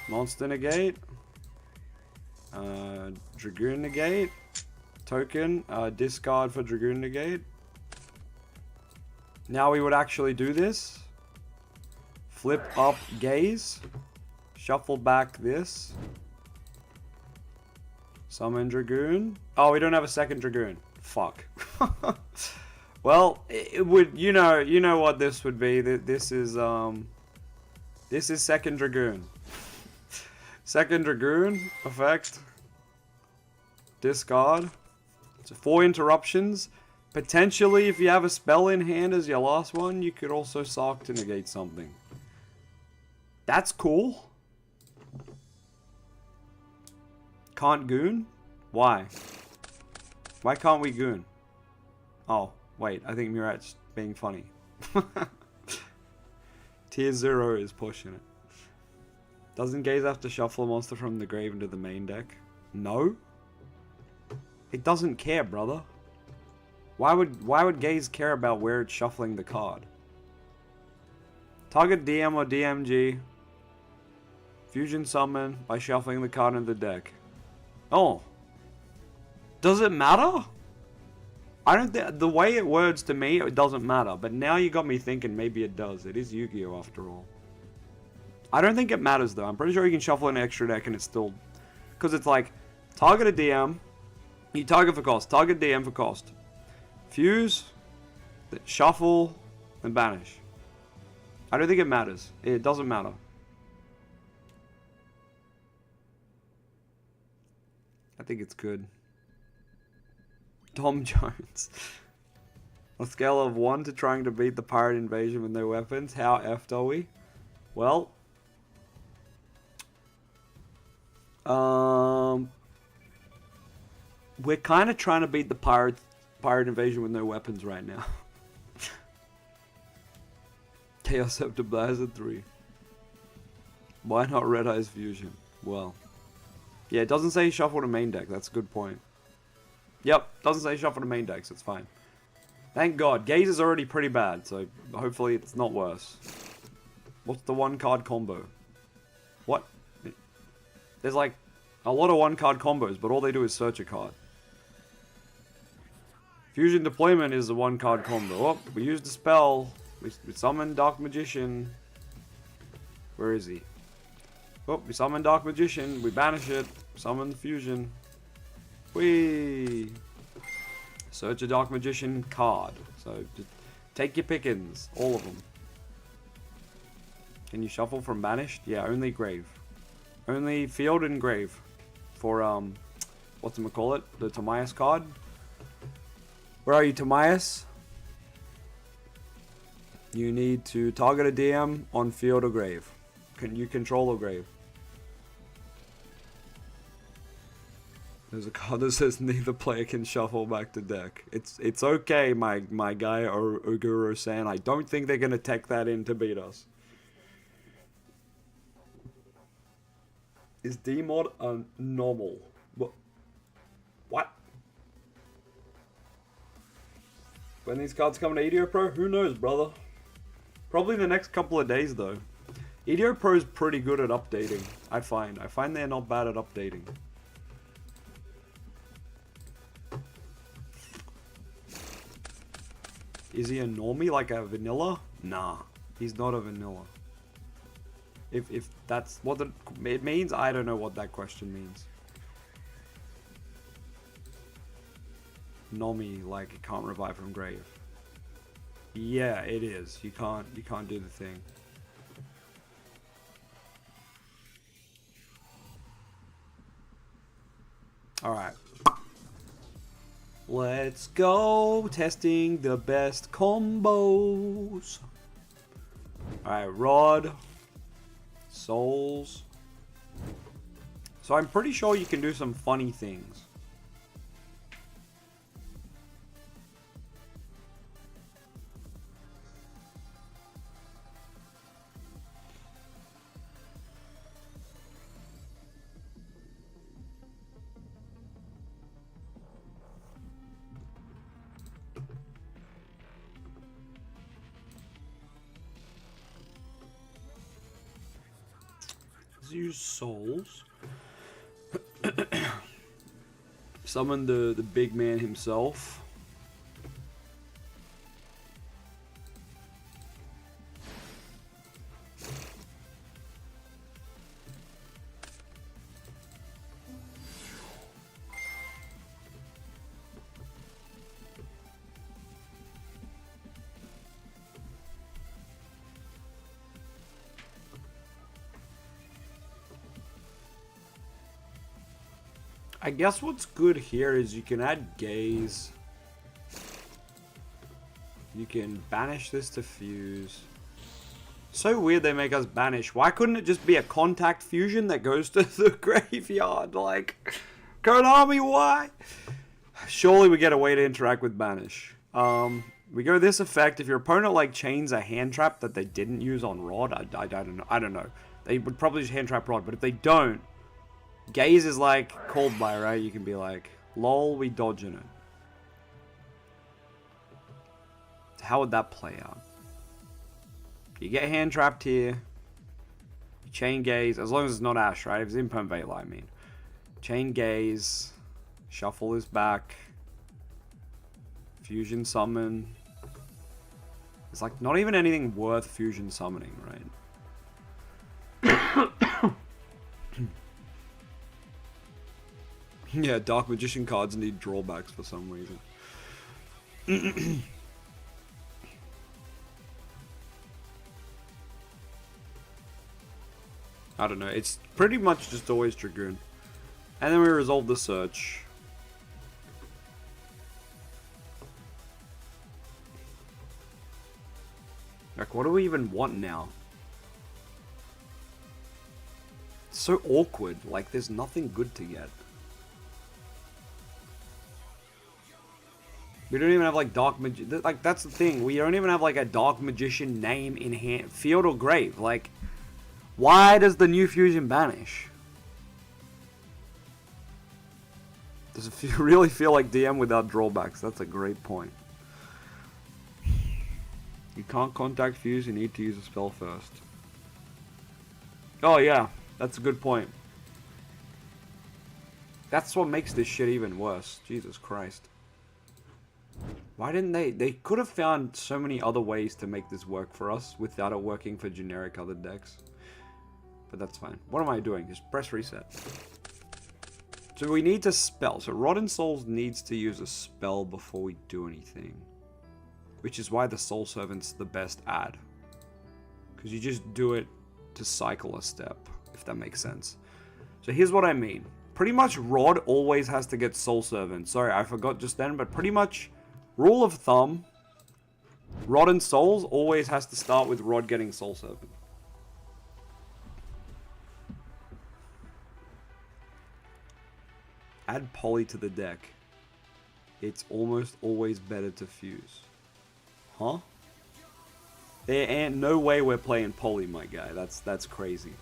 Monster negate. Dragoon negate. Token. Discard for Dragoon negate. Now we would actually do this. Flip up gaze. Shuffle back this. Summon Dragoon. Oh, we don't have a second Dragoon. Fuck. Well, it would, you know what this would be. This is second Dragoon. Second Dragoon effect. Discard. So 4 interruptions. Potentially, if you have a spell in hand as your last one, you could also Sarc to negate something. That's cool. Can't Goon? Why? Why can't we Goon? Oh, wait. I think Murat's being funny. Tier 0 is pushing it. Doesn't Gaze have to shuffle a monster from the grave into the main deck? No. It doesn't care, brother. Why would Gaze care about where it's shuffling the card? Target DM or DMG. Fusion summon by shuffling the card in the deck. Oh. Does it matter? I don't think the way it words to me, it doesn't matter. But now you got me thinking maybe it does. It is Yu-Gi-Oh after all. I don't think it matters though. I'm pretty sure you can shuffle an extra deck and it's still, because it's like target a DM. You target for cost. Target DM for cost. Fuse, shuffle, and banish. I don't think it matters. It doesn't matter. I think it's good. Tom Jones. On a scale of 1 to trying to beat the pirate invasion with no weapons, how effed are we? Well, we're kind of trying to beat the pirate invasion with no weapons right now. Chaos Scepter Blizzard 3. Why not Red Eyes Fusion? Well, yeah, it doesn't say shuffle to main deck. That's a good point. Yep, doesn't say shuffle to main deck, so it's fine. Thank God. Gaze is already pretty bad, so hopefully it's not worse. What's the 1-card combo? What? There's like a lot of 1-card combos, but all they do is search a card. Fusion Deployment is a 1-card combo. Oh, we used a spell. We summoned Dark Magician. Where is he? Oh, we summon Dark Magician. We banish it. Summon the Fusion. Whee! Search a Dark Magician card. So, just take your pickings. All of them. Can you shuffle from banished? Yeah, only grave. Only field and grave. For, whatchamacallit? The Timaeus card. Where are you, Timaeus? You need to target a DM on field or grave. Can you control a grave? There's a card that says neither player can shuffle back to deck. It's okay, my guy Oguro-san. I don't think they're gonna tech that in to beat us. Is D-mod a normal? What? When these cards come to EDO Pro? Who knows, brother? Probably the next couple of days, though. EDO Pro is pretty good at updating, I find. I find they're not bad at updating. Is he a normie, like a vanilla? Nah, he's not a vanilla. If that's what it means, I don't know what that question means. Normie, like it can't revive from grave. Yeah, it is. You can't do the thing. Alright. Let's go testing the best combos. Alright, Rod. Souls. So I'm pretty sure you can do some funny things. Use souls. Summon the big man himself. I guess what's good here is you can add gaze. You can banish this to fuse. So weird they make us banish. Why couldn't it just be a contact fusion that goes to the graveyard? Like, Konami, why? Surely we get a way to interact with banish. We go this effect. If your opponent like chains a hand trap that they didn't use on Rod, I don't know. They would probably just hand trap Rod, but if they don't, gaze is like called by, right? You can be like, lol, we dodging it. How would that play out? You get hand trapped here. You chain gaze, as long as it's not Ash, right? If it's Imperm Vela, I mean. Chain gaze. Shuffle this back. Fusion summon. It's like not even anything worth fusion summoning, right? Yeah, Dark Magician cards need drawbacks for some reason. I don't know, it's pretty much just always Dragoon. And then we resolve the search. Like, what do we even want now? It's so awkward, like there's nothing good to get. We don't even have like Dark Magician. Like, that's the thing. We don't even have like a Dark Magician name in hand. Field or Grave. Like, why does the new fusion banish? Does it really feel like DM without drawbacks? That's a great point. You can't contact fuse. You need to use a spell first. Oh yeah, that's a good point. That's what makes this shit even worse. Jesus Christ. Why didn't they could have found so many other ways to make this work for us without it working for generic other decks. But that's fine. What am I doing? Just press reset. So we need to spell. So Rotten Souls needs to use a spell before we do anything. Which is why the Soul Servant's the best add. Because you just do it to cycle a step, if that makes sense. So here's what I mean. Pretty much Rod always has to get Soul Servant. Sorry, I forgot just then, but pretty much rule of thumb, Rod and Souls always has to start with Rod getting Soul Servant. Add Poly to the deck. It's almost always better to fuse. Huh? There ain't no way we're playing Poly, my guy. That's crazy.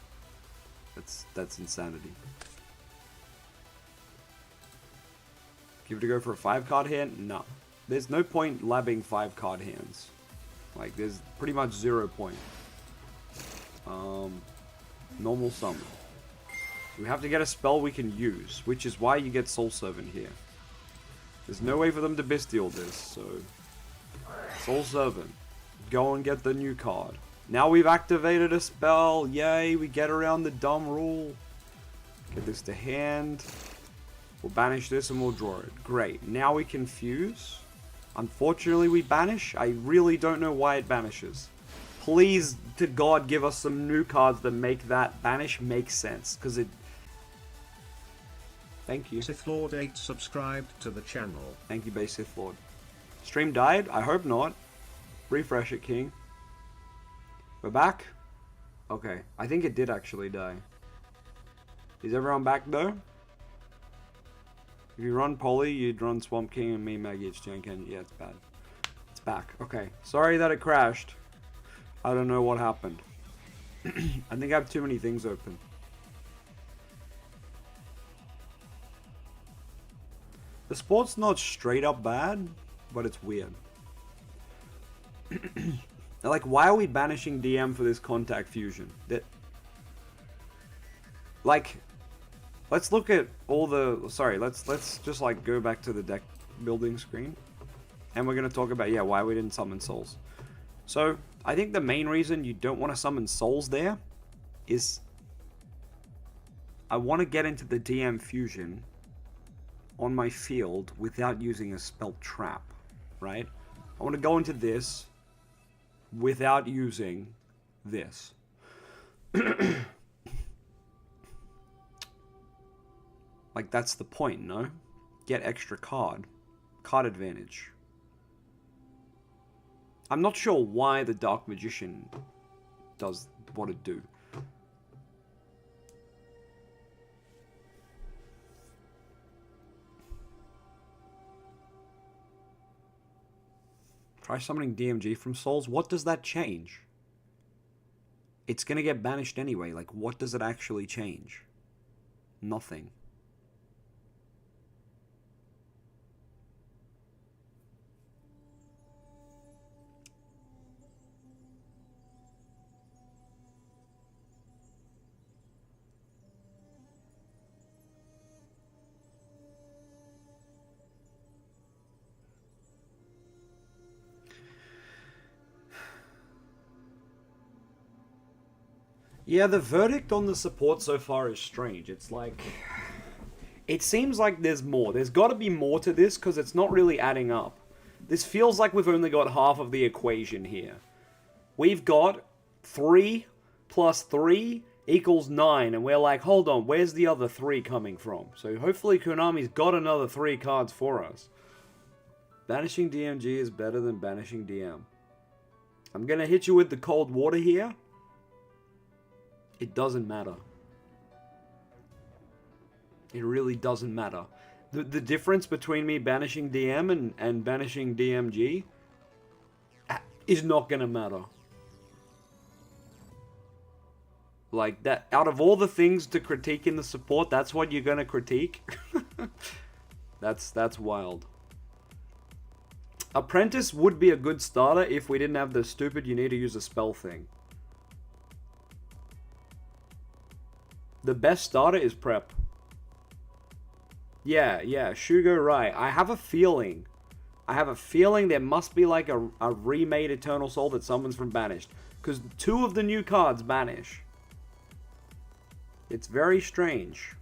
That's insanity. Give it a go for a 5-card hand? No. There's no point labbing 5-card hands. Like, there's pretty much 0 point. Normal summon. We have to get a spell we can use, which is why you get Soul Servant here. There's no way for them to bestial this, so... Soul Servant. Go and get the new card. Now we've activated a spell. Yay, we get around the dumb rule. Get this to hand. We'll banish this and we'll draw it. Great. Now we can fuse. Unfortunately, we banish. I really don't know why it banishes. Please, to God, give us some new cards that make that banish make sense. Because it... Thank you. Sith Lord 8 subscribed to the channel. Thank you, Base Sith Lord. Stream died? I hope not. Refresh it, King. We're back? Okay. I think it did actually die. Is everyone back, though? If you run Polly, you'd run Swamp King and me, Maggie, it's Janken. Yeah, it's bad. It's back. Okay. Sorry that it crashed. I don't know what happened. I think I have too many things open. The sport's not straight up bad, but it's weird. Like, why are we banishing DM for this contact fusion? That, like, let's look at all the... Sorry, let's just, like, go back to the deck building screen. And we're going to talk about, yeah, why we didn't summon souls. So, I think the main reason you don't want to summon souls there is... I want to get into the DM fusion on my field without using a spell trap, right? I want to go into this without using this. Like, that's the point, no? Get extra card. Card advantage. I'm not sure why the Dark Magician does what it do. Try summoning DMG from souls. What does that change? It's gonna get banished anyway. Like, what does it actually change? Nothing. Yeah, the verdict on the support so far is strange. It's like... It seems like there's more. There's got to be more to this, because it's not really adding up. This feels like we've only got half of the equation here. We've got 3 plus 3 equals 9, and we're like, hold on, where's the other 3 coming from? So hopefully Konami's got another 3 cards for us. Banishing DMG is better than banishing DM. I'm going to hit you with the cold water here. It doesn't matter. It really doesn't matter. The difference between me banishing DM and banishing DMG is not going to matter. Like, that, out of all the things to critique in the support, that's what you're going to critique? That's wild. Apprentice would be a good starter if we didn't have the stupid you need to use a spell thing. The best starter is Prep. Yeah, Shugo right. I have a feeling there must be like a remade Eternal Soul that summons from Banished. Because 2 of the new cards banish. It's very strange.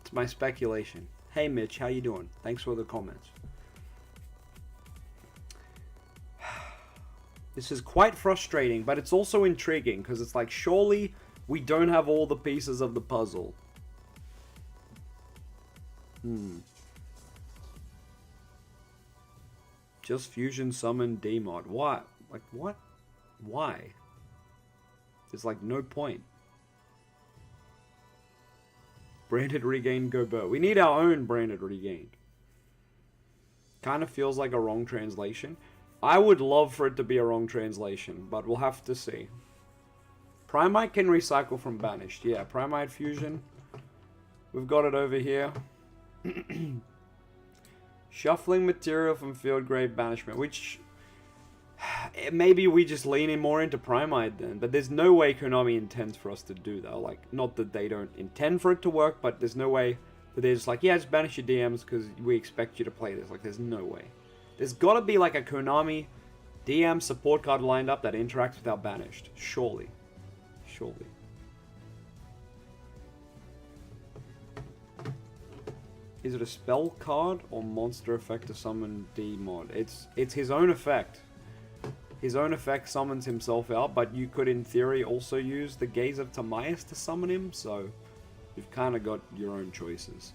It's my speculation. Hey Mitch, how you doing? Thanks for the comments. This is quite frustrating, but it's also intriguing, because it's like, surely we don't have all the pieces of the puzzle. Just fusion summon Demod. What? Like, what? Why? There's like no point. Branded Regained Gobert. We need our own Branded Regained. Kind of feels like a wrong translation. I would love for it to be a wrong translation, but we'll have to see. Primite can recycle from Banished. Yeah, Primite Fusion. We've got it over here. Shuffling material from Field Grade Banishment, which... Maybe we just lean in more into Primite then, but there's no way Konami intends for us to do that. Like, not that they don't intend for it to work, but there's no way that they're just like, yeah, just banish your DMs because we expect you to play this. Like, there's no way. There's gotta be like a Konami DM support card lined up that interacts without banished. Surely. Surely. Is it a spell card or monster effect to summon D mod? It's his own effect. His own effect summons himself out, but you could in theory also use the Gaze of Timaeus to summon him, so you've kind of got your own choices.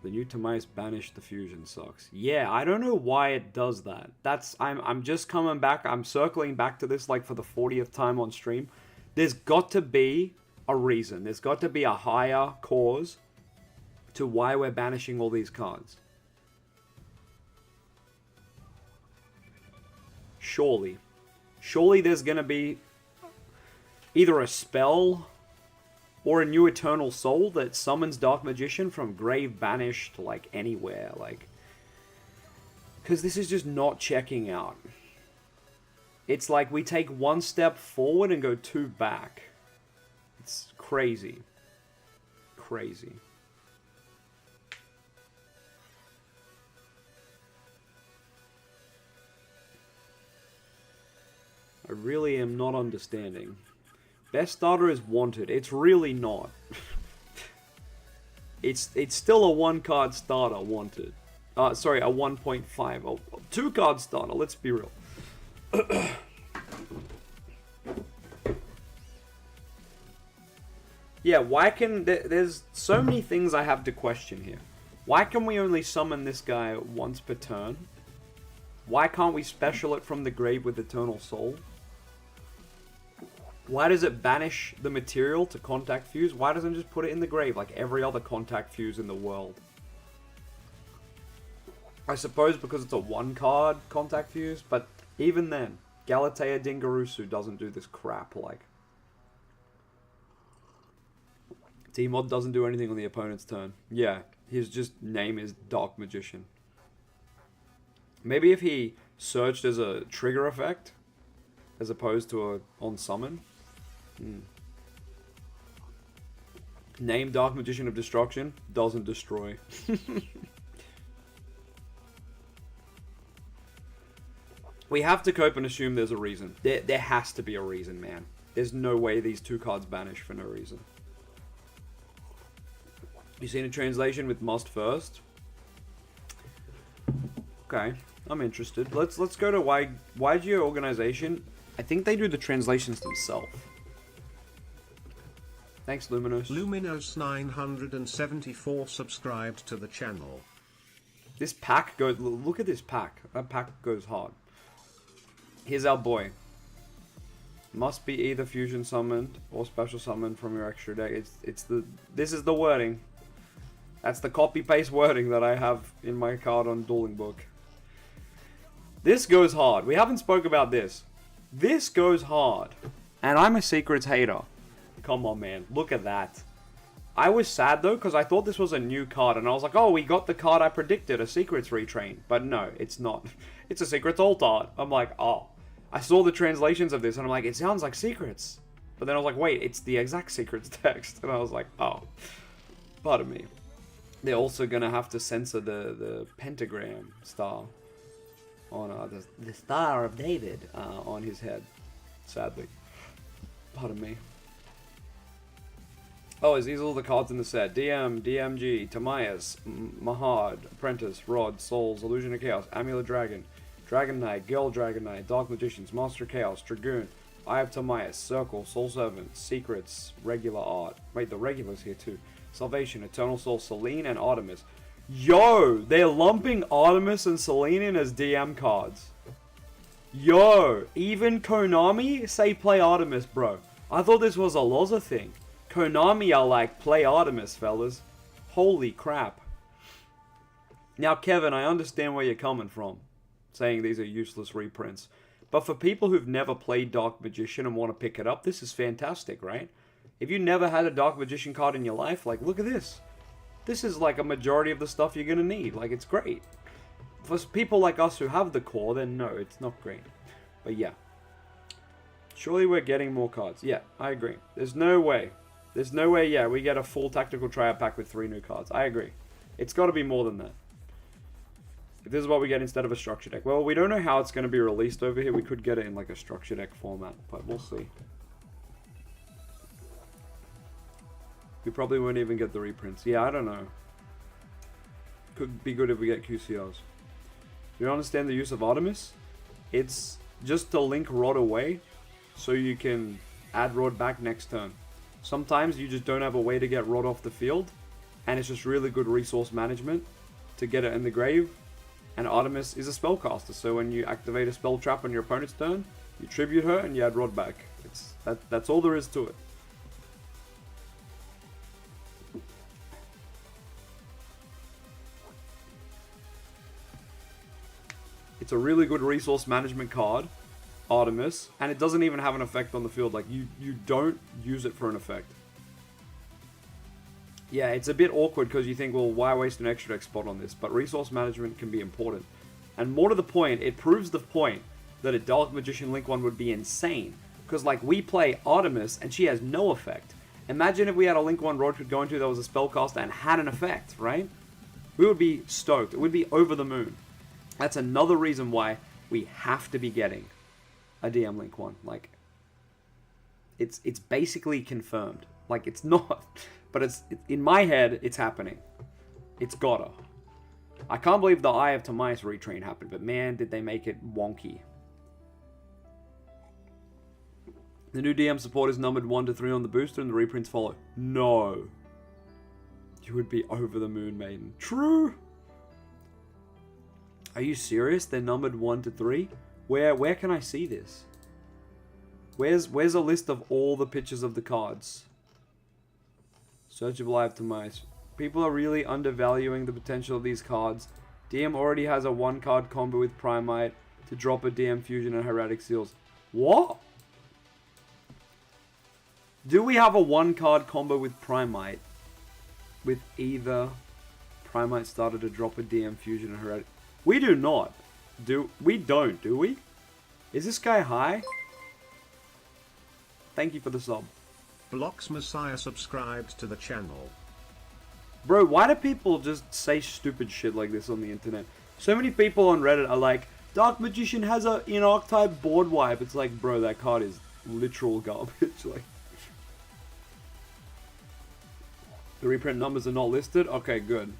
The new Timaeus banished the fusion sucks. Yeah, I don't know why it does that. I'm just coming back, I'm circling back to this like for the 40th time on stream. There's got to be a reason. There's got to be a higher cause to why we're banishing all these cards. Surely. Surely there's gonna be either a spell or a new Eternal Soul that summons Dark Magician from grave banished to like anywhere. Like, because this is just not checking out. It's like we take one step forward and go two back. It's crazy. Crazy. I really am not understanding. Best starter is wanted. It's really not. It's still a 1-card starter, wanted. Sorry, a 1.5. A 2-card starter, let's be real. Yeah, why can... There's so many things I have to question here. Why can we only summon this guy once per turn? Why can't we special it from the grave with Eternal Soul? Why does it banish the material to contact fuse? Why doesn't it just put it in the grave like every other contact fuse in the world? I suppose because it's a 1-card contact fuse, but even then, Galatea Dingarusu doesn't do this crap like. T-Mod doesn't do anything on the opponent's turn. Yeah, his just name is Dark Magician. Maybe if he searched as a trigger effect, as opposed to a on summon. Name Dark Magician of Destruction, doesn't destroy. We have to cope and assume there's a reason. There has to be a reason, man. There's no way these 2 cards banish for no reason. You seen a translation with must first? Okay, I'm interested. Let's go to YGO organization. I think they do the translations themselves. Thanks, Luminos. Luminos 974 subscribed to the channel. This pack goes... Look at this pack. That pack goes hard. Here's our boy. Must be either fusion summoned or special summoned from your extra deck. This is the wording. That's the copy-paste wording that I have in my card on Dueling Book. This goes hard. We haven't spoke about this. This goes hard. And I'm a Secrets hater. Come on, man. Look at that. I was sad, though, because I thought this was a new card. And I was like, oh, we got the card I predicted, a Secrets retrain. But no, it's not. It's a Secrets alt art. I'm like, oh. I saw the translations of this, and I'm like, it sounds like Secrets. But then I was like, wait, it's the exact Secrets text. And I was like, oh. Pardon me. They're also going to have to censor the pentagram star on the Star of David on his head, sadly. Pardon me. Oh, is these all the cards in the set? DM, DMG, Timaeus, Mahad, Apprentice, Rod, Souls, Illusion of Chaos, Amulet Dragon, Dragon Knight, Girl Dragon Knight, Dark Magicians, Master of Chaos, Dragoon, Eye of Timaeus, Circle, Soul Servant, Secrets, Regular Art. Wait, the Regular's here too. Salvation, Eternal Soul, Selene, and Artemis. Yo, they're lumping Artemis and Selene in as DM cards. Yo, even Konami say play Artemis, bro. I thought this was a LOZA thing. Konami are like, play Artemis, fellas. Holy crap. Now, Kevin, I understand where you're coming from, saying these are useless reprints. But for people who've never played Dark Magician and want to pick it up, this is fantastic, right? If you never had a Dark Magician card in your life, like, look at this. This is like a majority of the stuff you're going to need. Like, it's great. for people like us who have the core, then no, it's not green. But yeah. Surely we're getting more cards. Yeah, I agree. There's no way. There's no way, yeah, we get a full tactical tryout pack with 3 new cards. I agree. It's got to be more than that. If this is what we get instead of a structure deck. Well, we don't know how it's going to be released over here. We could get it in like a structure deck format, but we'll see. We probably won't even get the reprints. Yeah, I don't know. Could be good if we get QCOs. You don't understand the use of Artemis? It's just to link Rod away so you can add Rod back next turn. Sometimes you just don't have a way to get Rod off the field, and it's just really good resource management to get it in the grave. And Artemis is a spellcaster, so when you activate a spell trap on your opponent's turn, you tribute her and you add Rod back. That's all there is to it. It's a really good resource management card, Artemis, and it doesn't even have an effect on the field. Like, you don't use it for an effect. Yeah, it's a bit awkward because you think, well, why waste an extra deck spot on this? But resource management can be important. And more to the point, it proves the point that a Dark Magician Link one would be insane. Because, like, we play Artemis and she has no effect. Imagine if we had a Link 1 Rod could go into that was a spellcaster and had an effect, right? We would be stoked. It would be over the moon. That's another reason why we have to be getting a DM Link 1. Like, it's basically confirmed. Like, it's not... But it's in my head, it's happening. It's gotta. I can't believe the Eye of Timaeus retrain happened, but man, did they make it wonky. The new DM support is numbered 1 to 3 on the booster, and the reprints follow. No. You would be over the moon, maiden. True. Are you serious? They're numbered 1 to 3? Where can I see this? Where's a list of all the pictures of the cards? Searchable Eye of Timaeus. People are really undervaluing the potential of these cards. DM already has a 1-card combo with Primite to drop a DM Fusion and Hieratic Seals. What? Do we have a 1-card combo with Primite? With either Primite Starter to drop a DM Fusion and Hieratic... We do not. We don't, do we? Is this guy high? Thank you for the sub. Blocks Messiah subscribed to the channel. Bro, why do people just say stupid shit like this on the internet? So many people on Reddit are like, Dark Magician has a in-archetype board wipe. It's like, bro, that card is literal garbage. Like, the reprint numbers are not listed? Okay, good.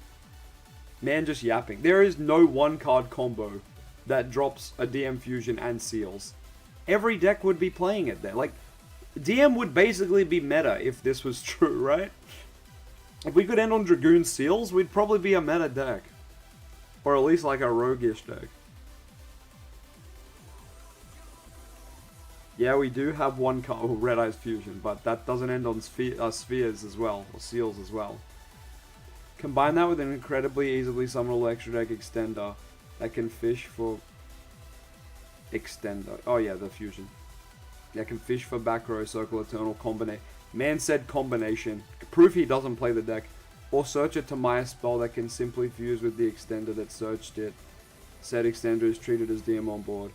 Man just yapping. There is no 1-card combo that drops a DM Fusion and Seals. Every deck would be playing it there. Like, DM would basically be meta if this was true, right? If we could end on Dragoon Seals, we'd probably be a meta deck. Or at least like a roguish deck. Yeah, we do have 1 card, Red Eyes Fusion, but that doesn't end on spheres as well, or seals as well. Combine that with an incredibly easily summonable extra deck extender that can fish for... Extender. Oh yeah, the fusion. Yeah, can fish for back row, circle, eternal, combination. Man said combination. Proof he doesn't play the deck. Or search a Timaeus spell that can simply fuse with the extender that searched it. Said extender is treated as DM on board.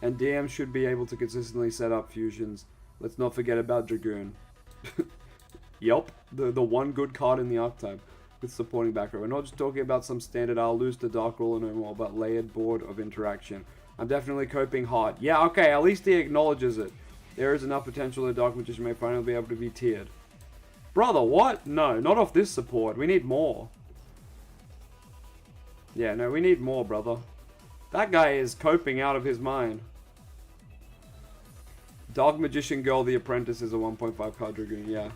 And DM should be able to consistently set up fusions. Let's not forget about Dragoon. Yup, the one good card in the archetype with supporting back row. We're not just talking about some standard I'll lose to Dark Ruler no more, but layered board of interaction. I'm definitely coping hard. Yeah, okay, at least he acknowledges it. There is enough potential that Dark Magician may finally be able to be tiered. Brother, what? No, not off this support. We need more. Yeah, no, we need more, brother. That guy is coping out of his mind. Dark Magician Girl the Apprentice is a 1.5 card Dragoon, yeah.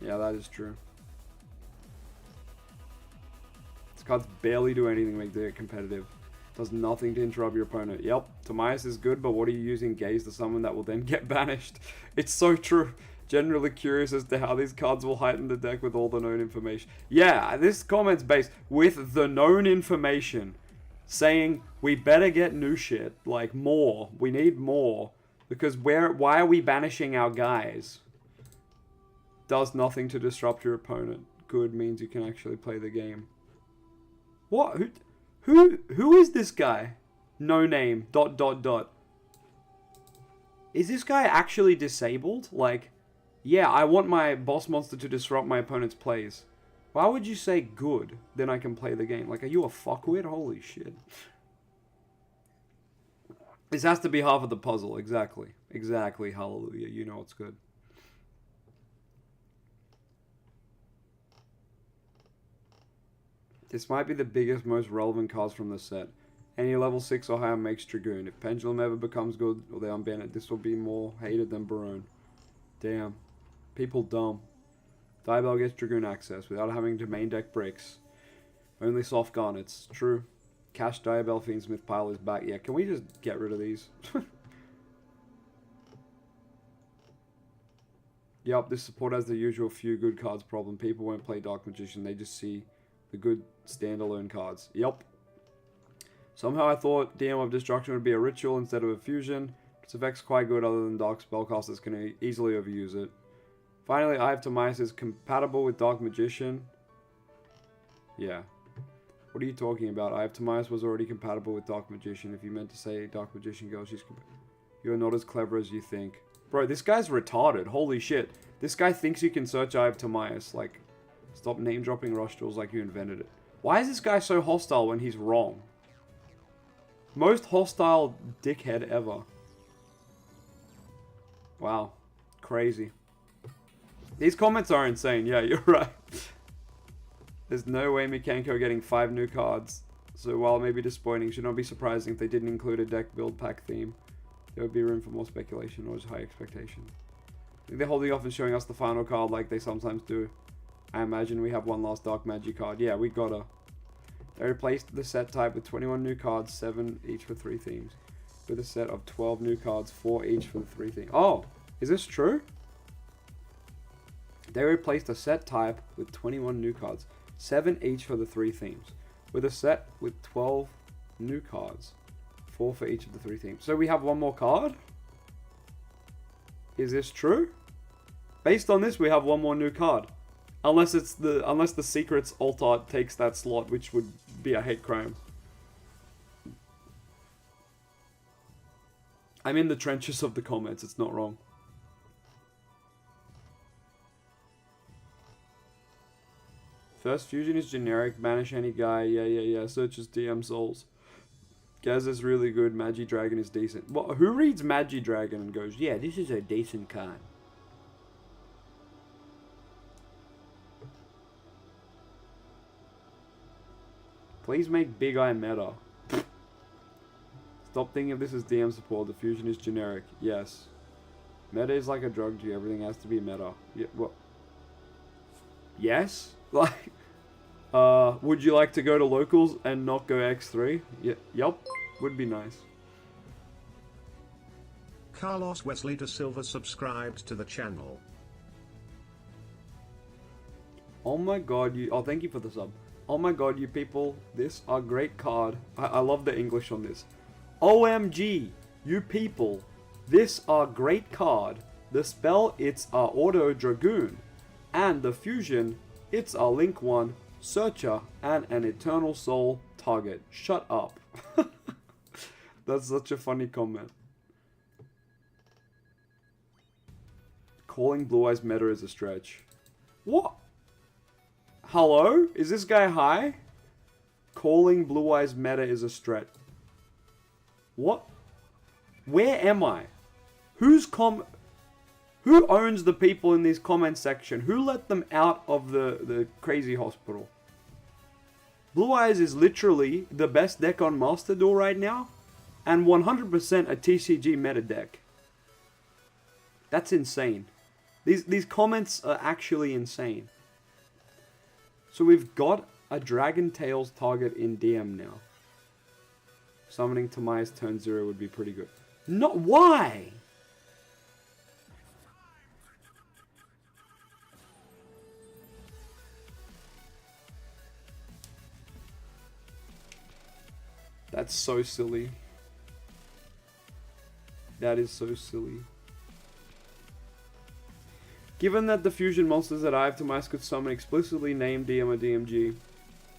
Yeah, that is true. This card's barely do anything to make it competitive. Does nothing to interrupt your opponent. Yep, Timaeus is good, but what are you using Gaze to summon that will then get banished? It's so true. Generally curious as to how these cards will heighten the deck with all the known information. Yeah, this comment's based with the known information. Saying, we better get new shit. Like, more. We need more. Because why are we banishing our guys? Does nothing to disrupt your opponent. Good means you can actually play the game. What? Who is this guy? No name. ... Is this guy actually disabled? Like, yeah, I want my boss monster to disrupt my opponent's plays. Why would you say good? Then I can play the game. Like, are you a fuckwit? Holy shit. This has to be half of the puzzle. Exactly. Exactly. Hallelujah. You know it's good. This might be the biggest, most relevant cards from the set. Any level 6 or higher makes Dragoon. If Pendulum ever becomes good or they unban it, this will be more hated than Barone. Damn. People dumb. Diabell gets Dragoon access without having to main deck bricks. Only soft garnets. True. Cash Diabell Fiendsmith pile is back. Yeah, can we just get rid of these? Yup, this support has the usual few good cards problem. People won't play Dark Magician, they just see the good standalone cards. Yup. Somehow I thought DM of Destruction would be a ritual instead of a fusion. Its effect's quite good other than Dark Spellcasters can easily overuse it. Finally, Eye of Timaeus is compatible with Dark Magician. Yeah. What are you talking about? Eye of Timaeus was already compatible with Dark Magician. If you meant to say Dark Magician girl, you're not as clever as you think. Bro, this guy's retarded. Holy shit. This guy thinks you can search Eye of Timaeus. Like, stop name dropping Rush Tools like you invented it. Why is this guy so hostile when he's wrong? Most hostile dickhead ever. Wow. Crazy. These comments are insane. Yeah, you're right. There's no way Mikanko getting 5 new cards. So while it may be disappointing, should not be surprising if they didn't include a deck build pack theme. There would be room for more speculation or just high expectation. I think they're holding off and showing us the final card like they sometimes do. I imagine we have one last Dark Magic card. Yeah, we gotta. They replaced the set type with 21 new cards, 7 each for 3 themes. With a set of 12 new cards, 4 each for the 3 themes. Oh, is this true? They replaced a set type with 21 new cards, 7 each for the 3 themes. With a set with 12 new cards, 4 for each of the 3 themes. So we have one more card? Is this true? Based on this, we have one more new card. Unless the Secrets alt art takes that slot, which would be a hate crime. I'm in the trenches of the comments, it's not wrong. First fusion is generic, banish any guy, yeah, search as DM souls. Gaz is really good, Magi Dragon is decent. Well, who reads Magi Dragon and goes, yeah, this is a decent card? Please make Big Eye meta. Stop thinking of this as DM support. The fusion is generic. Yes. Meta is like a drug to you. Everything has to be meta. Yeah, what? Yes? Like, would you like to go to locals and not go X3? Yeah, yup. Would be nice. Carlos Wesley da Silva subscribed to the channel. Oh my god, you... Oh, thank you for the sub. Oh my god, you people, this are great card. I love the English on this. OMG, you people, this are great card. The spell, it's a Auto Dragoon. And the fusion, it's a Link 1, Searcher, and an Eternal Soul target. Shut up. That's such a funny comment. Calling Blue Eyes meta is a stretch. What? Hello? Is this guy high? Calling Blue Eyes meta is a stretch. What? Where am I? Who owns the people in this comment section? Who let them out of the crazy hospital? Blue Eyes is literally the best deck on Master Duel right now. And 100% a TCG meta deck. That's insane. These comments are actually insane. So we've got a Dragon Tails target in DM now. Summoning Timaeus turn 0 would be pretty good. Not why? That's so silly. That is so silly. Given that the fusion monsters that I have Timaeus could summon explicitly named DM or DMG,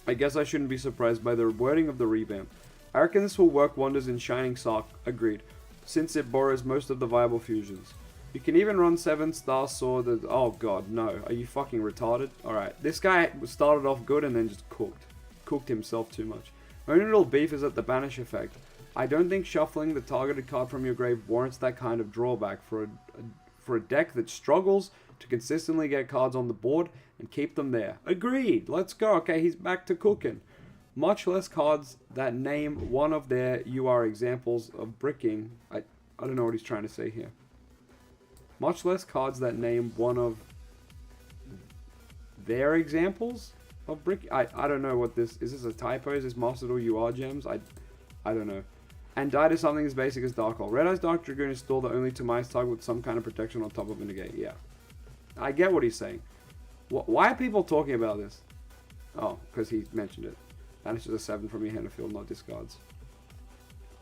I guess I shouldn't be surprised by the wording of the revamp. I reckon this will work wonders in Shining Sark, agreed, since it borrows most of the viable fusions. You can even run 7-star sword that... Oh god, no. Are you fucking retarded? Alright, this guy started off good and then just cooked. Cooked himself too much. My only little beef is at the banish effect. I don't think shuffling the targeted card from your grave warrants that kind of drawback for a deck that struggles to consistently get cards on the board and keep them there. Agreed. Let's go. Okay, he's back to cooking. Much less cards that name one of their examples of bricking. I don't know what he's trying to say here. Much less cards that name one of their examples of brick. I don't know what this is. This a typo? Is this Master Duel UR gems? I don't know. And die to something as basic as Dark Hole. Red Eye's Dark Dragoon is still the only Timaeus target with some kind of protection on top of a negate. Yeah. I get what he's saying. Why are people talking about this? Oh, because he mentioned it. Banishes a 7 from your hand of field, not discards.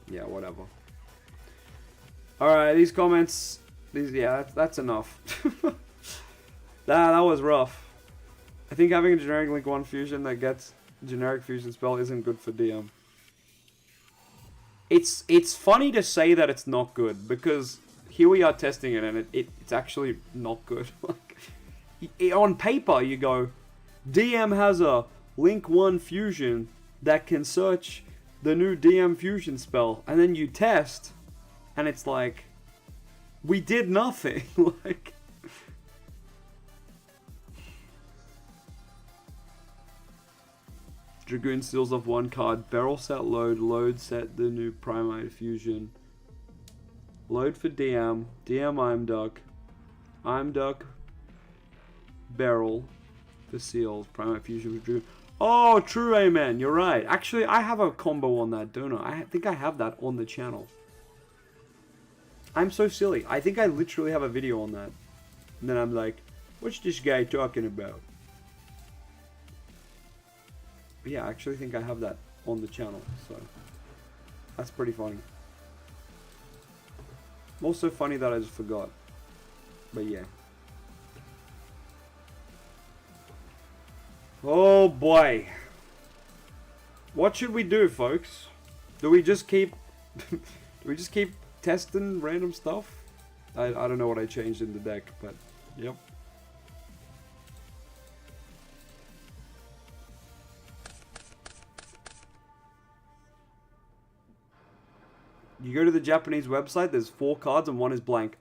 Yeah, whatever. Alright, these comments... yeah, that's enough. That was rough. I think having a generic Link 1 fusion that gets generic fusion spell isn't good for DM. It's funny to say that it's not good, because here we are testing it and it's actually not good. Like, on paper you go, DM has a Link 1 fusion that can search the new DM fusion spell, and then you test and it's like, we did nothing. Like, Dragoon steals off one card. Barrel set load. Load set the new Primite fusion. Load for DM. DM I'm Duck. I'm Duck. Barrel for seals. Primite fusion for Dragoon. Oh, true, amen. You're right. Actually, I have a combo on that, don't I? I think I have that on the channel. I'm so silly. I think I literally have a video on that. And then I'm like, what's this guy talking about? But yeah, I actually think I have that on the channel, so that's pretty funny. Also funny that I just forgot. But yeah. Oh boy. What should we do, folks? Do we just keep testing random stuff? I don't know what I changed in the deck, but yep. You go to the Japanese website, there's 4 cards and 1 is blank.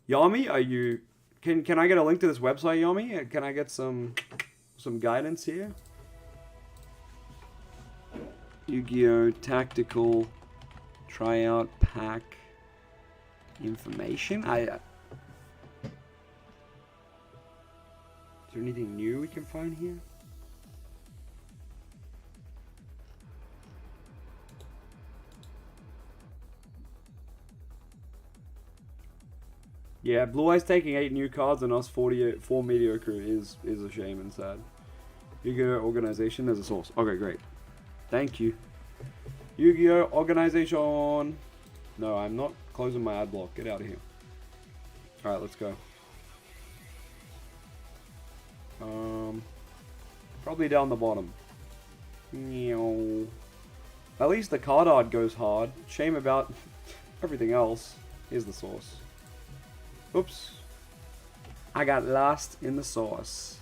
Yami, are you... Can I get a link to this website, Yami? Can I get some guidance here? Yu-Gi-Oh! Tactical Tryout Pack information? Is there anything new we can find here? Yeah, Blue Eyes taking 8 new cards and us 4 mediocre is a shame and sad. Yu-Gi-Oh! Organization, there's a source. Okay, great. Thank you. Yu-Gi-Oh! Organization! No, I'm not closing my ad block. Get out of here. Alright, let's go. Probably down the bottom. At least the card art goes hard. Shame about everything else. Here's the source. Oops. I got lost in the sauce.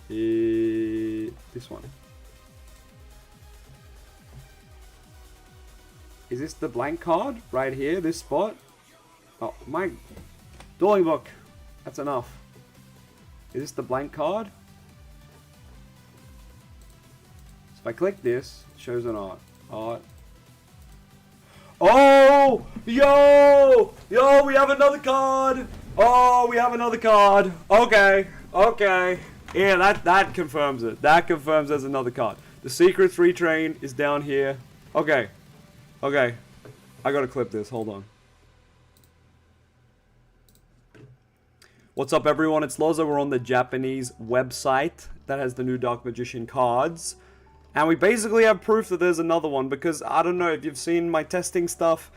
This one. Is this the blank card? Right here, this spot? Oh, my dueling book. That's enough. Is this the blank card? So if I click this, it shows an art. Art. Oh! Yo! Yo, we have another card! Oh, we have another card. Okay. Okay. Yeah, that confirms it. That confirms there's another card. The Secrets Retrain is down here. Okay. Okay. I gotta clip this. Hold on. What's up, everyone? It's LOZA. We're on the Japanese website that has the new DarkMagician cards. And we basically have proof that there's another one, because I don't know if you've seen my testing stuff.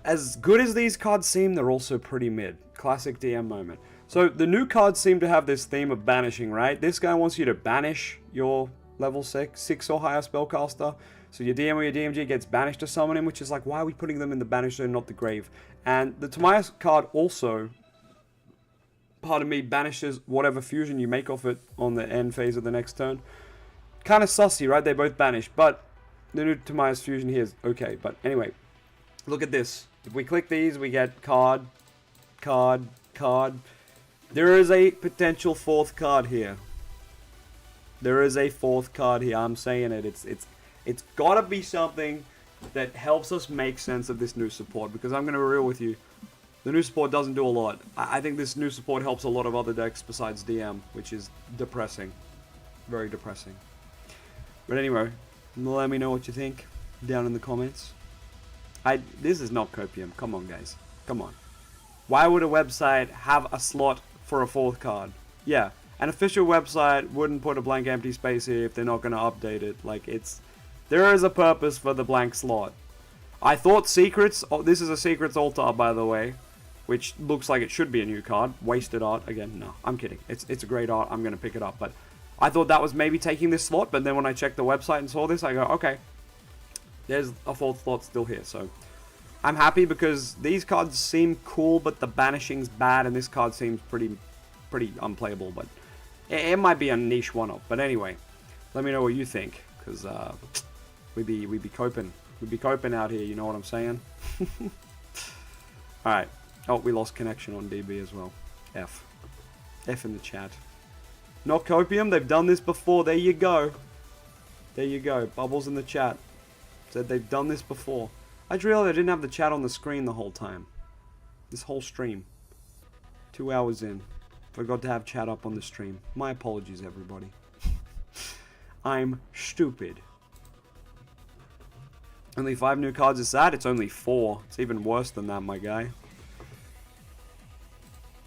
As good as these cards seem, they're also pretty mid. Classic DM moment. So the new cards seem to have this theme of banishing, right? This guy wants you to banish your level 6 or higher spellcaster. So your DM or your DMG gets banished to summon him, which is like, why are we putting them in the banish zone, not the grave? And the Timaeus card also, pardon me, banishes whatever fusion you make off it on the end phase of the next turn. Kind of sussy, right? They both banish, but the new Timaeus fusion here is okay. But anyway, look at this. If we click these, we get card, card, card. There is a potential fourth card here. There is a fourth card here. I'm saying it. It's gotta be something that helps us make sense of this new support, because I'm gonna be real with you. The new support doesn't do a lot. I think this new support helps a lot of other decks besides DM, which is depressing. Very depressing. But anyway, let me know what you think down in the comments. This is not copium. Come on, guys. Come on. Why would a website have a slot for a fourth card? Yeah, an official website wouldn't put a blank empty space here if they're not going to update it. Like, there is a purpose for the blank slot. I thought Secrets, this is a Secrets Altar, by the way, which looks like it should be a new card. Wasted art. Again, no, I'm kidding. It's a great art. I'm going to pick it up. But I thought that was maybe taking this slot, but then when I checked the website and saw this, I go, okay, there's a fourth slot still here. So I'm happy because these cards seem cool, but the banishing's bad, and this card seems pretty unplayable. But it might be a niche one-off. But anyway, let me know what you think, because we be coping. We be coping out here, you know what I'm saying? Alright. Oh, we lost connection on DB as well. F in the chat. Not copium, they've done this before. There you go. There you go. Bubbles in the chat. Said they've done this before. I just realized I didn't have the chat on the screen the whole time. This whole stream. 2 hours in. Forgot to have chat up on the stream. My apologies, everybody. I'm stupid. Only 5 new cards is sad? It's only 4. It's even worse than that, my guy.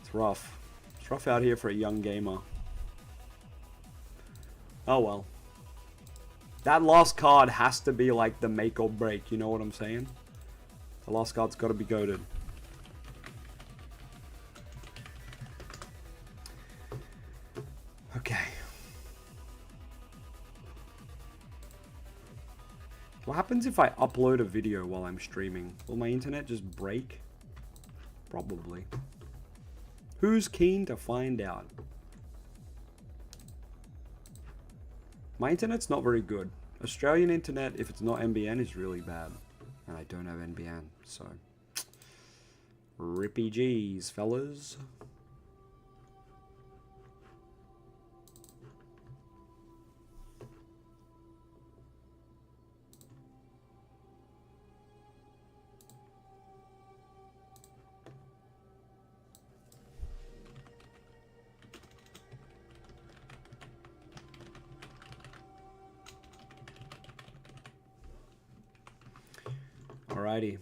It's rough. It's rough out here for a young gamer. Oh well. That last card has to be like the make or break, you know what I'm saying? The last card's got to be goated. Okay. What happens if I upload a video while I'm streaming? Will my internet just break? Probably. Who's keen to find out? My internet's not very good. Australian internet, if it's not NBN, is really bad. And I don't have NBN, so... Rippy G's, fellas. Alrighty.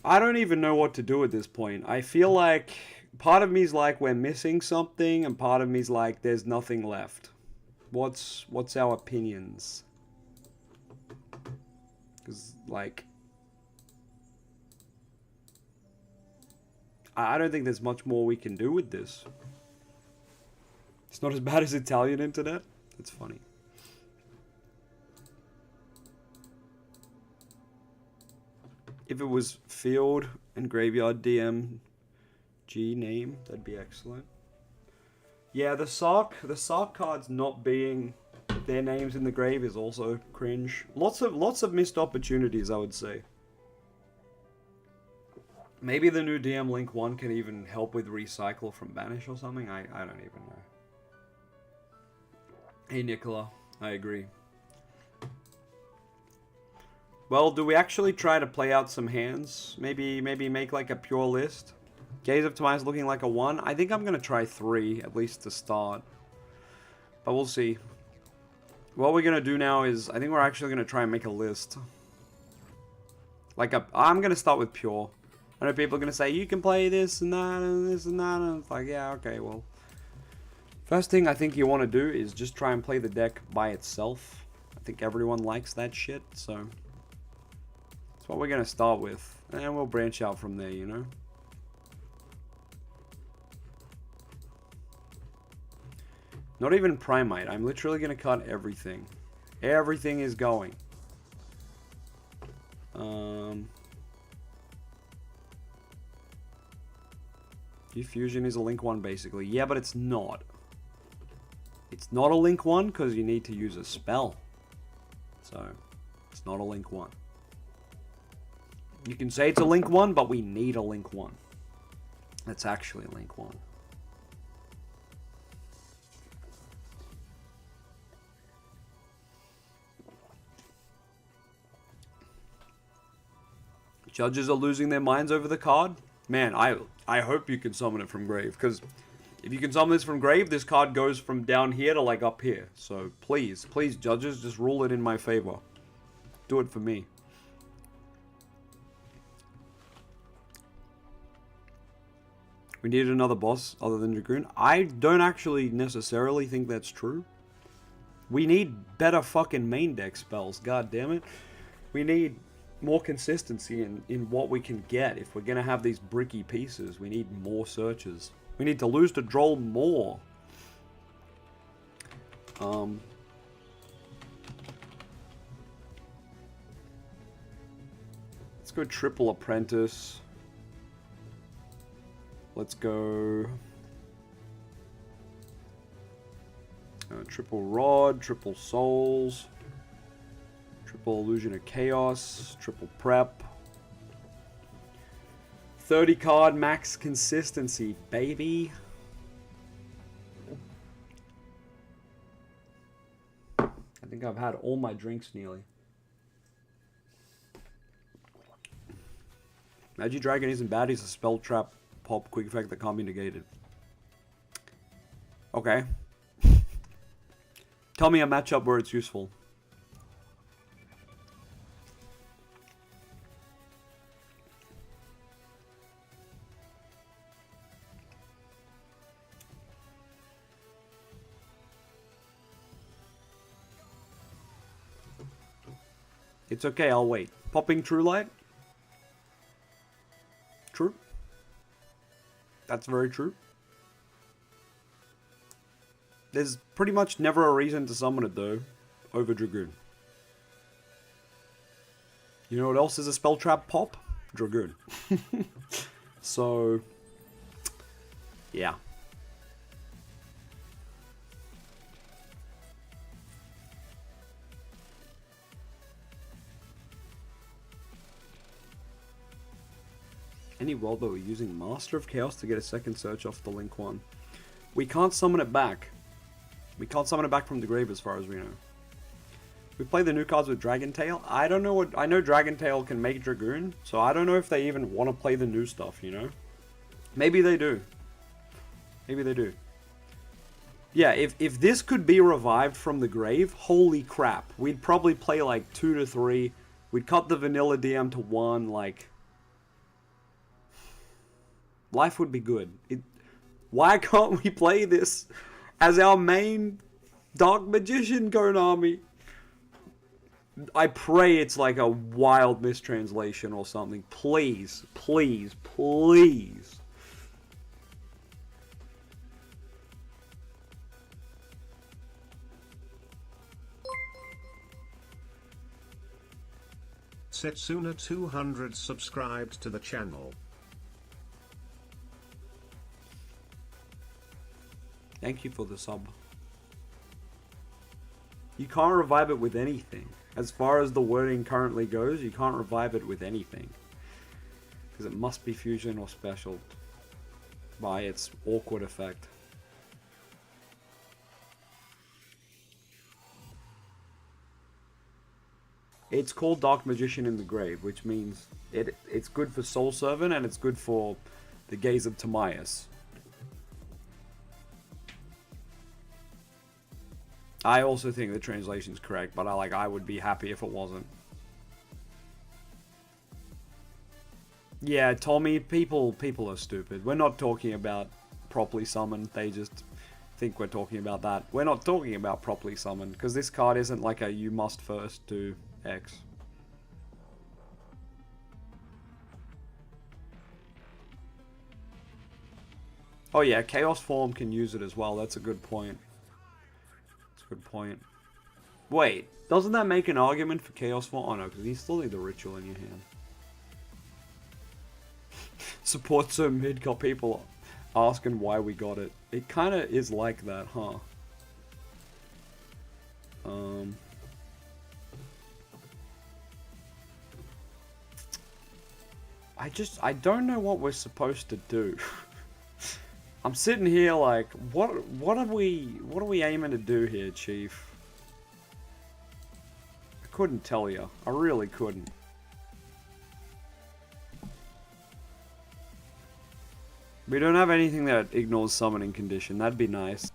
I don't even know what to do at this point. I feel like part of me's like we're missing something, and part of me's like there's nothing left. What's our opinions? Because like I don't think there's much more we can do with this. It's not as bad as Italian internet. It's funny. If it was field and graveyard DMG name, that'd be excellent. Yeah, the Sarc cards not being their names in the grave is also cringe. Lots of missed opportunities, I would say. Maybe the new DM Link 1 can even help with recycle from banish or something. I don't even know. Hey Nicola, I agree. Well, do we actually try to play out some hands? Maybe make like a pure list? Gaze of Timaeus looking like a 1. I think I'm going to try 3, at least to start. But we'll see. What we're going to do now is, I think we're actually going to try and make a list. Like, I'm going to start with pure. I know people are going to say, you can play this and that and this and that. And it's like, yeah, okay, well. First thing I think you want to do is just try and play the deck by itself. I think everyone likes that shit, so... That's what we're going to start with. And we'll branch out from there, you know? Not even Primate. I'm literally going to cut everything. Everything is going. Fusion is a link 1 basically. Yeah, but it's not. It's not a link 1 because you need to use a spell. So, it's not a link 1. You can say it's a link 1, but we need a link 1. That's actually a link 1. Judges are losing their minds over the card. Man, I hope you can summon it from grave, because if you can summon this from grave, this card goes from down here to like up here. So please, please judges, just rule it in my favor. Do it for me. We needed another boss other than Dragoon. I don't actually necessarily think that's true. We need better fucking main deck spells, god damn it. We need more consistency in what we can get. If we're going to have these bricky pieces, we need more searches. We need to lose to Droll more. Let's go triple apprentice. Let's go triple rod, triple souls, triple illusion of chaos, triple prep. 30 card max consistency, baby. I think I've had all my drinks nearly. Magi Dragon isn't bad, he's a spell trap pop quick effect that can't be negated. Okay. Tell me a matchup where it's useful. It's okay, I'll wait. Popping True Light? True. That's very true. There's pretty much never a reason to summon it though, over Dragoon. You know what else is a spell trap pop? Dragoon. So, yeah. Any world where we're using Master of Chaos to get a second search off the link 1. We can't summon it back. We can't summon it back from the grave as far as we know. We play the new cards with Dragon Tail. I don't know what... I know Dragon Tail can make Dragoon, so I don't know if they even want to play the new stuff, you know? Maybe they do. Maybe they do. Yeah, if this could be revived from the grave, holy crap. We'd probably play like 2 to 3. We'd cut the vanilla DM to 1, like... Life would be good. Why can't we play this as our main Dark Magician Konami? I pray it's like a wild mistranslation or something. Please, please, please. Setsuna 200 subscribed to the channel. Thank you for the sub. You can't revive it with anything. As far as the wording currently goes, you can't revive it with anything. Because it must be fusion or special by its awkward effect. It's called Dark Magician in the Grave, which means it's good for Soul Servant and it's good for the Gaze of Timaeus. I also think the translation's correct, but I would be happy if it wasn't. Yeah, Tommy, people are stupid. We're not talking about properly summoned. They just think we're talking about that. We're not talking about properly summoned, because this card isn't like a you must first do X. Oh yeah, Chaos Form can use it as well. That's a good point. That's a good point. Wait, doesn't that make an argument for Chaos Form? Oh no, because you still need the Ritual in your hand. Support so mid, got people asking why we got it. It kind of is like that, huh? I don't know what we're supposed to do. I'm sitting here like, what are we aiming to do here, Chief? I couldn't tell you. I really couldn't. We don't have anything that ignores summoning condition. That'd be nice.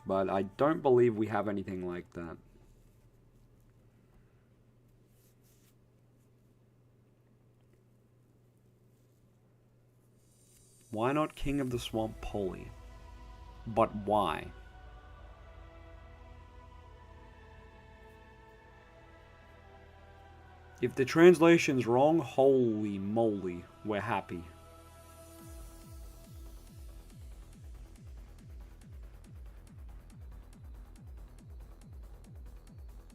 But I don't believe we have anything like that. Why not King of the Swamp Poly? But why? If the translation's wrong, holy moly, we're happy.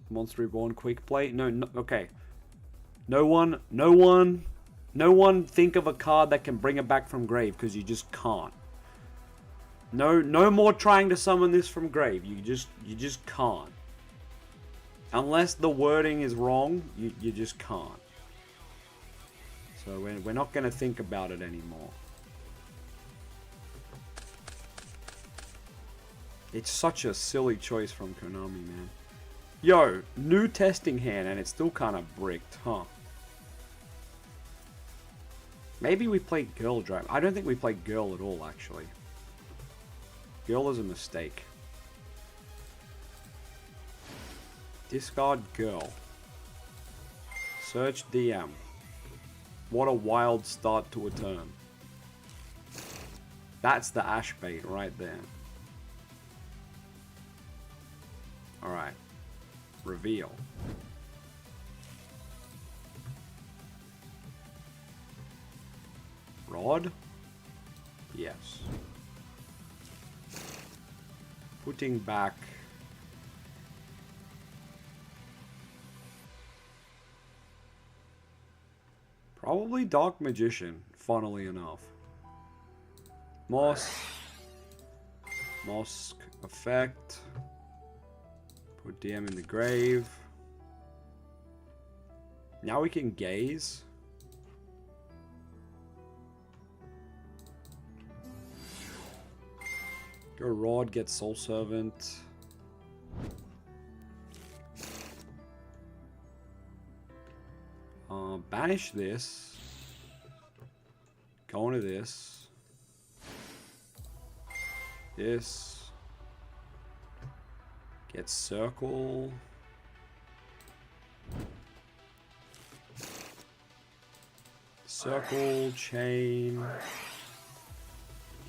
Monster Reborn quick play? No, okay. No one think of a card that can bring it back from grave, because you just can't. No more trying to summon this from grave. You just can't. Unless the wording is wrong, you just can't. So we're not going to think about it anymore. It's such a silly choice from Konami, man. Yo, new testing hand, and it's still kind of bricked, huh? Maybe we played Girl Drive. I don't think we played Girl at all, actually. Girl is a mistake. Discard Girl. Search DM. What a wild start to a turn. That's the Ash bait right there. Alright. Reveal. Rod? Yes. Putting back. Probably Dark Magician, funnily enough. Mosque effect. Put DM in the grave. Now we can gaze. Go Rod, get Soul Servant. Banish this. Go into this. This. Get Circle. Circle, Chain.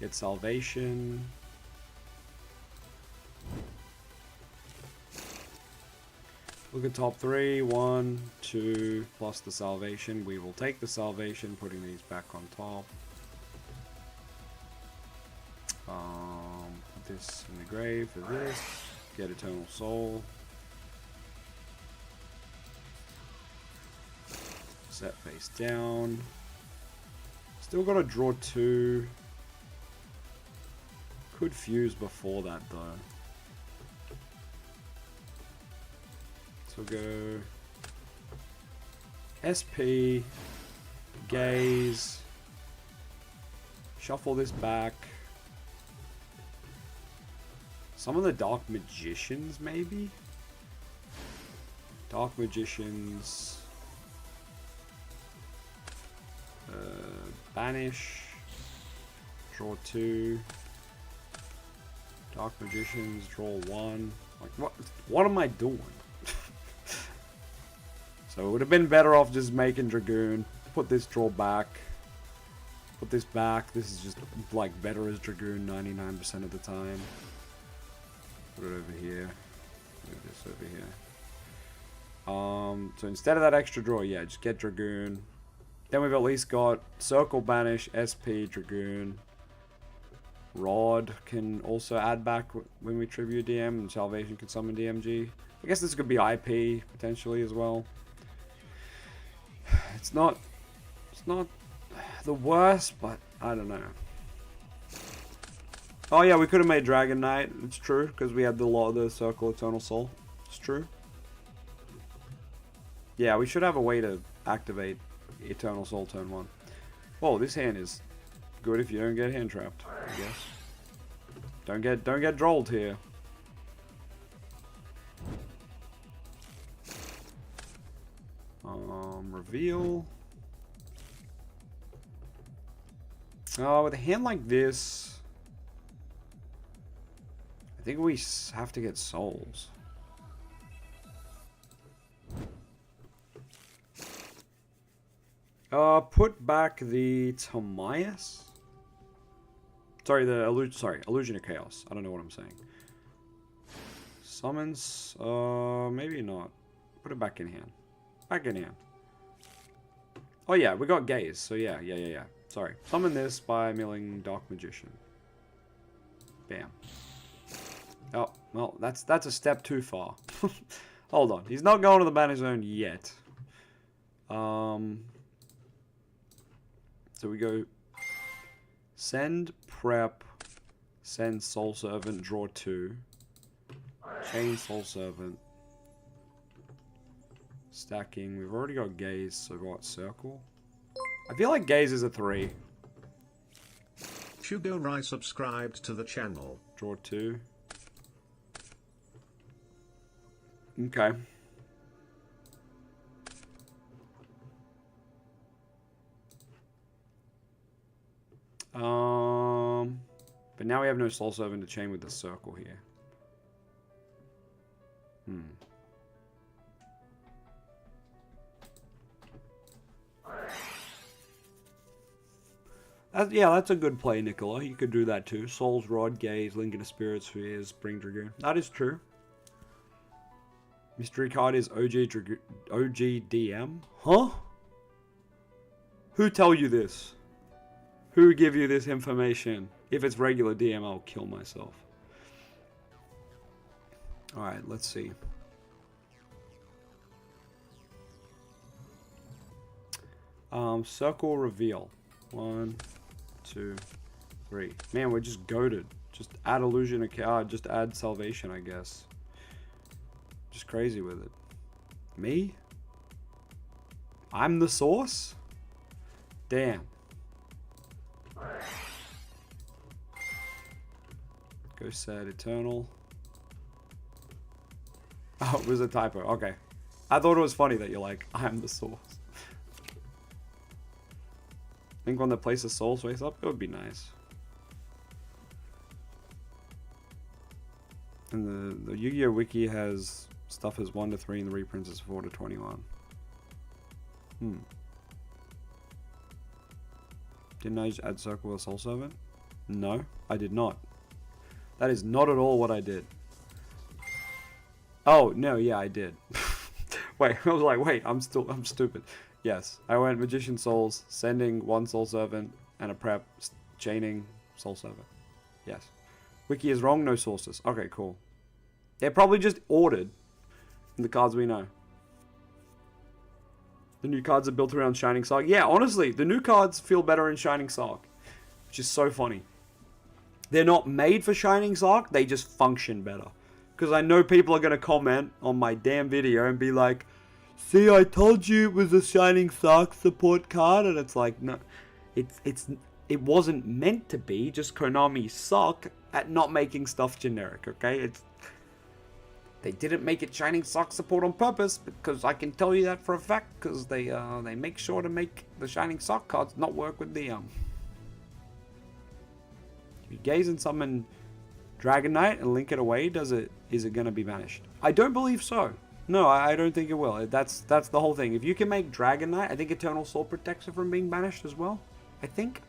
Get Salvation. Look at top 3. 1, 2, plus the Salvation. We will take the Salvation, putting these back on top. Put this in the grave for this. Get Eternal Soul. Set face down. Still got to draw 2. Could fuse before that though. So go SP, gaze, shuffle this back. Some of the Dark Magicians, maybe? Dark Magicians. Banish. Draw 2. Dark Magicians, draw 1. Like, what am I doing? So it would have been better off just making Dragoon. Put this draw back. Put this back. This is just like better as Dragoon 99% of the time. Put it over here. Move this over here. So instead of that extra draw, yeah, just get Dragoon. Then we've at least got Circle, Banish, SP, Dragoon. Rod can also add back when we tribute DM, and Salvation can summon DMG. I guess this could be IP potentially as well. It's not the worst, but I don't know. Oh yeah, we could have made Dragon Knight. It's true, because we had the Circle Eternal Soul. It's true. Yeah, we should have a way to activate Eternal Soul turn 1. Oh, this hand is good if you don't get hand trapped, I guess. Don't get drolled here. Reveal. Oh, with a hand like this, I think we have to get souls. Put back the Timaeus. Sorry, Illusion of Chaos. I don't know what I'm saying. Summons, maybe not. Put it back in hand. Back in hand. Oh yeah, we got Gaze, so yeah. Sorry. Summon this by milling DarkMagician. Bam. Oh, well, that's a step too far. Hold on. He's not going to the banner zone yet. So we go send prep, send Soul Servant, draw 2. Chain Soul Servant. Stacking. We've already got Gaze, so what? Circle? I feel like Gaze is a 3. YUGIOH subscribed to the channel. Draw 2. Okay. But now we have no Soul Servant to chain with the circle here. Yeah, that's a good play, Nicola. You could do that too. Soul's Rod, Gaze, Link into Spirit Spheres, Spring Dragoon. That is true. Mystery card is OG DM? Huh? Who tell you this? Who give you this information? If it's regular DM, I'll kill myself. Alright, let's see. Circle reveal. 1, 2, 3. Man, we're just goated. Just add illusion of chaos. Just add salvation, I guess. Just crazy with it. Me? I'm the source? Damn. Go set Eternal. Oh, it was a typo. Okay. I thought it was funny that you're like, I'm the source. I think when they place a soul face up, it would be nice. And the Yu-Gi-Oh! Wiki has stuff as 1 to 3 and the reprints is 4 to 21. Didn't I just add Circle with Soul Servant? No, I did not. That is not at all what I did. Oh, no, yeah, I did. Wait, I was like, wait, I'm stupid. Yes, I went Magician Souls, sending 1 Soul Servant and a prep, chaining Soul Servant. Yes. Wiki is wrong, no sources. Okay, cool. They're probably just ordered in the cards we know. The new cards are built around Shining Sark. Yeah, honestly, the new cards feel better in Shining Sark, which is so funny. They're not made for Shining Sark, they just function better. Because I know people are going to comment on my damn video and be like, see, I told you it was a Shining Sark support card, and it's like, no, it wasn't meant to be. Just Konami suck at not making stuff generic. Okay, they didn't make it Shining Sark support on purpose, because I can tell you that for a fact, because they make sure to make the Shining Sark cards not work with the If you gaze and summon Dragon Knight and link it away, is it going to be banished? I don't believe so. No, I don't think it will. That's the whole thing. If you can make Dragon Knight, I think Eternal Soul protects it from being banished as well. I think.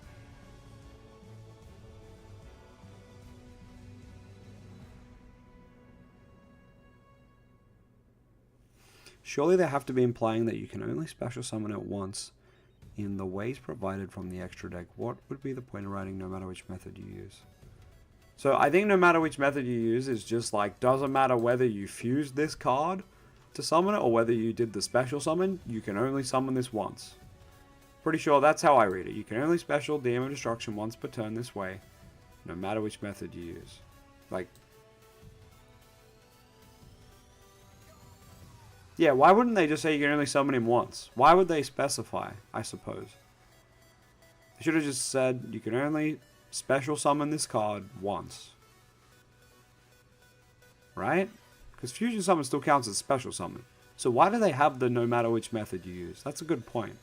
Surely they have to be implying that you can only special summon it once in the ways provided from the extra deck. What would be the point of writing no matter which method you use? So I think no matter which method you use, it's just like, doesn't matter whether you fused this card to summon it or whether you did the special summon, you can only summon this once. Pretty sure that's how I read it. You can only special DM of Destruction once per turn this way, no matter which method you use. Like, yeah, why wouldn't they just say you can only summon him once? Why would they specify, I suppose? They should have just said you can only special summon this card once. Right? Because fusion summon still counts as special summon. So why do they have the no matter which method you use? That's a good point.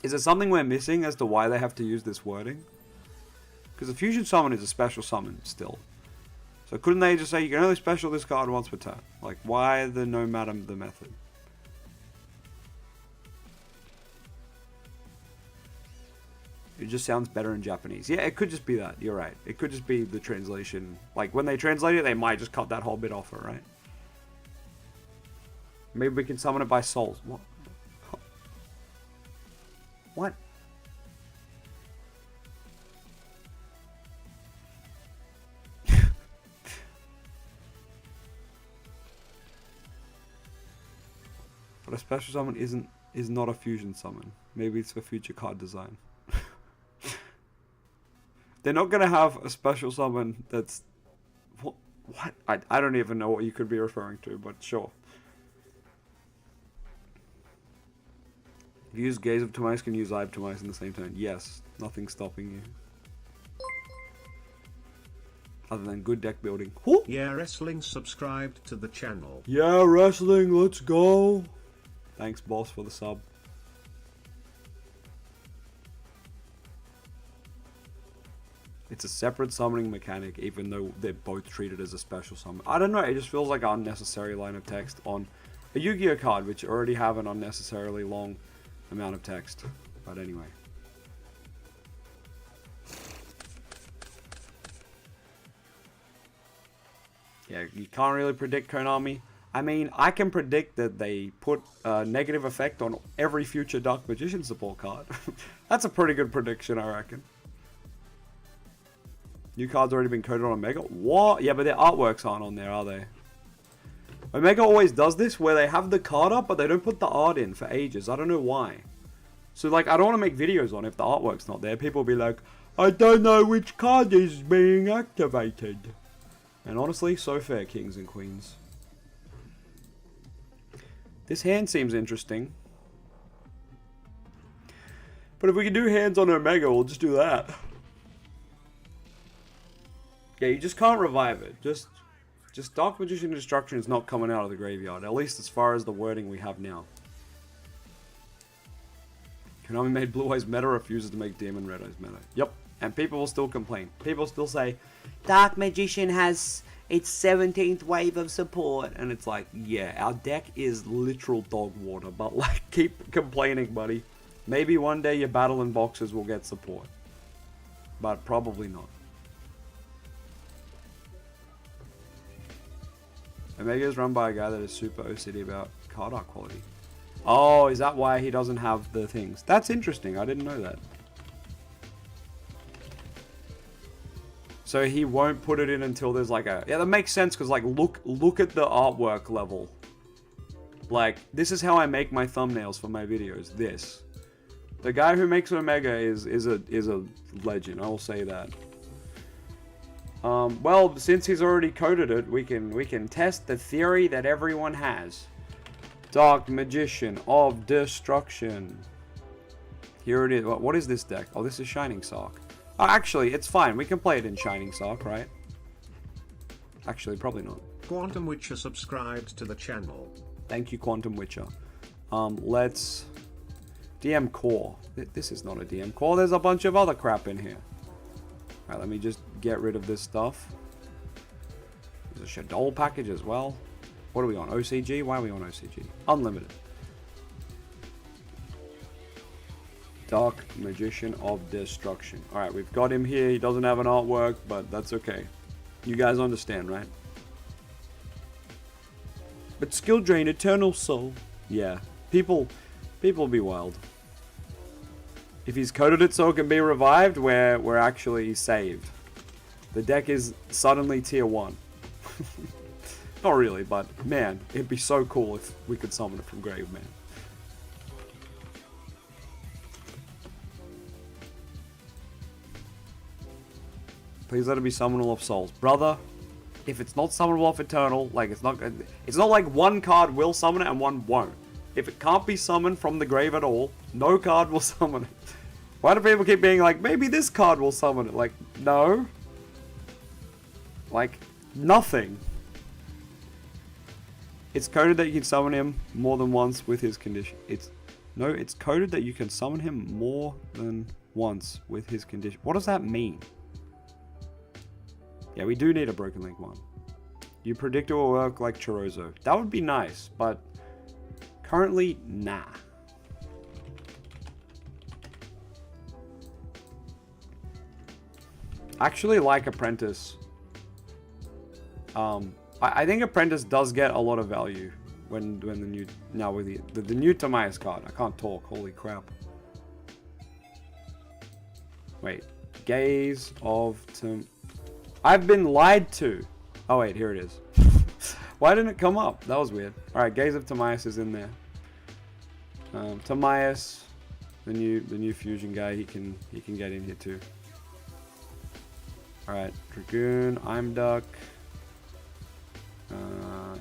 Is there something we're missing as to why they have to use this wording? Because a fusion summon is a special summon still. So couldn't they just say you can only special this card once per turn? Like, why the no matter the method? It just sounds better in Japanese. Yeah, it could just be that. You're right. It could just be the translation. Like, when they translate it, they might just cut that whole bit off it, right? Maybe we can summon it by souls. What? What? But a special summon is not a fusion summon. Maybe it's for future card design. They're not going to have a special summon that's... What? I don't even know what you could be referring to, but sure. If you use Gaze of Timaeus, can you use Eye of Timaeus in the same turn? Yes. Nothing's stopping you. Other than good deck building. Whoo! Yeah, Wrestling subscribed to the channel. Yeah, Wrestling, let's go! Thanks, boss, for the sub. It's a separate summoning mechanic, even though they're both treated as a special summon. I don't know, it just feels like an unnecessary line of text on a Yu-Gi-Oh card, which already have an unnecessarily long amount of text. But anyway. Yeah, you can't really predict Konami. I mean, I can predict that they put a negative effect on every future Dark Magician support card. That's a pretty good prediction, I reckon. New cards already been coded on Omega? What? Yeah, but their artworks aren't on there, are they? Omega always does this, where they have the card up, but they don't put the art in for ages. I don't know why. So, like, I don't want to make videos on if the artwork's not there. People will be like, I don't know which card is being activated. And honestly, so fair, kings and queens. This hand seems interesting. But if we can do hands on Omega, we'll just do that. Yeah, you just can't revive it. Just Dark Magician Destruction is not coming out of the graveyard. At least as far as the wording we have now. Konami made Blue Eyes meta, refuses to make Demon Red Eyes meta. Yep. And people will still complain. People still say, Dark Magician has its 17th wave of support. And it's like, yeah, our deck is literal dog water. But like, keep complaining, buddy. Maybe one day your battle and boxes will get support. But probably not. Omega is run by a guy that is super OCD about card art quality. Oh, is that why he doesn't have the things? That's interesting. I didn't know that. So he won't put it in until there's like a... Yeah, that makes sense because like look at the artwork level. Like, this is how I make my thumbnails for my videos. This. The guy who makes Omega is a legend. I will say that. Well, since he's already coded it, we can test the theory that everyone has. Dark Magician of Destruction. Here it is. What is this deck? Oh, this is Shining Sark. Oh, actually, it's fine. We can play it in Shining Sark, right? Actually, probably not. Quantum Witcher subscribed to the channel. Thank you, Quantum Witcher. Let's... DM Core. This is not a DM Core. There's a bunch of other crap in here. Alright, let me just get rid of this stuff. There's a Shadow package as well. What are we on? OCG? Why are we on OCG? Unlimited. Dark Magician of Destruction. Alright, we've got him here. He doesn't have an artwork, but that's okay. You guys understand, right? But Skill Drain, Eternal Soul. Yeah. People be wild. If he's coded it so it can be revived, we're actually saved. The deck is suddenly tier 1. Not really, but man, it'd be so cool if we could summon it from grave, man. Please let it be summonable of souls. Brother, if it's not summonable of eternal, like it's not like one card will summon it and one won't. If it can't be summoned from the grave at all, no card will summon it. Why do people keep being like, maybe this card will summon it? Like, no. Like, nothing. It's coded that you can summon him more than once with his condition. It's coded that you can summon him more than once with his condition. What does that mean? Yeah, we do need a Broken Link one. You predict it will work like Chorozo. That would be nice, but currently, nah. Actually like Apprentice. I think Apprentice does get a lot of value when the new, now with the new Timaeus card. I can't talk, holy crap. Wait, Gaze of I've been lied to. Oh wait, here it is. Why didn't it come up? That was weird. Alright, Gaze of Timaeus is in there. Timaeus, the new fusion guy, he can get in here too. Alright, Dragoon, I'm Duck.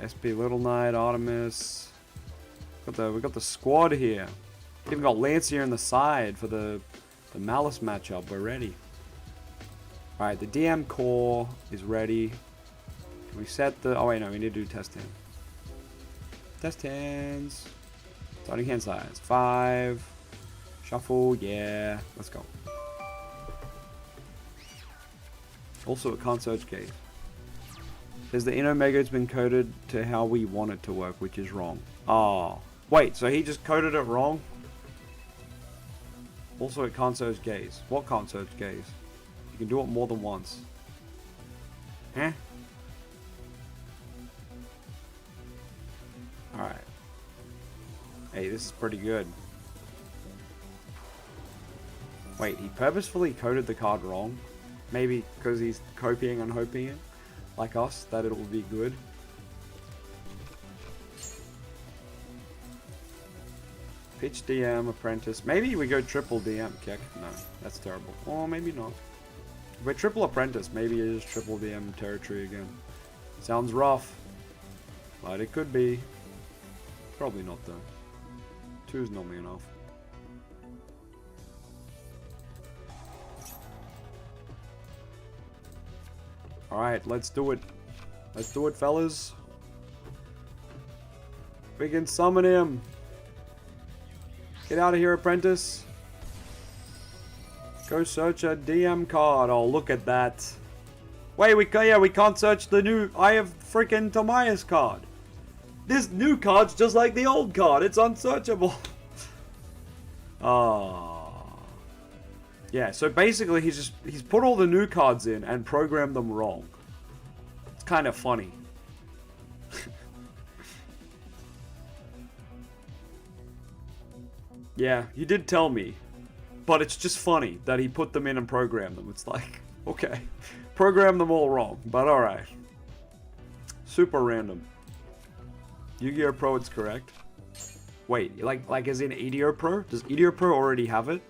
SP Little Knight, Artemis. We got the squad here. Even got Lance here on the side for the Malice matchup. We're ready. Alright, the DM core is ready. Can we set the... Oh wait, no, we need to do test hand. Test hands. Starting hand size. 5. Shuffle, yeah. Let's go. Also, it can't search case. Says the inner mega has been coded to how we want it to work, which is wrong. Oh. Wait, so he just coded it wrong? Also, it can't search gaze. What can't search gaze? You can do it more than once. Huh? Alright. Hey, this is pretty good. Wait, he purposefully coded the card wrong? Maybe because he's copying and hoping it, like us, that it will be good. Pitch DM, Apprentice. Maybe we go triple DM. Kick? No, that's terrible. Or maybe not. If we're triple Apprentice, maybe it is triple DM territory again. Sounds rough, but it could be. Probably not though. 2 is normally enough. Alright, let's do it. Let's do it, fellas. We can summon him. Get out of here, Apprentice. Go search a DM card. Oh, look at that. Wait, we can't search the new Eye of freaking Timaeus card. This new card's just like the old card. It's unsearchable. Ah. Yeah, so basically he's put all the new cards in and programmed them wrong. It's kind of funny. Yeah, you did tell me. But it's just funny that he put them in and programmed them. It's like, okay. Program them all wrong, but alright. Super random. Yu-Gi-Oh! Pro, it's correct. Wait, like as in EDO Pro? Does EDO Pro already have it?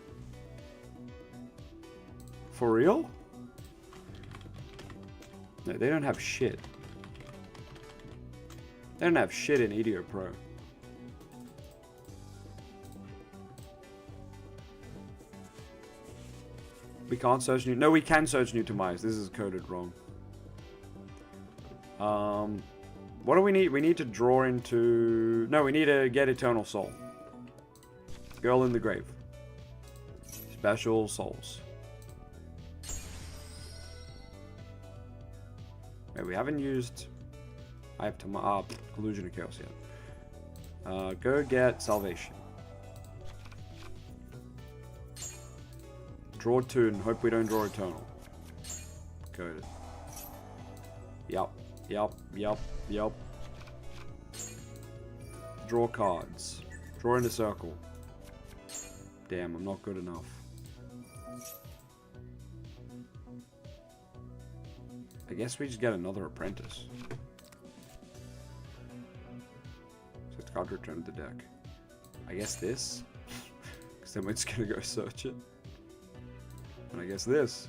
For real? No, they don't have shit. They don't have shit in EDO Pro. We can't search new... No, we can search new Timaeus. This is coded wrong. What do we need? We need to draw into... No, we need to get Eternal Soul. Girl in the Grave. Special Souls. Wait, we haven't used... I have Illusion of Chaos yet. Go get Salvation. Draw 2 and hope we don't draw Eternal. Coded. Yup. Draw cards. Draw in a circle. Damn, I'm not good enough. I guess we just get another apprentice. So card return to the deck. I guess this. Because then we're just gonna go search it. And I guess this.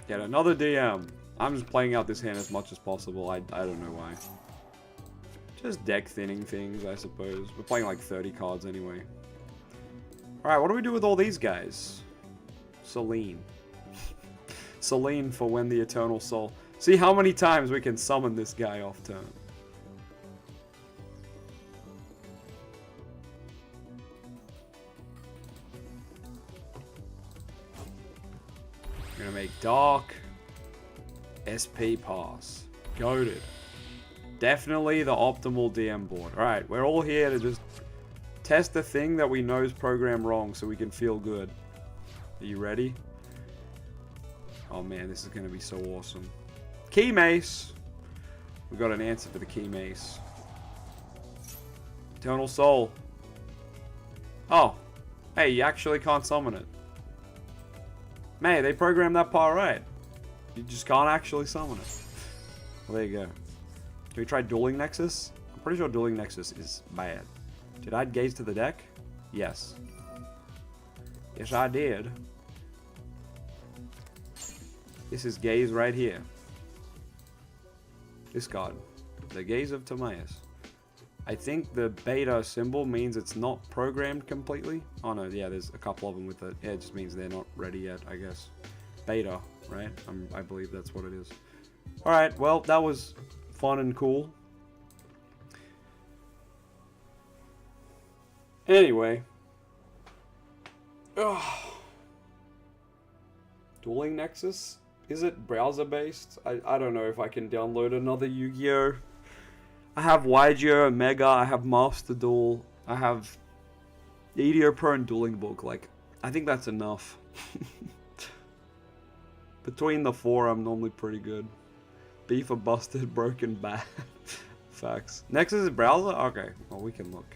Get another DM. I'm just playing out this hand as much as possible. I don't know why. Just deck thinning things, I suppose. We're playing like 30 cards anyway. Alright, what do we do with all these guys? Selene. Selene for when the Eternal Soul. See how many times we can summon this guy off turn. I'm gonna make Dark SP Pass. Goated. Definitely the optimal DM board. Alright, we're all here to just test the thing that we know is programmed wrong so we can feel good. Are you ready? Oh man, this is going to be so awesome. Key Mace! We got an answer for the Key Mace. Eternal Soul. Oh. Hey, you actually can't summon it. Man, they programmed that part right. You just can't actually summon it. Well, there you go. Can we try Dueling Nexus? I'm pretty sure Dueling Nexus is bad. Did I gaze to the deck? Yes. Yes, I did. This is gaze right here. This card. The Gaze of Timaeus. I think the beta symbol means it's not programmed completely. Oh no, yeah, there's a couple of them with it. Yeah, it just means they're not ready yet, I guess. Beta, right? I believe that's what it is. Alright, well, that was fun and cool. Anyway. Ugh. Dueling Nexus? Is it browser based? I don't know if I can download another Yu-Gi-Oh! I have YUGIOH, Mega, I have Master Duel, I have EDO Pro and Dueling Book. Like, I think that's enough. Between the four, I'm normally pretty good. B for busted, broken, bad. Facts. Nexus is browser? Okay, well, we can look.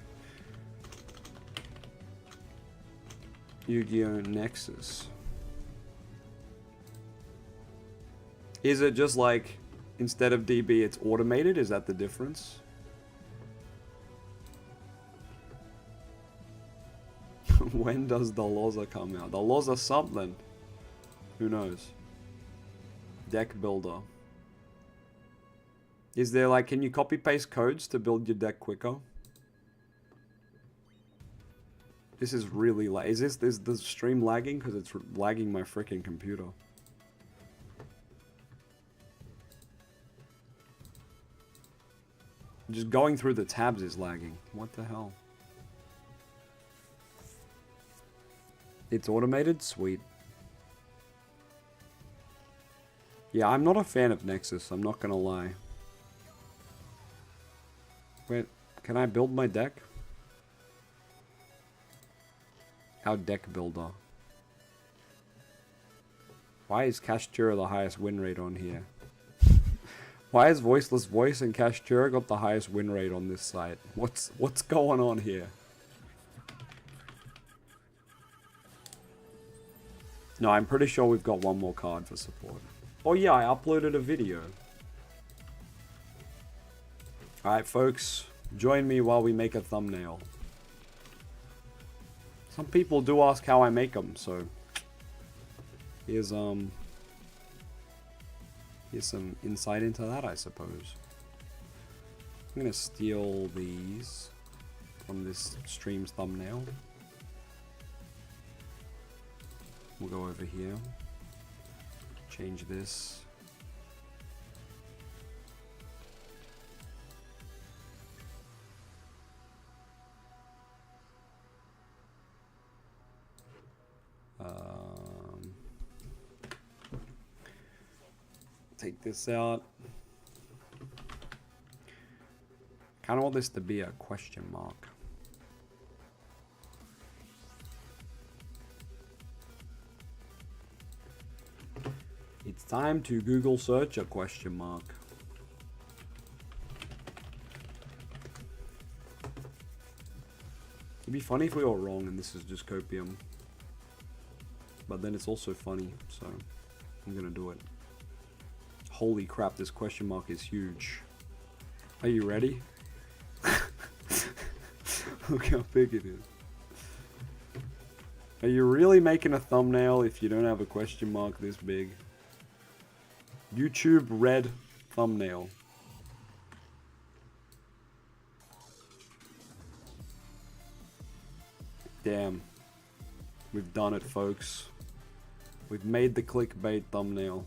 Yu-Gi-Oh! Nexus. Is it just like, instead of DB, it's automated? Is that the difference? When does the LOZA come out? The LOZA something. Who knows? Deck builder. Is there like, can you copy paste codes to build your deck quicker? This is really is the stream lagging? Because it's lagging my freaking computer. Just going through the tabs is lagging. What the hell? It's automated? Sweet. Yeah, I'm not a fan of Nexus, I'm not gonna lie. Wait, can I build my deck? Our deck builder. Why is Kastura the highest win rate on here? Why is Voiceless Voice and Kastura got the highest win rate on this site? What's going on here? No, I'm pretty sure we've got one more card for support. Oh yeah, I uploaded a video. Alright folks, join me while we make a thumbnail. Some people do ask how I make them, so here's some insight into that, I suppose. I'm gonna steal these from this stream's thumbnail. We'll go over here. Change this. Take this out. Kind of want this to be a question mark. It's time to Google search a question mark. It'd be funny if we were wrong and this is just copium. But then it's also funny, so I'm gonna do it. Holy crap, this question mark is huge. Are you ready? Look how big it is. Are you really making a thumbnail if you don't have a question mark this big? YouTube red thumbnail. Damn. We've done it, folks. We've made the clickbait thumbnail.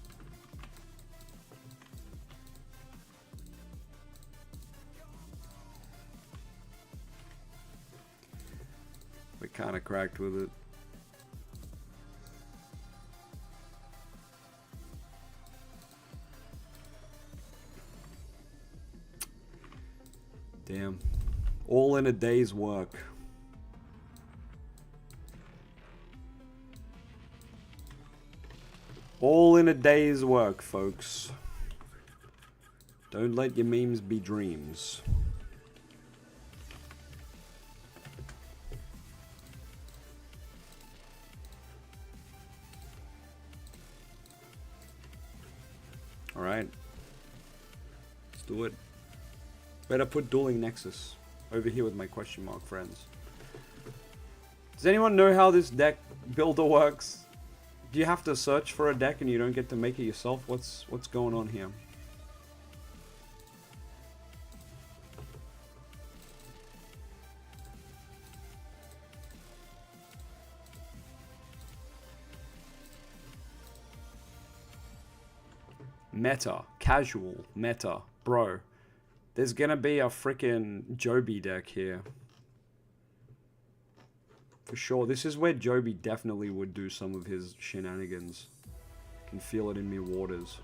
We kind of cracked with it. Damn. All in a day's work. All in a day's work, folks. Don't let your memes be dreams. Alright. Let's do it. Better put Dueling Nexus over here with my question mark friends. Does anyone know how this deck builder works? Do you have to search for a deck and you don't get to make it yourself? What's going on here? Meta. Casual. Meta. Bro. There's gonna be a freaking Joby deck here. For sure. This is where Joby definitely would do some of his shenanigans. Can feel it in me waters.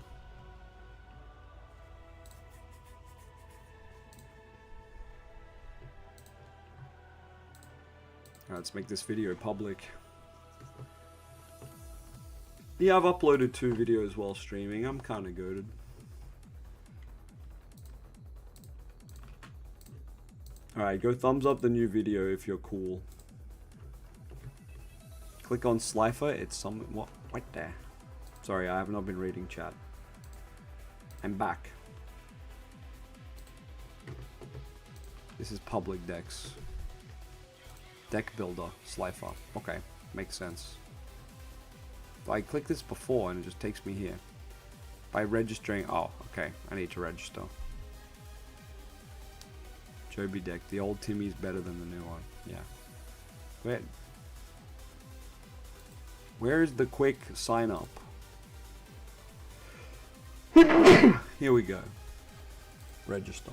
Alright, let's make this video public. Yeah, I've uploaded 2 videos while streaming. I'm kinda goated. Alright, go thumbs up the new video if you're cool. Click on Slifer, it's some... what? Right there. Sorry, I have not been reading chat. I'm back. This is public decks. Deck builder, Slifer. Okay, makes sense. I clicked this before and it just takes me here. By registering... oh, okay, I need to register. Joby deck. The old Timmy's better than the new one. Yeah. Where is the quick sign up? Here we go. Register.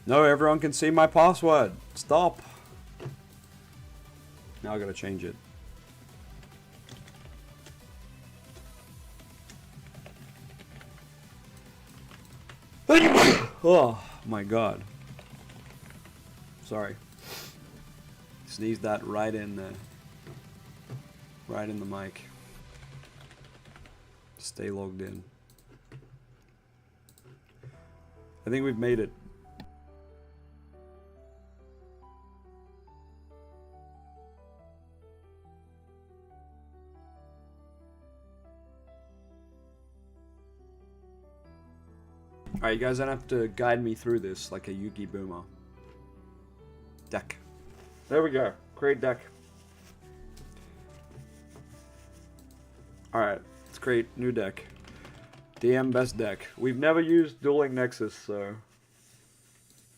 No, everyone can see my password. Stop. Now I gotta change it. Oh my god. Sorry. Sneezed that right in the mic. Stay logged in. I think we've made it. Alright, you guys don't have to guide me through this like a Yugi Boomer. Deck. There we go. Create deck. Alright, let's create new deck. DM best deck. We've never used Dueling Nexus, so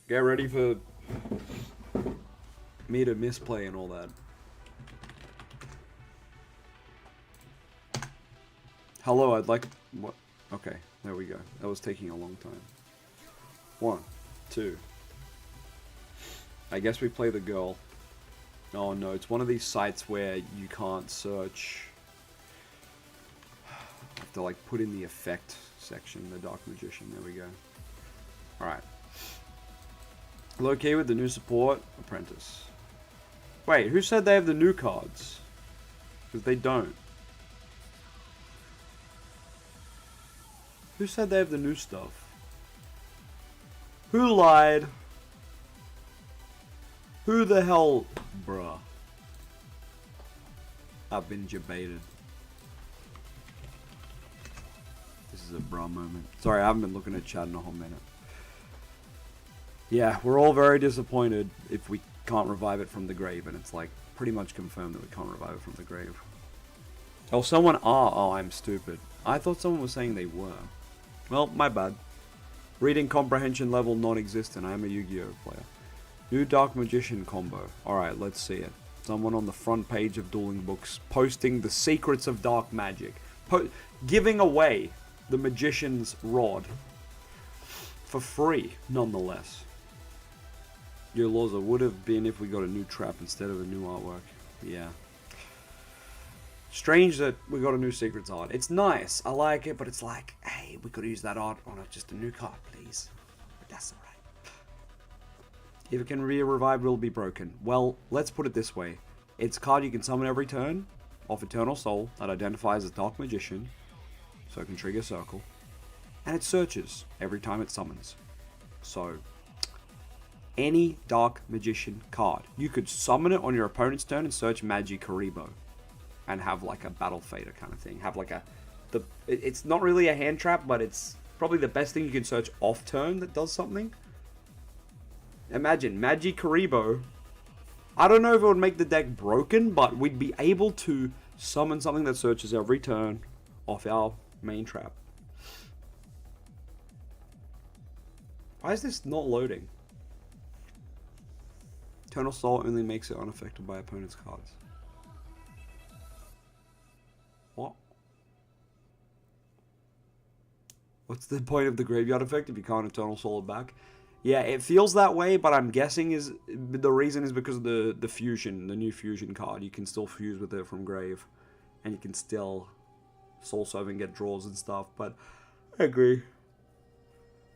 get ready for me to misplay and all that. Hello, I'd like... what? Okay, there we go. That was taking a long time. 1, 2. I guess we play the girl. Oh no, it's one of these sites where you can't search. I have to like put in the effect section, the DarkMagician. There we go. Alright. Locate with the new support, Apprentice. Wait, who said they have the new cards? Because they don't. Who said they have the new stuff? Who lied? Who the hell... Bruh. I've been debated. This is a bruh moment. Sorry, I haven't been looking at chat in a whole minute. Yeah, we're all very disappointed if we can't revive it from the grave, and it's like pretty much confirmed that we can't revive it from the grave. Oh, someone are. Oh, I'm stupid. I thought someone was saying they were. Well, my bad. Reading comprehension level non-existent. I am a Yu-Gi-Oh player. New Dark Magician combo. Alright, let's see it. Someone on the front page of Dueling Books posting the secrets of dark magic. Giving away the Magician's Rod. For free, nonetheless. Your LOZA would have been if we got a new trap instead of a new artwork. Yeah. Strange that we got a new secrets art. It's nice. I like it, but it's like, hey, we could use that art on just a new card, please. But that's alright. If it can be revived, it will be broken. Well, let's put it this way. It's a card you can summon every turn off Eternal Soul that identifies as Dark Magician, so it can trigger Circle. And it searches every time it summons. So, any Dark Magician card. You could summon it on your opponent's turn and search Magi-Kuriboh. And have like a Battle Fader kind of thing. Have like a... It's not really a hand trap, but it's probably the best thing you can search off turn that does something. Imagine, Magi-Kuriboh. I don't know if it would make the deck broken, but we'd be able to summon something that searches every turn off our main trap. Why is this not loading? Eternal Soul only makes it unaffected by opponent's cards. What? What's the point of the graveyard effect if you can't Eternal Soul it back? Yeah, it feels that way, but I'm guessing the reason is because of the fusion, the new fusion card. You can still fuse with it from grave, and you can still soul serve and get draws and stuff. But I agree.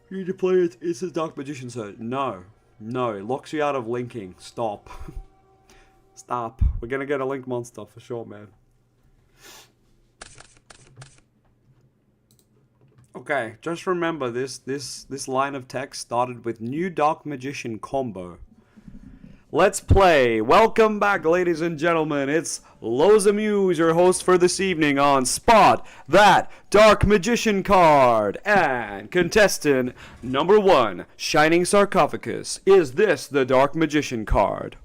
You need to play it. It's a Dark Magician search. No, it locks you out of linking. Stop. Stop. We're gonna get a link monster for sure, man. Okay, just remember this line of text started with new Dark Magician combo. Let's play. Welcome back, ladies and gentlemen. It's LOZA Muse, your host for this evening on Spot That Dark Magician card. And contestant number 1, Shining Sarcophagus. Is this the Dark Magician card?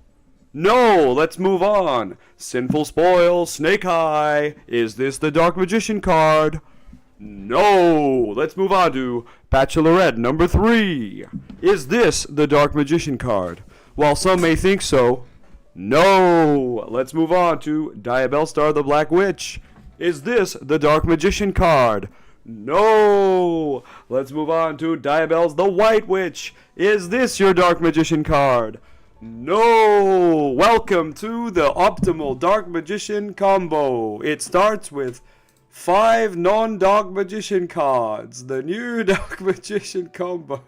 No, let's move on. Sinful Spoil, Snake Eye. Is this the Dark Magician card? No! Let's move on to Bachelorette number 3. Is this the Dark Magician card? While some may think so, no! Let's move on to Diabellstar the Black Witch. Is this the Dark Magician card? No! Let's move on to Diabells the White Witch. Is this your Dark Magician card? No! Welcome to the optimal Dark Magician combo. It starts with 5 non-Dark Magician cards. The new Dark Magician combo.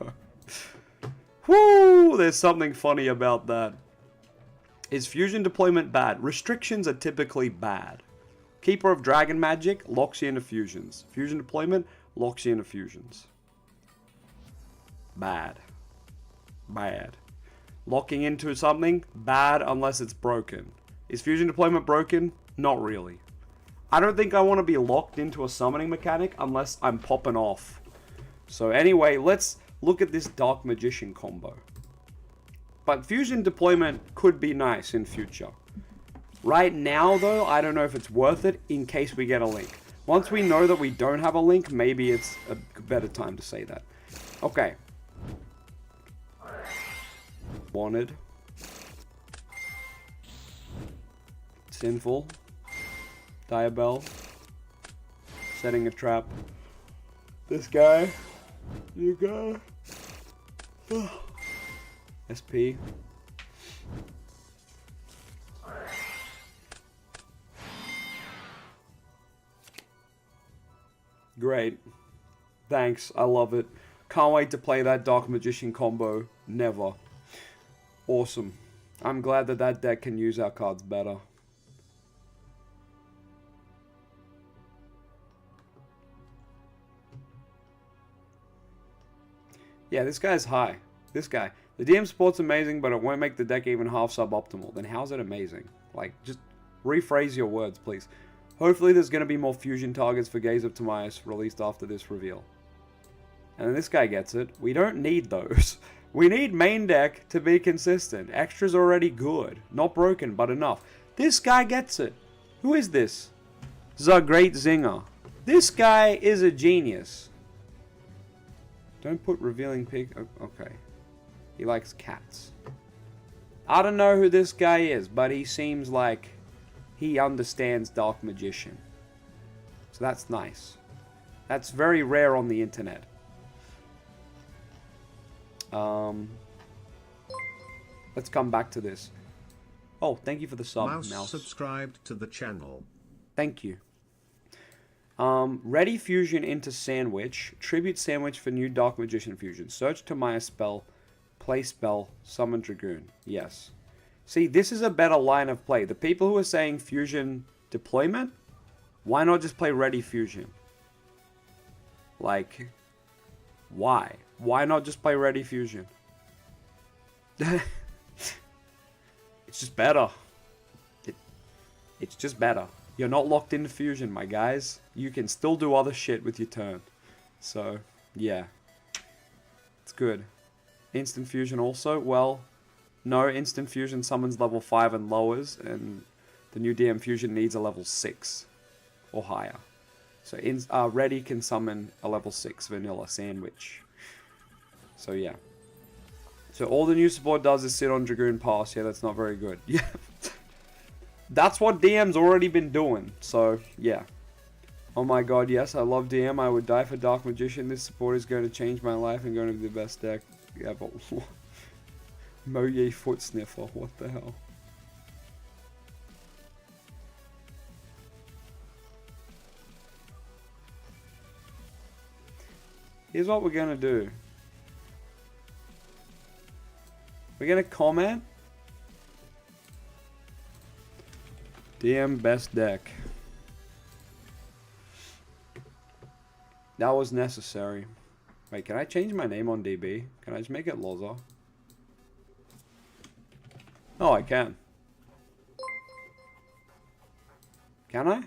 Woo! There's something funny about that. Is fusion deployment bad? Restrictions are typically bad. Keeper of Dragon Magic locks you into fusions. Fusion deployment locks you into fusions. Bad. Bad. Locking into something? Bad unless it's broken. Is fusion deployment broken? Not really. I don't think I want to be locked into a summoning mechanic unless I'm popping off. So anyway, let's look at this Dark Magician combo. But fusion deployment could be nice in future. Right now though, I don't know if it's worth it in case we get a link. Once we know that we don't have a link, maybe it's a better time to say that. Okay. Wanted. Sinful. Diabell. Setting a trap. This guy. You guy. SP. Great. Thanks. I love it. Can't wait to play that Dark Magician combo. Never. Awesome. I'm glad that that deck can use our cards better. Yeah, this guy's high. This guy. The DM support's amazing, but it won't make the deck even half suboptimal. Then how's it amazing? Like, just rephrase your words, please. Hopefully there's going to be more fusion targets for Gaze of Timaeus released after this reveal. And then this guy gets it. We don't need those. We need main deck to be consistent. Extra's already good. Not broken, but enough. This guy gets it. Who is this? The Great Zinger. This guy is a genius. Don't put revealing pig. Okay. He likes cats. I don't know who this guy is, but he seems like he understands Dark Magician. So that's nice. That's very rare on the internet. Let's come back to this. Oh, thank you for the sub, Mouse. Subscribed to the channel. Thank you. Ready fusion into sandwich. Tribute sandwich for new Dark Magician fusion. Search Timaeus spell. Play spell. Summon Dragoon. Yes. See, this is a better line of play. The people who are saying fusion deployment, why not just play ready fusion? Like, why? Why not just play ready fusion? It's just better. It's just better. You're not locked into fusion, my guys. You can still do other shit with your turn. So, yeah. It's good. Instant fusion also? Well, no. Instant fusion summons level 5 and lowers, and the new DM fusion needs a level 6 or higher. So, ready can summon a level 6 vanilla sandwich. So, yeah. So, all the new support does is sit on Dragoon Pass. Yeah, that's not very good. Yeah. That's what DM's already been doing. So, yeah. Oh my god, yes, I love DM. I would die for Dark Magician. This support is going to change my life and going to be the best deck ever. Moye Foot Sniffer. What the hell? Here's what we're going to do. We're going to comment. DM best deck. That was necessary. Wait, can I change my name on DB? Can I just make it LOZA? Oh, I can. Can I?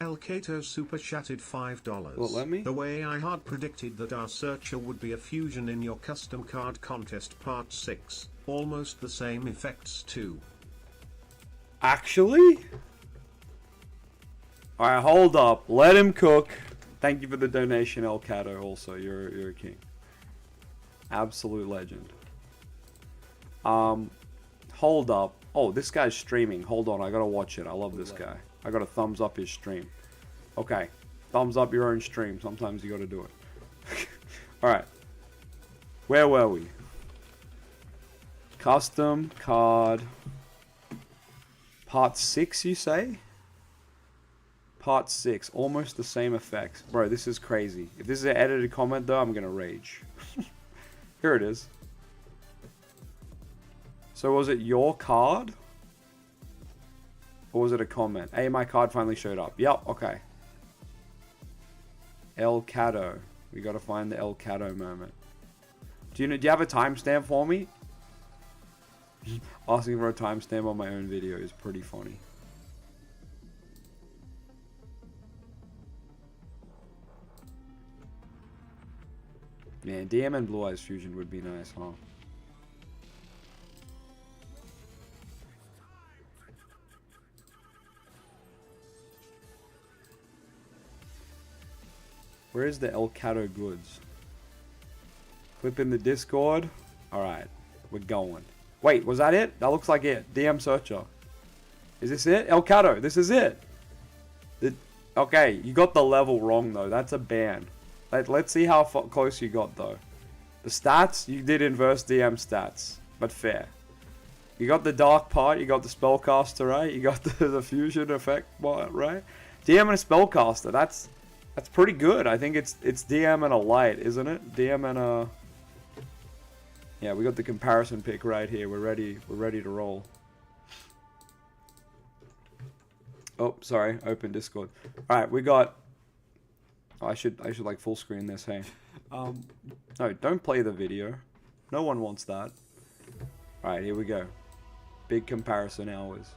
El Cato super chatted $5. Will it let me? The way I hard predicted that our searcher would be a fusion in your custom card contest part 6. Almost the same effects too. Actually? Alright, hold up. Let him cook. Thank you for the donation, El Cato, also. You're a king. Absolute legend. Hold up. Oh, this guy's streaming. Hold on, I gotta watch it. I love this guy. I gotta thumbs up his stream. Okay. Thumbs up your own stream. Sometimes you gotta do it. Alright. Where were we? Custom card. Part 6, you say? Part 6. Almost the same effects. Bro, this is crazy. If this is an edited comment, though, I'm gonna rage. Here it is. So was it your card? Or was it a comment? Hey, my card finally showed up. Yep, okay. El Cato. We gotta find the El Cato moment. Do you have a timestamp for me? Asking for a timestamp on my own video is pretty funny. Man, DM and Blue Eyes Fusion would be nice, huh? Where is the El Cato goods? Clip in the Discord. Alright, we're going. Wait, was that it? That looks like it. DM Searcher. Is this it? El Cato, this is it. Okay, you got the level wrong, though. That's a ban. Let's see how close you got, though. The stats, you did inverse DM stats. But fair. You got the dark part, you got the spellcaster, right? You got the fusion effect part, right? DM and a spellcaster, that's pretty good. I think it's DM and a light, isn't it? DM and a... Yeah, we got the comparison pick right here. We're ready to roll. Oh, sorry. Open Discord. All right, we got... Oh, I should like full screen this, hey. No, don't play the video. No one wants that. Alright, here we go. Big comparison hours.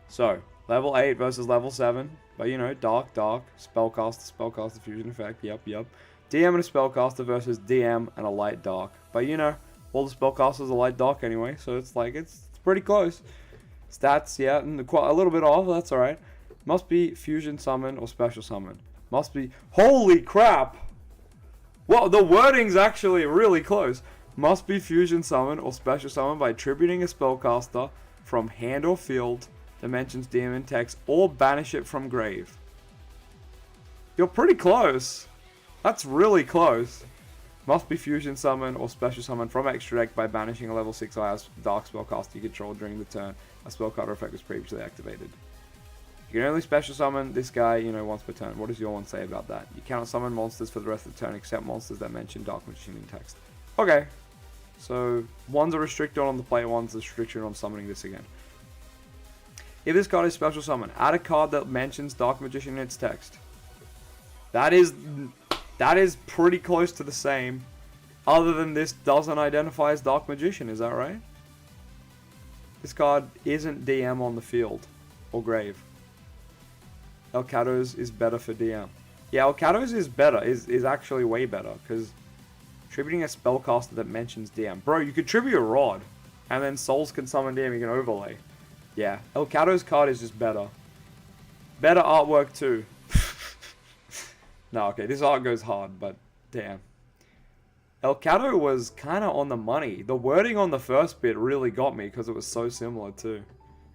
So, level 8 versus level 7. But you know, Dark, Spellcaster, Fusion Effect, yep. DM and a Spellcaster versus DM and a Light Dark. But you know, all the Spellcasters are Light Dark anyway, so it's like, it's pretty close. Stats, yeah, and a little bit off, that's alright. Must be Fusion Summon or Special Summon. Must be... Holy crap! Well, the wording's actually really close. Must be Fusion Summon or Special Summon by attributing a Spellcaster from hand or field, dimensions, DM, and text, or banish it from grave. You're pretty close. That's really close. Must be Fusion Summon or Special Summon from extra deck by banishing a level 6 IR Dark Spellcaster you control during the turn a Spellcaster effect was previously activated. You can only Special Summon this guy, you know, once per turn. What does your one say about that? You cannot summon monsters for the rest of the turn except monsters that mention Dark Magician in text. Okay. So, one's a restricted on the play, one's a restriction on summoning this again. If this card is Special Summon, add a card that mentions Dark Magician in its text. That is pretty close to the same. Other than this doesn't identify as Dark Magician, is that right? This card isn't DM on the field or grave. Elcato's is better for DM. Yeah, Elcato's is better, is actually way better, because attributing a spellcaster that mentions DM. Bro, you could tribute a Rod, and then Souls can summon DM, you can overlay. Yeah, Elcato's card is just better. Better artwork too. No, okay, this art goes hard, but damn. Elcato was kind of on the money. The wording on the first bit really got me because it was so similar too.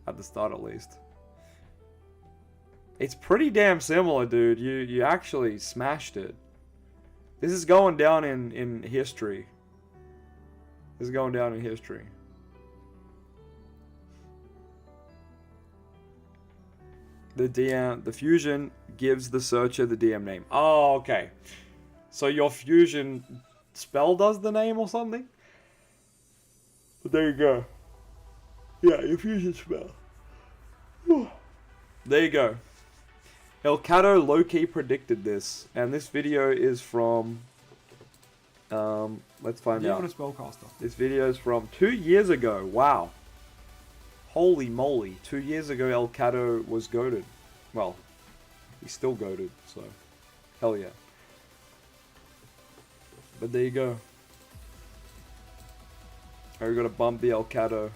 At the start at least. It's pretty damn similar, dude. You actually smashed it. This is going down in history. This is going down in history. The fusion gives the searcher the DM name. Oh, okay. So your fusion spell does the name or something? But there you go. Yeah, your fusion spell. There you go. Elcato low-key predicted this, and this video is from... let's find out. A spellcaster. This video is from 2 years ago. Wow. Holy moly. 2 years ago, Elcato was goated. Well, he's still goated, so... Hell yeah. But there you go. Oh, we gotta bump the Elcato.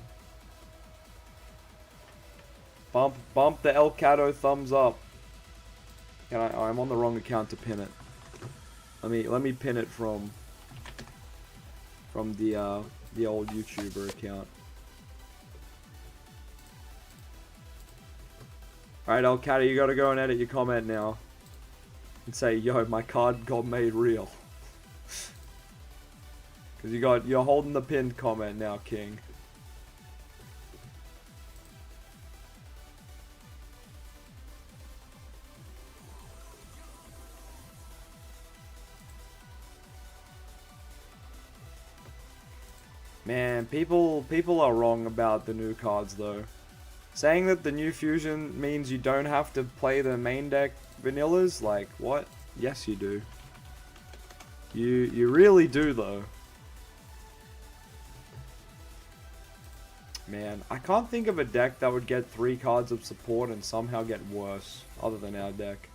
Bump the Elcato thumbs up. I'm on the wrong account to pin it. Let me pin it from the old YouTuber account. Alright, Elcato, you gotta go and edit your comment now. And say, yo, my card got made real. Because you're holding the pinned comment now, King. Man, people are wrong about the new cards though. Saying that the new fusion means you don't have to play the main deck vanillas, like what? Yes you do. You really do though. Man, I can't think of a deck that would get 3 cards of support and somehow get worse, other than our deck.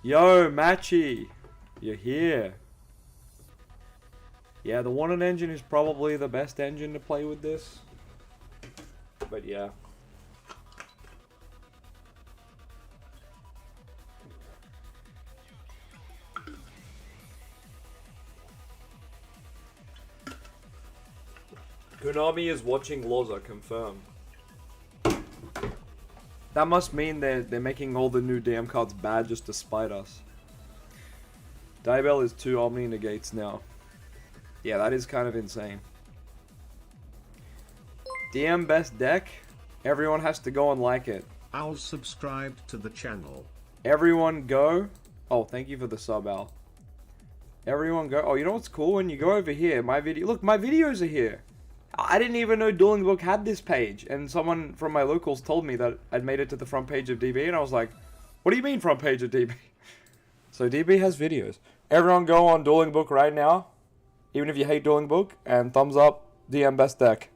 Yo, Matchy! You're here. Yeah, the Wanted engine is probably the best engine to play with this. But yeah. Konami is watching LOZA, confirmed. That must mean they're making all the new DM cards bad just to spite us. Diabell is 2 Omni Negates now. Yeah, that is kind of insane. DM best deck? Everyone has to go and like it. I'll subscribe to the channel. Everyone go. Oh, thank you for the sub, Al. Everyone go. Oh, you know what's cool? When you go over here, my video... Look, my videos are here. I didn't even know Dueling Book had this page. And someone from my locals told me that I'd made it to the front page of DB. And I was like, what do you mean front page of DB? So DB has videos. Everyone go on Dueling Book right now. Even if you hate Dueling Book. And thumbs up, DM best deck.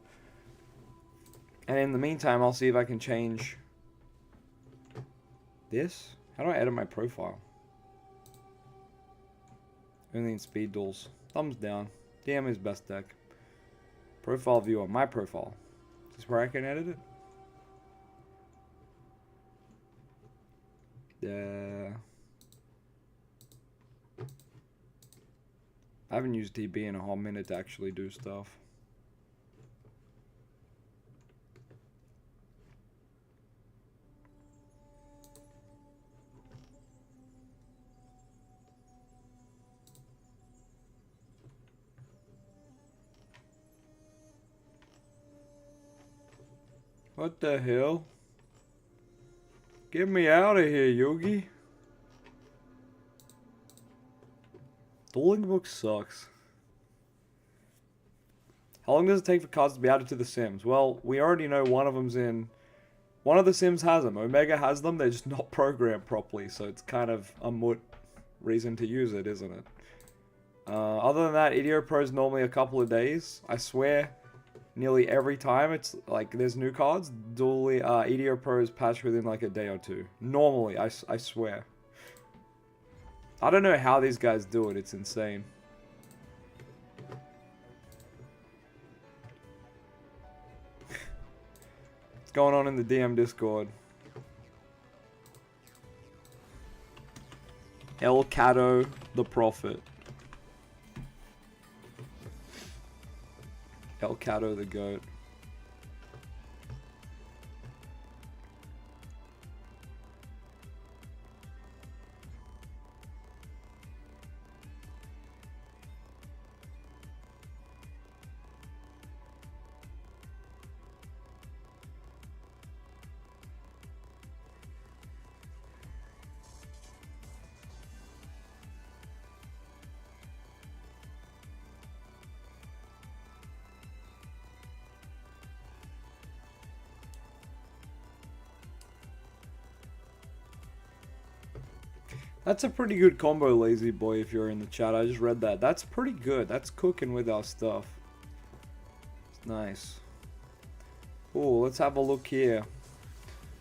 And in the meantime, I'll see if I can change this. How do I edit my profile? Only in speed duels. Thumbs down. DM is best deck. Profile view on my profile. Is this where I can edit it? Yeah. I haven't used TB in a whole minute to actually do stuff. What the hell? Get me out of here, Yugi. Dueling book sucks. How long does it take for cards to be added to the Sims? Well, we already know one of them's in... One of the Sims has them. Omega has them. They're just not programmed properly. So it's kind of a moot reason to use it, isn't it? Other than that, Ideo Pro is normally a couple of days. I swear, nearly every time it's like there's new cards, Ideo Pro is patched within like a day or two. Normally, I swear. I don't know how these guys do it. It's insane. What's going on in the DM Discord? El Cato the Prophet. El Cato the Goat. That's a pretty good combo, Lazy Boy, if you're in the chat. I just read that. That's pretty good. That's cooking with our stuff. It's nice. Oh, let's have a look here.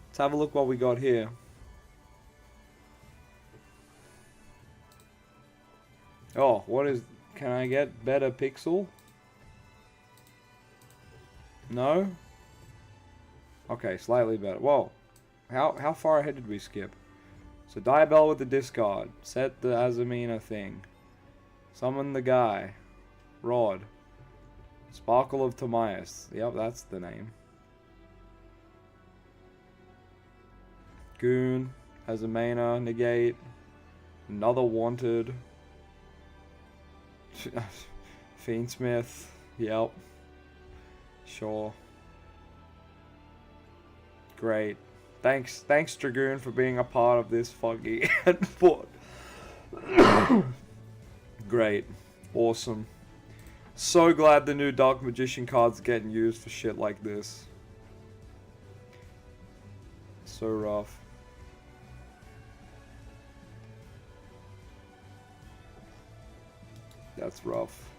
Let's have a look what we got here. Oh, what is... Can I get better pixel? No? Okay, slightly better. Whoa. How far ahead did we skip? So Diabell with the discard. Set the Azamina thing. Summon the guy. Rod. Sparkle of Timaeus. Yep, that's the name. Goon. Azamina. Negate. Another Wanted. Fiendsmith. Yep. Sure. Great. Thanks, Dragoon, for being a part of this fucking sport. Great. Awesome. So glad the new Dark Magician card's getting used for shit like this. So rough. That's rough.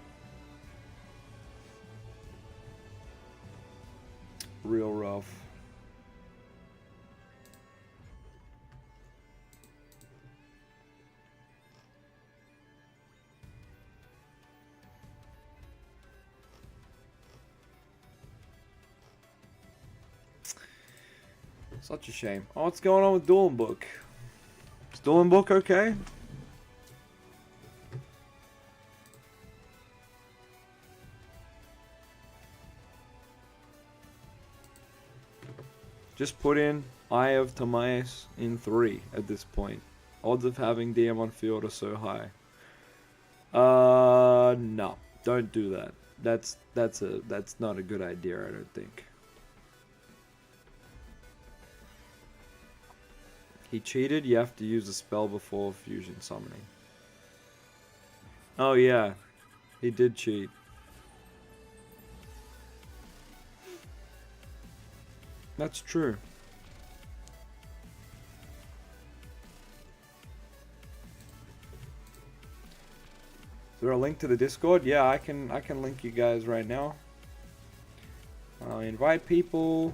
Real rough. Such a shame. Oh, what's going on with Duel Book? Is Duel Book okay? Just put in Eye of Timaeus in 3 at this point. Odds of having DM on field are so high. No. Don't do that. That's not a good idea, I don't think. He cheated, you have to use a spell before fusion summoning. Oh yeah, he did cheat. That's true. Is there a link to the Discord? Yeah, I can link you guys right now. Invite people.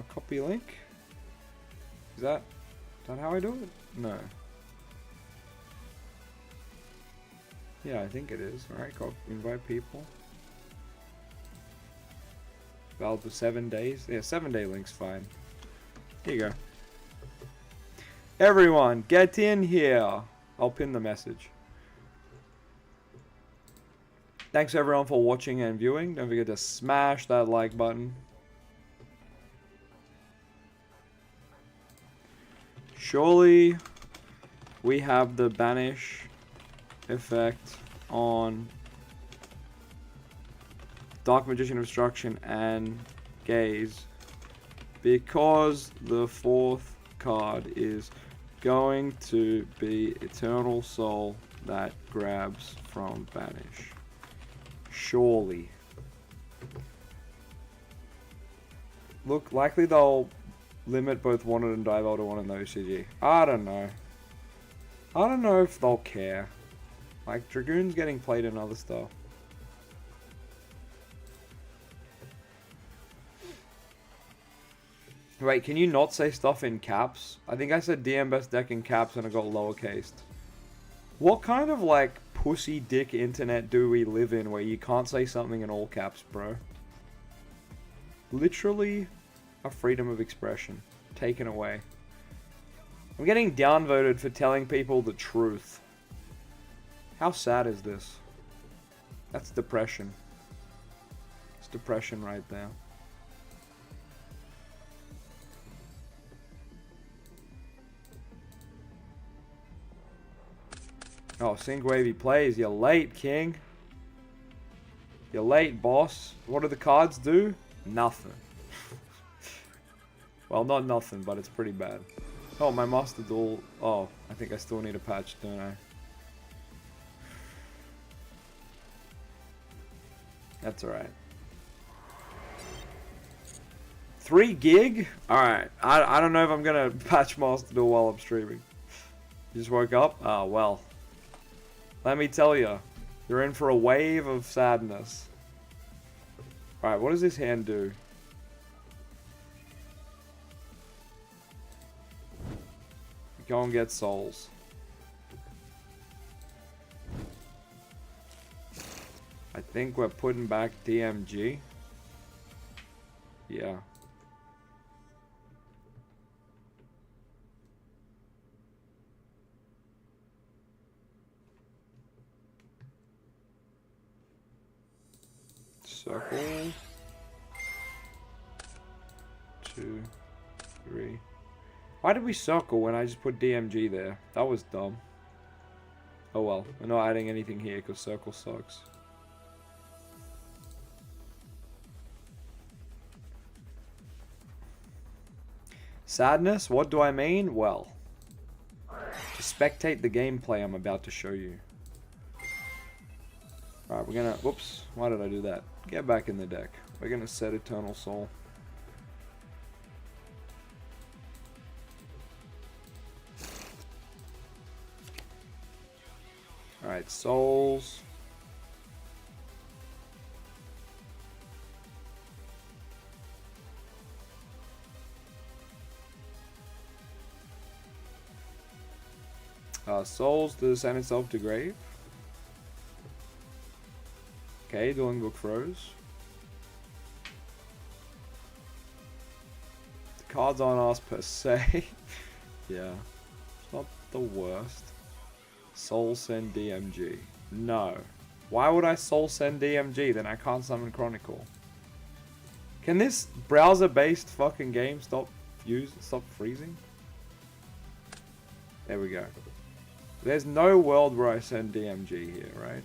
Copy link. Is that how I do it? No. Yeah, I think it is. Alright, invite people. Valid for 7 days. Yeah, 7-day link's fine. Here you go. Everyone, get in here. I'll pin the message. Thanks everyone for watching and viewing. Don't forget to smash that like button. Surely we have the banish effect on Dark Magician of Destruction and Gaze, because the fourth card is going to be Eternal Soul that grabs from banish. Surely. Look, likely they'll limit both Wanted and Dive to one in the OCG. I don't know. I don't know if they'll care. Like, Dragoon's getting played in other stuff. Wait, can you not say stuff in caps? I think I said DM best deck in caps and I got lowercased. What kind of, like, pussy dick internet do we live in where you can't say something in all caps, bro? Literally a freedom of expression taken away. I'm getting downvoted for telling people the truth. How sad is this? That's depression. It's depression right there. Oh, Sync Wavy plays. You're late, King. You're late, boss. What do the cards do? Nothing. Well, not nothing, but it's pretty bad. Oh, my Master Duel. Oh, I think I still need a patch, don't I? That's alright. 3 gig? Alright. I don't know if I'm gonna patch Master Duel while I'm streaming. You just woke up? Oh, well. Let me tell you. You're in for a wave of sadness. Alright, what does this hand do? Go and get souls. I think we're putting back DMG. Yeah. Circle. 2, 3. Why did we circle when I just put DMG there? That was dumb. Oh well, we're not adding anything here because circle sucks. Sadness? What do I mean? Well, to spectate the gameplay I'm about to show you. Alright, we're gonna... Whoops, why did I do that? Get back in the deck. We're gonna set Eternal Soul. Alright, souls. Souls to send itself to grave. Okay, Dueling Book froze. The cards aren't us per se. Yeah, it's not the worst. Soul send DMG. No. Why would I soul send DMG? Then I can't summon Chronicle. Can this browser-based fucking game stop freezing? There we go. There's no world where I send DMG here, right?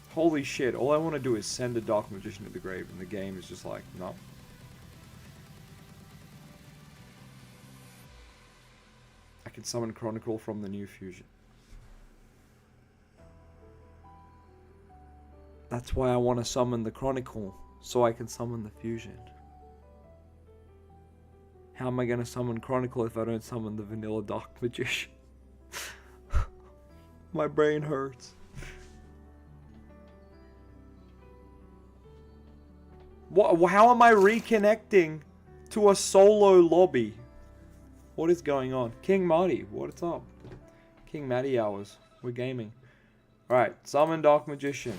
Holy shit, all I want to do is send a Dark Magician to the grave and the game is just like, no. I can summon Chronicle from the new fusion. That's why I want to summon the Chronicle, so I can summon the fusion. How am I going to summon Chronicle if I don't summon the vanilla Dark Magician? My brain hurts. What? How am I reconnecting to a solo lobby? What is going on? King Marty, what's up? King Matty hours. We're gaming. Alright, summon Dark Magician.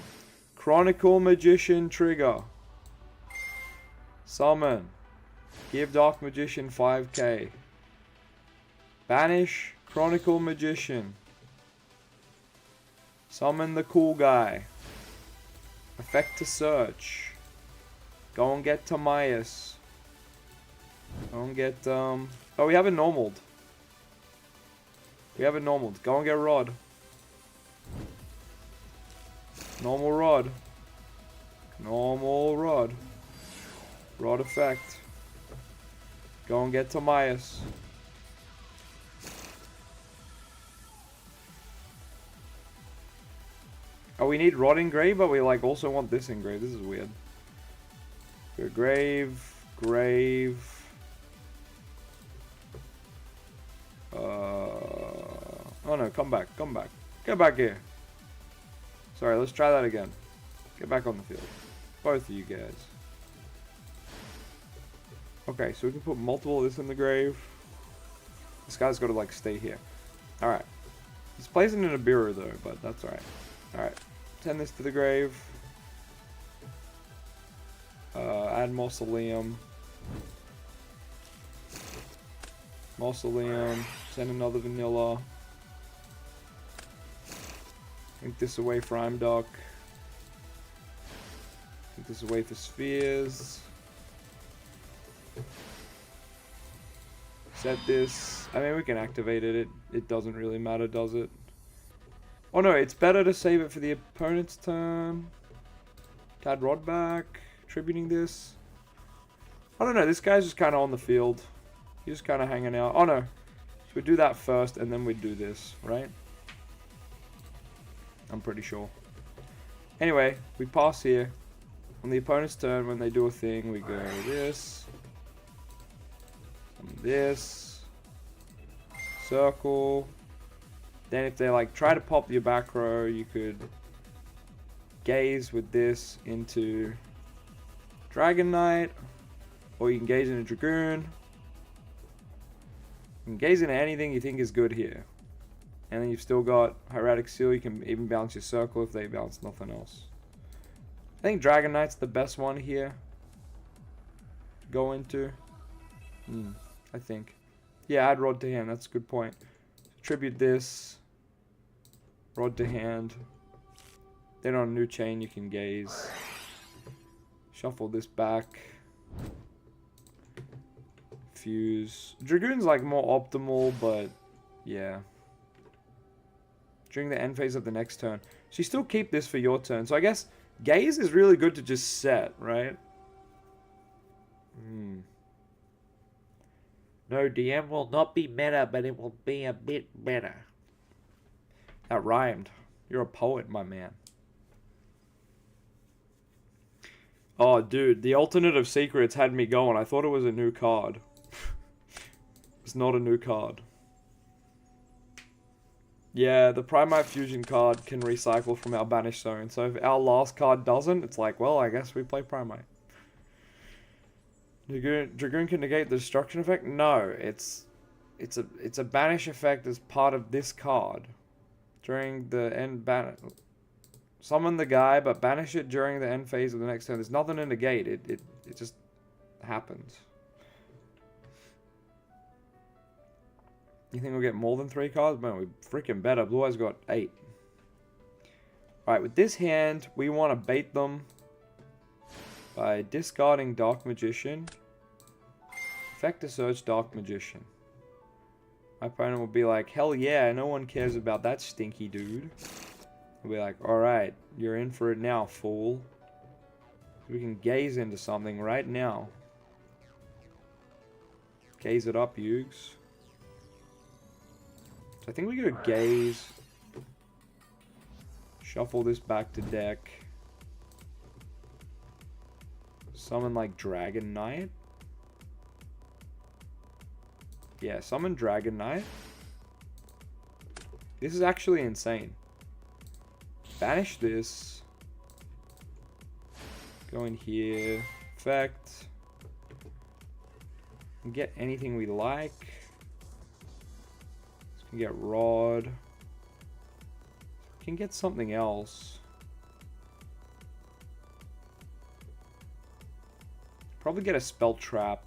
Chronicle Magician trigger. Summon. Give Dark Magician 5k. Banish Chronicle Magician. Summon the cool guy. Effect to search. Go and get Timaeus. Go and get, oh, we haven't normaled. We haven't normaled. Go and get Rod. Normal Rod. Normal Rod. Rod effect. Go and get Timaeus. Oh, we need Rod engrave, but we like also want this engrave. This is weird. Go grave. Oh no, come back. Get back here. Sorry, let's try that again. Get back on the field. Both of you guys. Okay, so we can put multiple of this in the grave. This guy's got to like stay here. Alright. He's placing in a bureau though, but that's alright. Alright. Send this to the grave. Add mausoleum. Mausoleum. Send another vanilla. Think this away for Imdoc. Think this away for spheres. Set this. I mean, we can activate it. It doesn't really matter, does it? Oh no, it's better to save it for the opponent's turn. Tad Rod back. Tributing this. I don't know, this guy's just kind of on the field. He's just kind of hanging out. Oh no. So we do that first and then we do this, right? I'm pretty sure. Anyway, we pass here. On the opponent's turn, when they do a thing, we go this. And this. Circle. Then if they like try to pop your back row, you could gaze with this into Dragon Knight. Or you can gaze in a Dragoon. You can gaze into anything you think is good here. And then you've still got Hieratic Seal. You can even bounce your circle if they bounce nothing else. I think Dragon Knight's the best one here. Go into. I think. Yeah, add Rod to hand. That's a good point. Tribute this. Rod to hand. Then on a new chain you can gaze. Shuffle this back. Fuse. Dragoon's like more optimal, but yeah. During the end phase of the next turn. So you still keep this for your turn. So I guess gaze is really good to just set, right? No, DM will not be meta, but it will be a bit better. That rhymed. You're a poet, my man. Oh, dude, the Alternative Secrets had me going. I thought it was a new card. It's not a new card. Yeah, the Primite Fusion card can recycle from our Banished Zone. So if our last card doesn't, it's like, well, I guess we play Primite. Dragoon can negate the destruction effect? No, it's a banish effect as part of this card. During the end summon the guy, but banish it during the end phase of the next turn. There's nothing to negate. It just happens. You think we'll get more than 3 cards? Man, we freaking better. Blue Eyes got 8. Alright, with this hand, we want to bait them by discarding Dark Magician. Effect to search Dark Magician. My opponent will be like, hell yeah, no one cares about that stinky dude. I'll be like, alright, you're in for it now, fool. We can gaze into something right now. Gaze it up, Yugs. So I think we go gaze. Shuffle this back to deck. Summon like Dragon Knight. Yeah, summon Dragon Knight. This is actually insane. Banish this. Go in here. Effect. Get anything we like. So we can get Rod. We can get something else. Probably get a Spell Trap.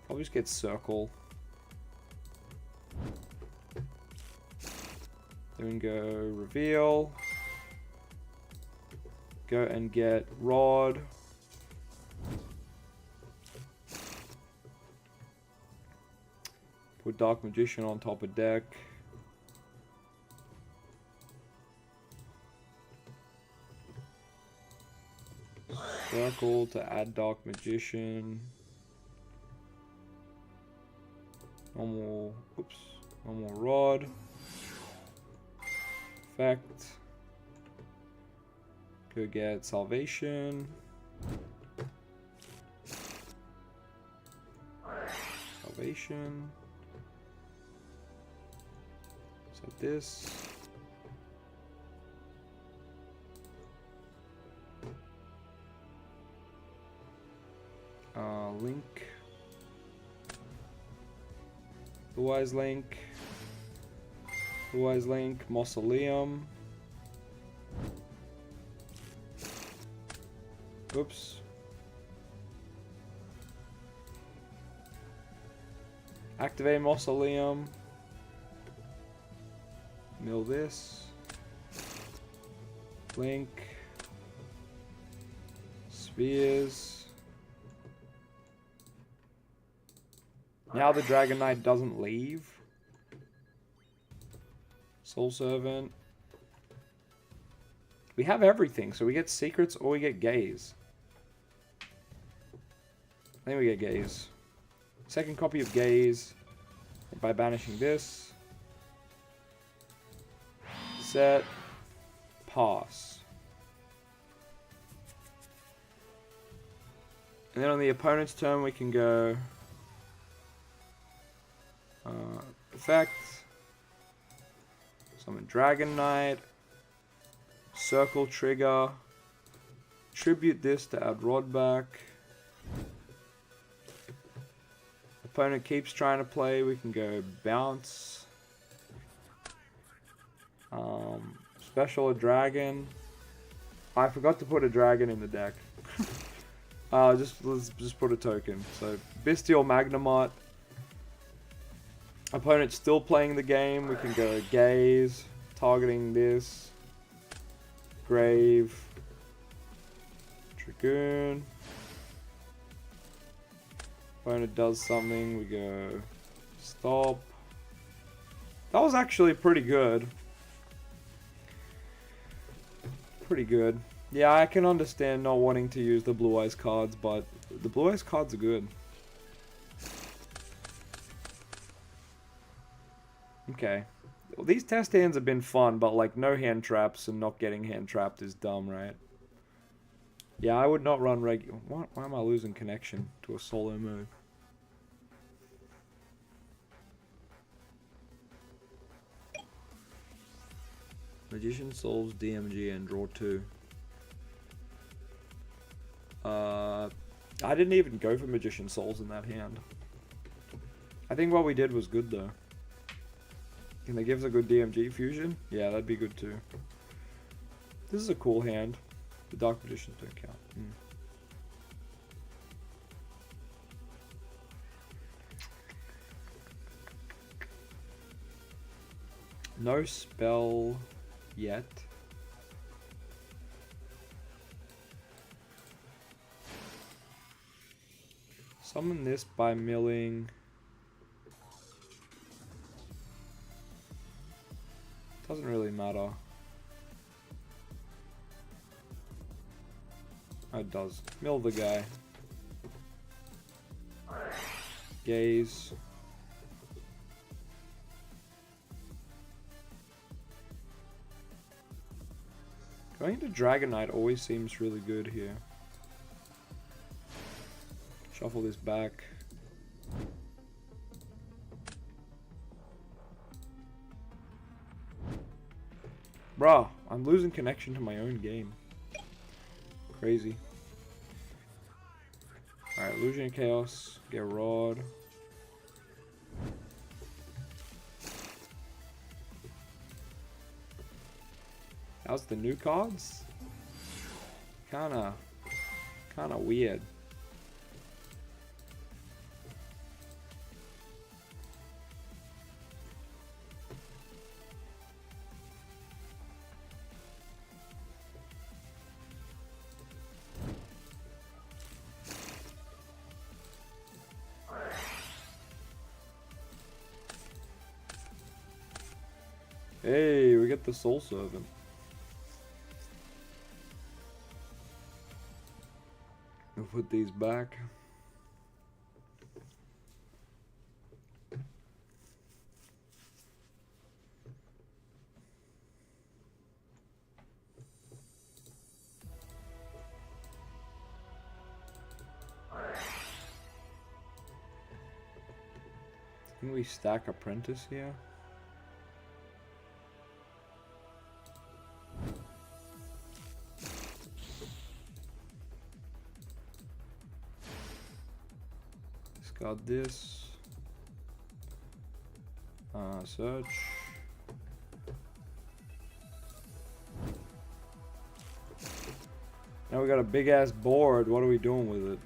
Probably just get Circle. Then we go Reveal. Go and get Rod. Put Dark Magician on top of deck. Circle to add Dark Magician. Normal, oops, normal Rod. Effect. Go get Salvation. Salvation. Set this. Link. Blue Eyes Link. Blue Eyes Link. Mausoleum. Oops. Activate Mausoleum. Mill this. Link. Spheres. Now the Dragon Knight doesn't leave. Soul Servant. We have everything, so we get secrets or we get gaze. I think we get gaze. Second copy of gaze by banishing this. Set. Pass. And then on the opponent's turn we can go effect. Summon Dragon Knight. Circle trigger. Tribute this to add Rod back. Opponent keeps trying to play. We can go bounce. Special a dragon. I forgot to put a dragon in the deck. Let's just put a token. So Bestial Magnemite. Opponent's still playing the game. We can go gaze, targeting this. Grave. Dragoon. Opponent does something, we go stop. That was actually pretty good. Pretty good. Yeah, I can understand not wanting to use the Blue Eyes cards, but the Blue Eyes cards are good. Okay. Well, these test hands have been fun, but like no hand traps and not getting hand trapped is dumb, right? Yeah, I would not run regular. Why am I losing connection to a solo mode? Magician solves DMG and draw 2. I didn't even go for Magician Souls in that hand. I think what we did was good though. Can they give us a good DMG fusion? Yeah, that'd be good too. This is a cool hand. The Dark Magicians don't count. No spell yet. Summon this by milling. Doesn't really matter. It does. Mill the guy. Gaze. Going into Dragon Knight always seems really good here. Shuffle this back. Bruh, I'm losing connection to my own game. Crazy. Alright, Illusion and Chaos. Get Rod. How's the new cards? Kinda weird. Hey, we get the Soul Servant. We'll put these back. Can we stack Apprentice here? Got this. Search. Now we got a big ass board. What are we doing with it?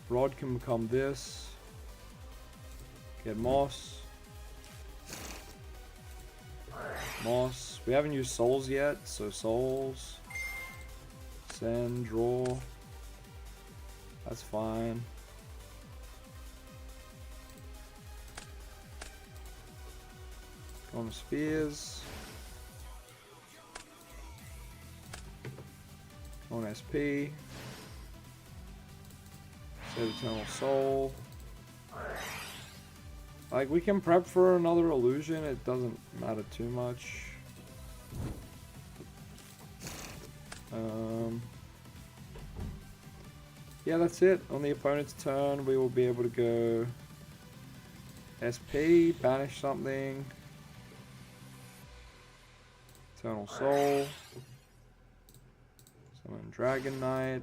Rod can become this. Get Moss. Moss. We haven't used souls yet, so souls. Send, draw. That's fine. Go on spheres. On SP. Save Eternal Soul. Like, we can prep for another illusion, it doesn't matter too much. Yeah, that's it. On the opponent's turn, we will be able to go SP, banish something. Eternal Soul. Summon Dragon Knight.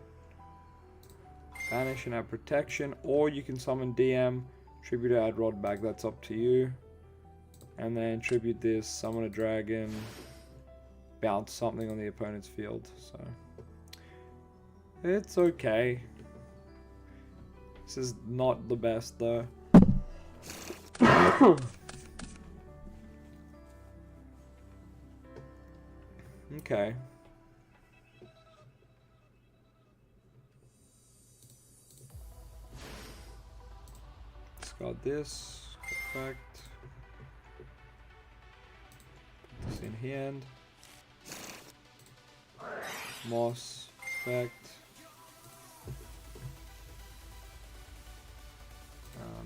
Banish and add protection, or you can summon DM. Tribute to add Rod back, that's up to you. And then tribute this, summon a dragon, bounce something on the opponent's field. So it's okay. This is not the best though. Okay. Got this effect. Put this in hand. Moss effect.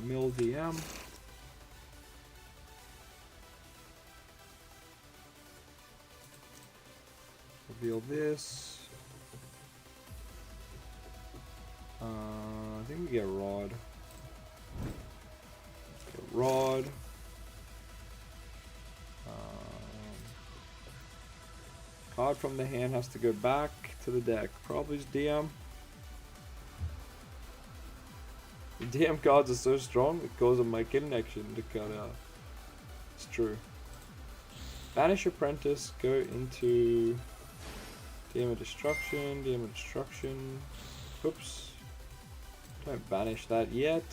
Mill DM. Reveal this. I think we get Rod. Rod. Card from the hand has to go back to the deck. Probably DM. The DM cards are so strong it causes my connection to cut out. It's true. Banish Apprentice, go into DM of Destruction, DM of Destruction. Oops. Don't banish that yet.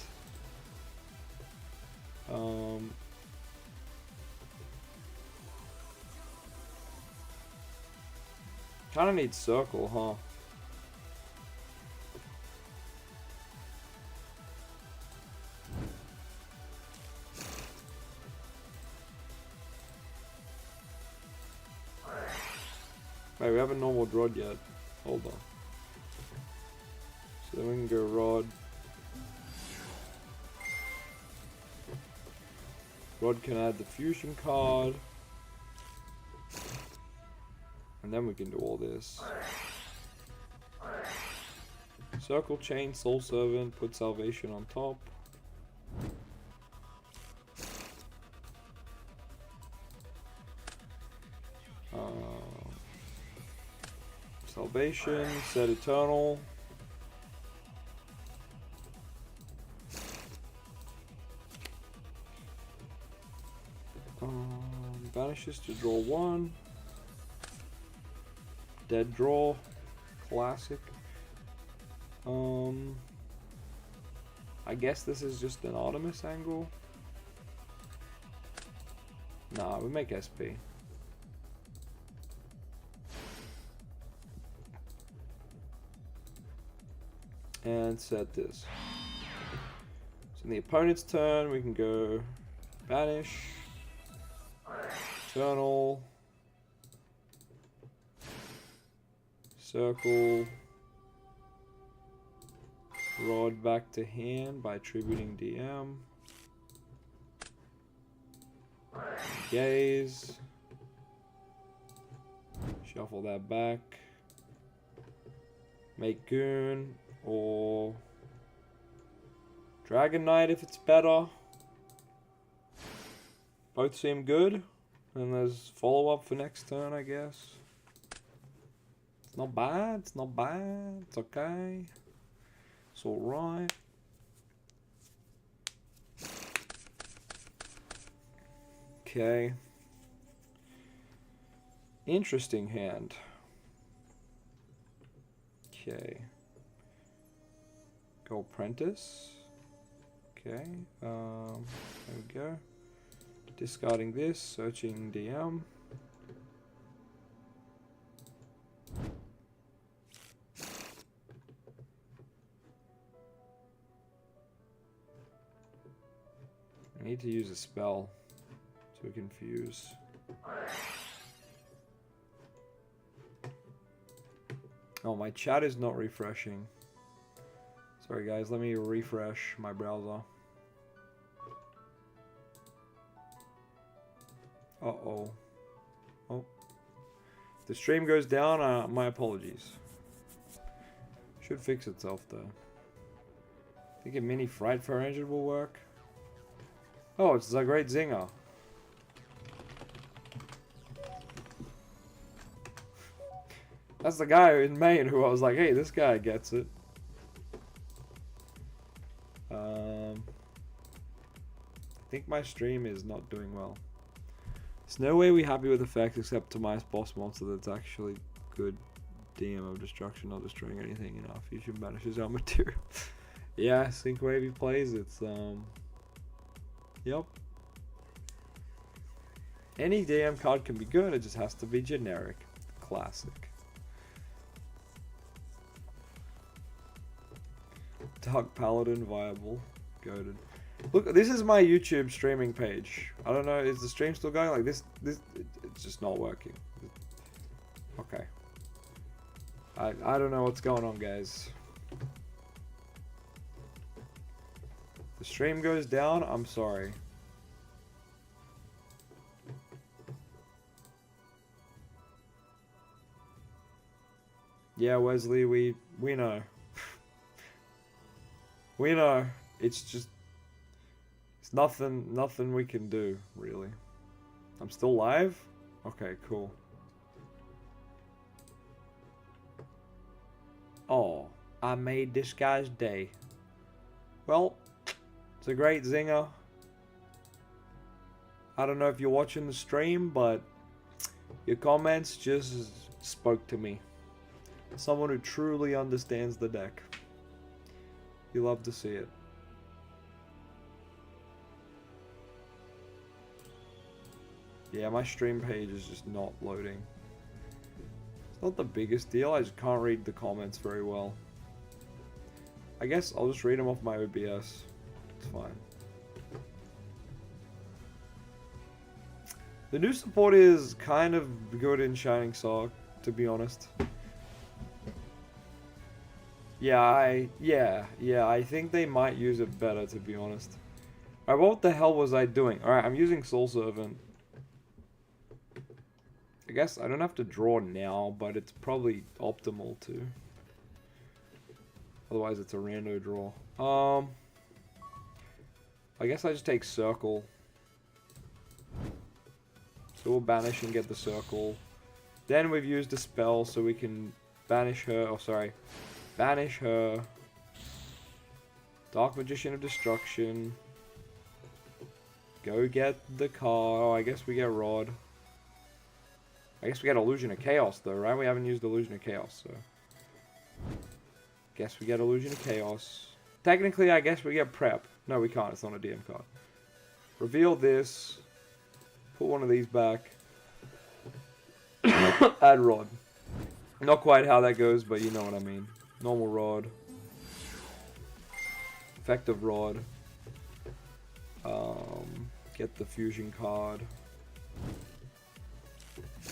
Kinda need circle, huh? Wait, we haven't normal Rod yet. Hold on. So then we can go Rod. Rod can add the fusion card. And then we can do all this. Circle Chain, Soul Servant, put Salvation on top. Salvation, set Eternal. Vanishes to draw 1. Dead draw. Classic. I guess this is just an Artemis angle. Nah, we make SP. And set this. So in the opponent's turn, we can go Banish, Eternal, Circle, Rod back to hand by tributing DM, Gaze, shuffle that back, make Goon, or Dragon Knight if it's better. Both seem good. And there's follow-up for next turn, I guess. It's not bad, it's not bad, it's okay. It's alright. Okay. Interesting hand. Okay. Go Apprentice. Okay. There we go. Discarding this, searching DM. I need to use a spell to confuse. Oh, my chat is not refreshing. Sorry guys, let me refresh my browser. Uh-oh. Oh. If the stream goes down, my apologies. Should fix itself though. Think a mini Frightful Engine will work? Oh, it's a great zinger. That's the guy in Maine who I was like, hey, this guy gets it. I think my stream is not doing well. There's no way we're happy with effects except Timaeus boss monster that's actually good DM of destruction, not destroying anything in our fusion banishes our material. Yeah, Sync Wavy plays, it's yep. Any DM card can be good, it just has to be generic. Classic. Dark Paladin viable. Goated. Look, this is my YouTube streaming page. I don't know, is the stream still going? Like this it's just not working. Okay. I don't know what's going on, guys. The stream goes down, I'm sorry. Yeah, Wesley, we know. We know. It's just it's nothing we can do, really. I'm still live? Okay, cool. Oh, I made this guy's day. Well, it's a great zinger. I don't know if you're watching the stream, but your comments just spoke to me. Someone who truly understands the deck. You love to see it. Yeah, my stream page is just not loading. It's not the biggest deal, I just can't read the comments very well. I guess I'll just read them off my OBS. It's fine. The new support is kind of good in Shining Sarc, to be honest. Yeah, I think they might use it better, to be honest. Alright, what the hell was I doing? Alright, I'm using Soul Servant. I guess I don't have to draw now, but it's probably optimal to. Otherwise it's a rando draw. I guess I just take Circle. So we'll banish and get the Circle. Then we've used a spell so we can banish her. Oh, sorry. Banish her. Dark Magician of Destruction. Go get the card. Oh, I guess we get Rod. I guess we get Illusion of Chaos, though, right? We haven't used Illusion of Chaos, so... Guess we get Illusion of Chaos. Technically, I guess we get Prep. No, we can't. It's not a DM card. Reveal this. Put one of these back. Add Rod. Not quite how that goes, but you know what I mean. Normal Rod. Effective Rod. Get the fusion card.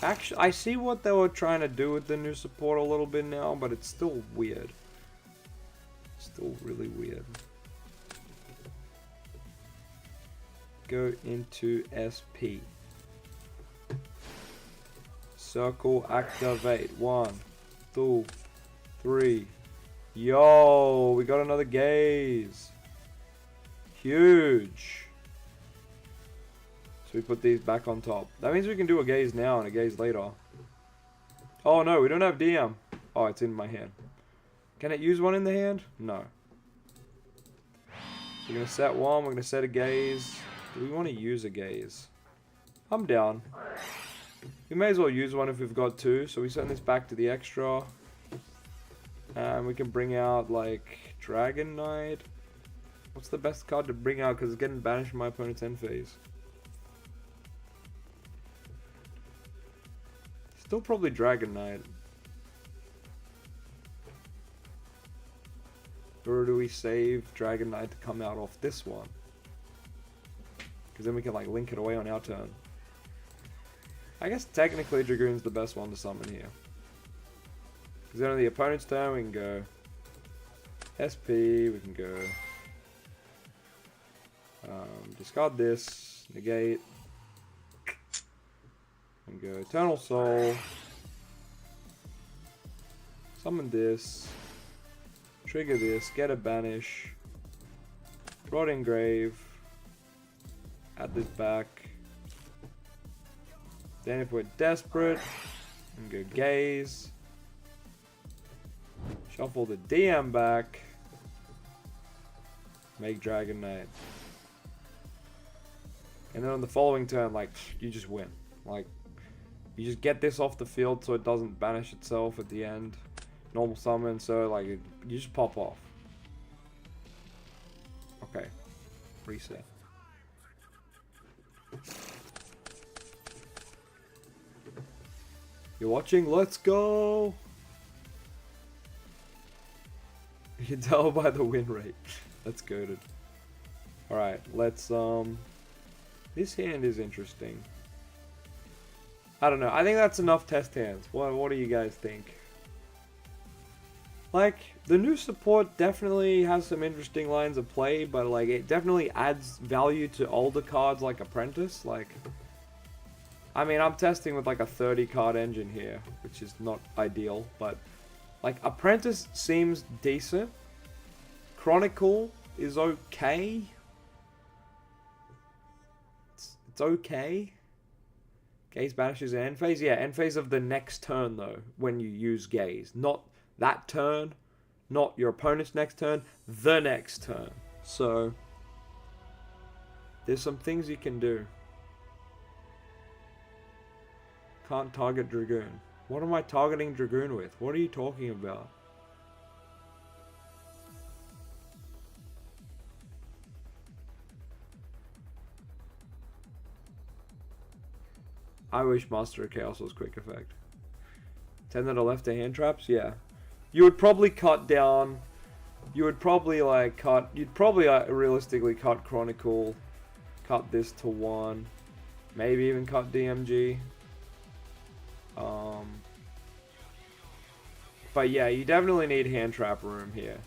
Actually, I see what they were trying to do with the new support a little bit now, but it's still weird. Still really weird. Go into SP. Circle activate. 1, 2, 3. Yo, we got another gaze. Huge. So we put these back on top. That means we can do a gaze now and a gaze later. Oh no, we don't have DM. Oh, it's in my hand. Can it use one in the hand? No. We're going to set one. We're going to set a gaze. Do we want to use a gaze? I'm down. We may as well use one if we've got two. So we send this back to the extra. And we can bring out, like, Dragon Knight. What's the best card to bring out? Because it's getting banished from my opponent's end phase. Still probably Dragon Knight. Or do we save Dragon Knight to come out off this one? Because then we can like link it away on our turn. I guess technically Dragoon's the best one to summon here. Because then on the opponent's turn we can go SP, we can go discard this, negate, and go Eternal Soul, summon this, trigger this, get a banish, Rod Engrave, add this back, then if we're desperate, and go gaze, shuffle the DM back, make Dragon Knight. And then on the following turn, like, you just win. Like, you just get this off the field so it doesn't banish itself at the end. Normal summon, so, like, you just pop off. Okay. Reset. You're watching? Let's go! You can tell by the win rate. That's goated. Alright, let's, this hand is interesting. I don't know. I think that's enough test hands. What do you guys think? Like, the new support definitely has some interesting lines of play, but like, it definitely adds value to older cards like Apprentice. Like, I mean, I'm testing with like a 30 card engine here, which is not ideal, but like, Apprentice seems decent. Chronicle is okay. It's okay. Gaze banishes an end phase. Yeah, end phase of the next turn though, when you use gaze. Not that turn, not your opponent's next turn, the next turn. So, there's some things you can do. Can't target Dragoon. What am I targeting Dragoon with? What are you talking about? I wish Master of Chaos was quick effect. 10 that are left to hand traps? Yeah. You would probably cut down... You would probably like cut... You'd probably realistically cut Chronicle. Cut this to 1. Maybe even cut DMG. But yeah, you definitely need hand trap room here.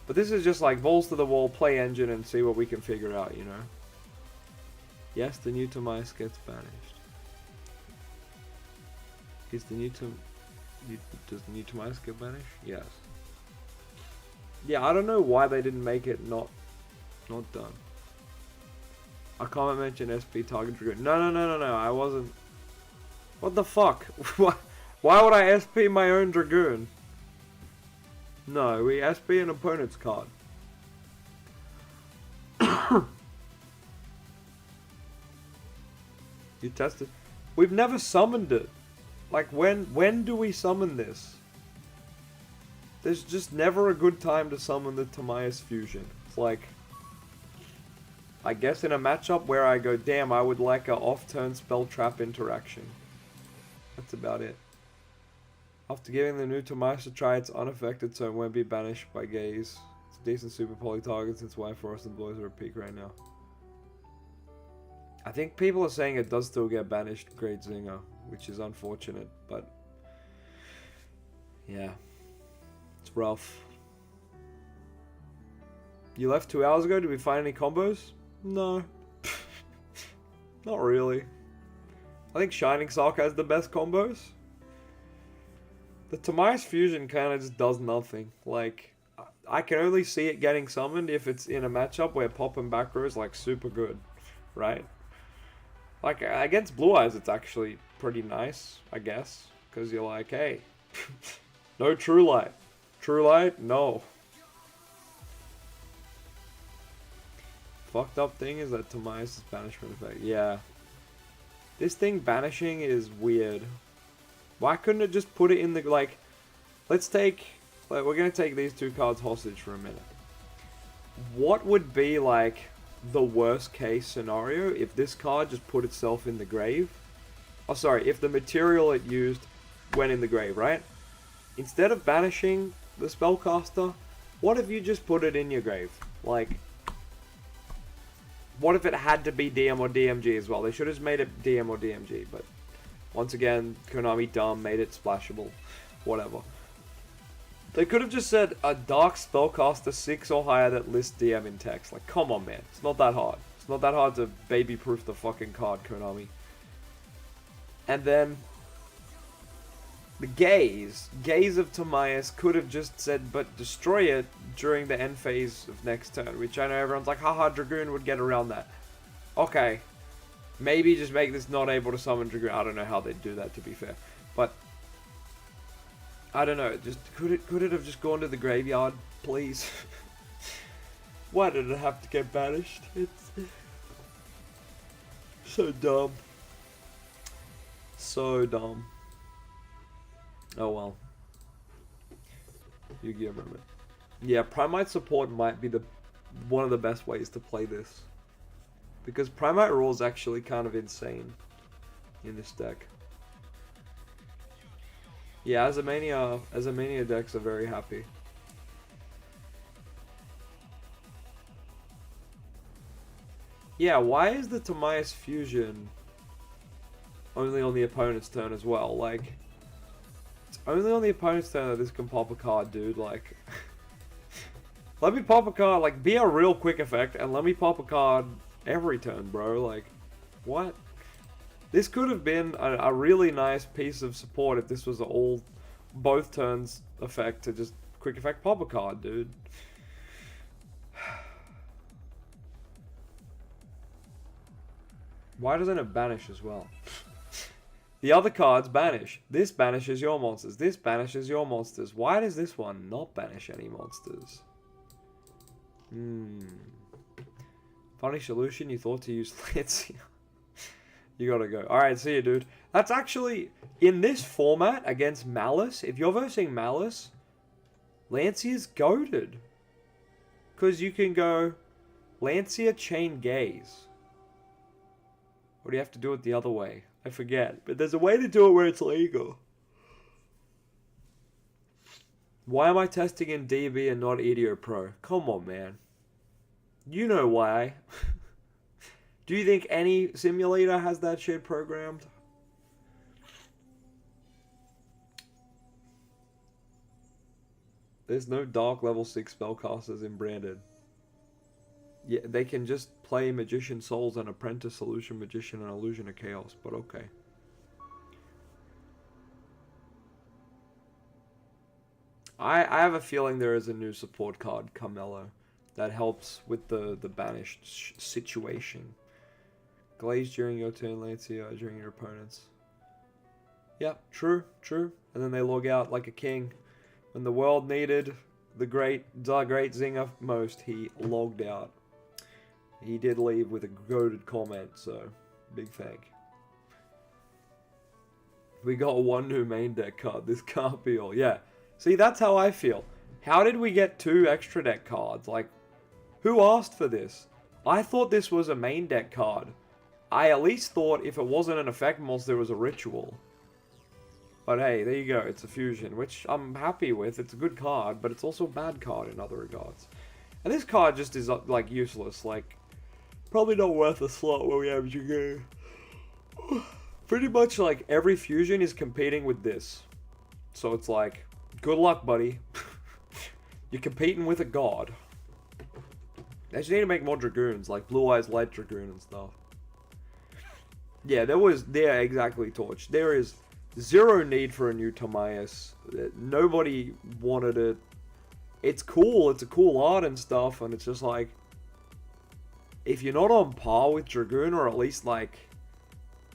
But this is just like balls to the wall, play engine, and see what we can figure out, you know? Yes, the new Timaeus gets banished. Is the new does the new Timaeus get banished? Yes. Yeah, I don't know why they didn't make it not done. I can't mention SP target Dragoon. No, I wasn't. What the fuck? What? Why would I SP my own Dragoon? No, we SP an opponent's card. You tested. We've never summoned it. Like, when do we summon this? There's just never a good time to summon the Timaeus fusion. It's like, I guess in a matchup where I go, damn, I would like a off-turn spell trap interaction. That's about it. After giving the new Timaeus a try, it's unaffected, so it won't be banished by gaze. It's a decent super poly target since White Forest and Blues are at peak right now. I think people are saying it does still get banished, Great Zinger, which is unfortunate, but yeah, it's rough. You left 2 hours ago, did we find any combos? No. Not really. I think Shining Sock has the best combos. The Timaeus fusion kind of just does nothing. Like, I can only see it getting summoned if it's in a matchup where pop and back row is like super good, right? Like, against Blue Eyes, it's actually pretty nice, I guess. Because you're like, hey, no True Light. True Light? No. Fucked up thing is that Timaeus' banishment effect. Yeah. This thing banishing is weird. Why couldn't it just put it in the, like, let's take, like, we're going to take these two cards hostage for a minute. What would be, like, the worst case scenario if this card just put itself in the grave? Oh, sorry, if the material it used went in the grave, right? Instead of banishing the spellcaster, what if you just put it in your grave? Like, what if it had to be DM or DMG as well? They should have made it DM or DMG, but once again, Konami dumb, made it splashable. Whatever. They could have just said a dark spellcaster 6 or higher that lists DM in text. Like, come on, man. It's not that hard. It's not that hard to baby-proof the fucking card, Konami. And then the gaze of Timaeus could have just said, but destroy it during the end phase of next turn, which I know everyone's like, haha, Dragoon would get around that. Okay. Maybe just make this not able to summon Dragoon. I don't know how they'd do that, to be fair. But I don't know. Just could it have just gone to the graveyard, please? Why did it have to get banished? It's so dumb. So dumb. Oh well. Yu-Gi-Oh! Moment. Yeah, Primite support might be one of the best ways to play this. Because Primite Raw is actually kind of insane in this deck. Yeah, Azamania decks are very happy. Yeah, why is the Timaeus fusion only on the opponent's turn as well? Like, it's only on the opponent's turn that this can pop a card, dude. Like, let me pop a card, like, be a real quick effect, and let me pop a card every turn, bro. Like, what? This could have been a really nice piece of support if this was both turns effect to just quick effect pop a card, dude. Why doesn't it banish as well? The other cards banish. This banishes your monsters. This banishes your monsters. Why does this one not banish any monsters? Funny solution, you thought to use Lancia. You gotta go. Alright, see you, dude. That's actually, in this format against Malice, if you're versing Malice, Lancia's goated. Because you can go Lancia, Chain, Gaze. Or do you have to do it the other way? I forget. But there's a way to do it where it's legal. Why am I testing in DB and not EDO Pro? Come on, man. You know why. Do you think any simulator has that shit programmed? There's no dark level 6 spellcasters in Branded. Yeah, they can just play Magician Souls and Apprentice, Solution Magician, and Illusion of Chaos, but okay. I have a feeling there is a new support card, Carmelo, that helps with the banished situation. Glaze during your turn, Lancia, during your opponent's. Yeah, true, true. And then they log out like a king. When the world needed the great Zinger most, he logged out. He did leave with a goated comment, so big thank. We got one new main deck card. This can't be all. Yeah. See, that's how I feel. How did we get 2 extra deck cards? Like, who asked for this? I thought this was a main deck card. I at least thought if it wasn't an effect monster, it was a ritual. But hey, there you go. It's a fusion, which I'm happy with. It's a good card, but it's also a bad card in other regards. And this card just is, like, useless. Like, probably not worth a slot where we have YUGIOH. Pretty much, like, every fusion is competing with this. So it's like, good luck, buddy. You're competing with a god. They just need to make more Dragoons, like Blue Eyes Light Dragoon and stuff. Yeah, exactly, Torch. There is zero need for a new Timaeus. Nobody wanted it. It's cool, it's a cool art and stuff, and it's just like, if you're not on par with Dragoon, or at least like,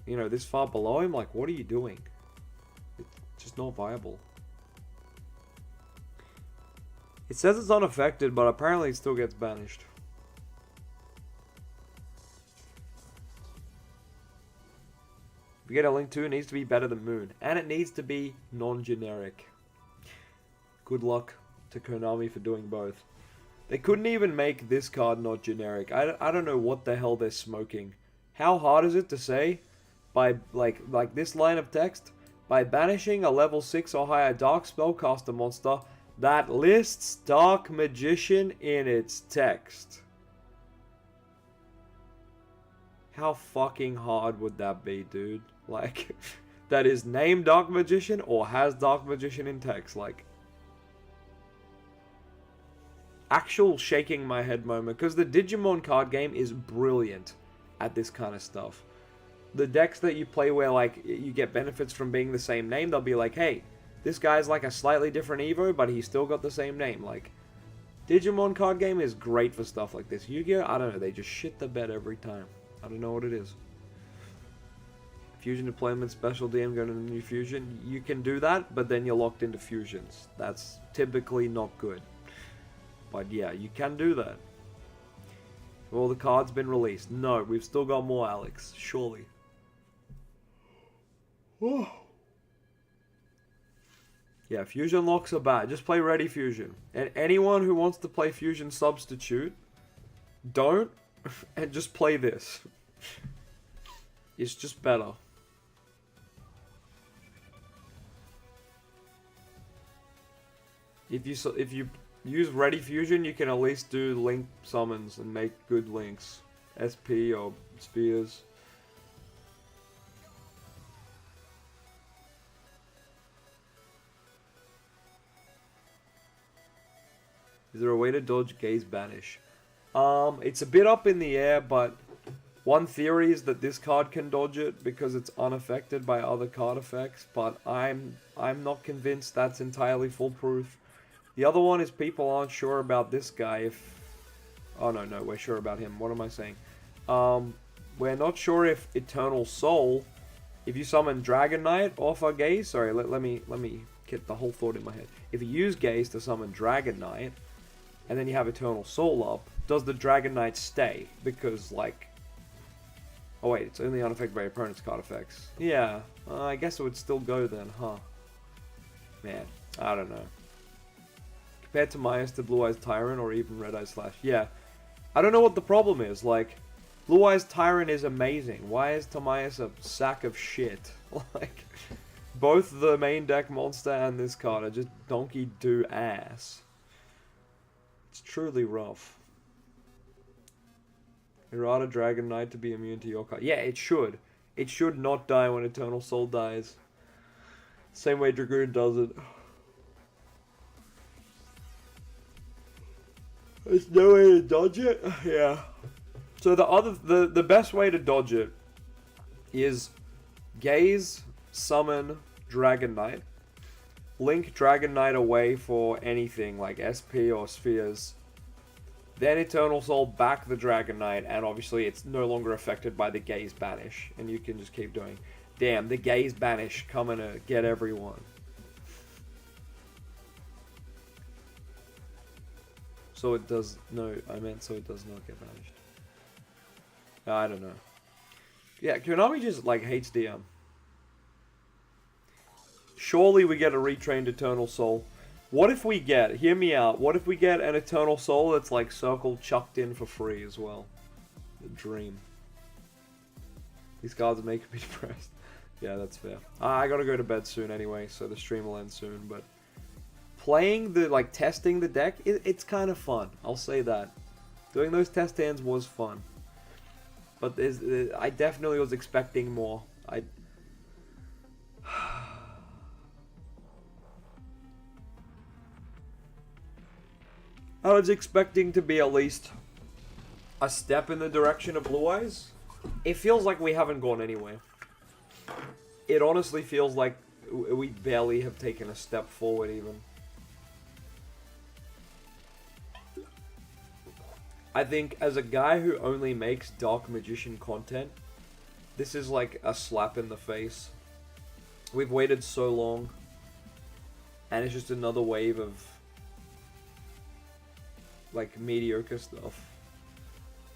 you know, this far below him, like, what are you doing? It's just not viable. It says it's unaffected, but apparently it still gets banished. If you get a link to, it needs to be better than Moon. And it needs to be non-generic. Good luck to Konami for doing both. They couldn't even make this card not generic. I don't know what the hell they're smoking. How hard is it to say? By, like this line of text? By banishing a level 6 or higher Dark Spellcaster monster that lists Dark Magician in its text. How fucking hard would that be, dude? Like, that is named Dark Magician or has Dark Magician in text. Like, actual shaking my head moment. Because the Digimon card game is brilliant at this kind of stuff. The decks that you play where, like, you get benefits from being the same name, they'll be like, hey, this guy's like a slightly different Evo, but he's still got the same name. Like, Digimon card game is great for stuff like this. Yu-Gi-Oh, I don't know, they just shit the bed every time. I don't know what it is. Fusion deployment, special DM going to the new fusion. You can do that, but then you're locked into fusions. That's typically not good. But yeah, you can do that. Have all the cards been released? No, we've still got more, Alex. Surely. Yeah, fusion locks are bad. Just play Ready Fusion. And anyone who wants to play Fusion Substitute, don't, and just play this. It's just better. If you use Ready Fusion, you can at least do link summons and make good links. SP or spheres. Is there a way to dodge Gaze Banish? It's a bit up in the air, but one theory is that this card can dodge it because it's unaffected by other card effects, but I'm not convinced that's entirely foolproof. The other one is people aren't sure about this guy oh no, we're sure about him. What am I saying? We're not sure if Eternal Soul, if you summon Dragon Knight off our Gaze, sorry, let me get the whole thought in my head. If you use Gaze to summon Dragon Knight, and then you have Eternal Soul up, does the Dragon Knight stay? Because, like, oh wait, it's only unaffected by opponent's card effects. Yeah, I guess it would still go then, huh? Man, I don't know. Compared to Timaeus to Blue Eyes Tyrant or even Red Eyes Slash. Yeah, I don't know what the problem is. Like, Blue Eyes Tyrant is amazing. Why is Timaeus a sack of shit? Like, both the main deck monster and this card are just donkey do ass. It's truly rough. Errata Dragon Knight to be immune to your card. Yeah, it should. It should not die when Eternal Soul dies. Same way Dragoon does it. There's no way to dodge it? Yeah. So the best way to dodge it is Gaze, summon Dragon Knight, link Dragon Knight away for anything like SP or spheres, then Eternal Soul back the Dragon Knight, and obviously it's no longer affected by the Gaze banish, and you can just keep doing. Damn, the gays banish coming to get everyone. So it does... No, I meant so it does not get banished. I don't know. Yeah, Konami just, like, hates DM. Surely we get a retrained Eternal Soul. What if we get... Hear me out. What if we get an Eternal Soul that's, like, Circle chucked in for free as well? The dream. These cards are making me depressed. Yeah, that's fair. I gotta go to bed soon anyway, so the stream will end soon, but... Playing the, like, testing the deck, it's kind of fun. I'll say that. Doing those test hands was fun. But I definitely was expecting more. I was expecting to be at least a step in the direction of Blue Eyes. It feels like we haven't gone anywhere. It honestly feels like we barely have taken a step forward even. I think as a guy who only makes Dark Magician content, this is like a slap in the face. We've waited so long, and it's just another wave of like mediocre stuff.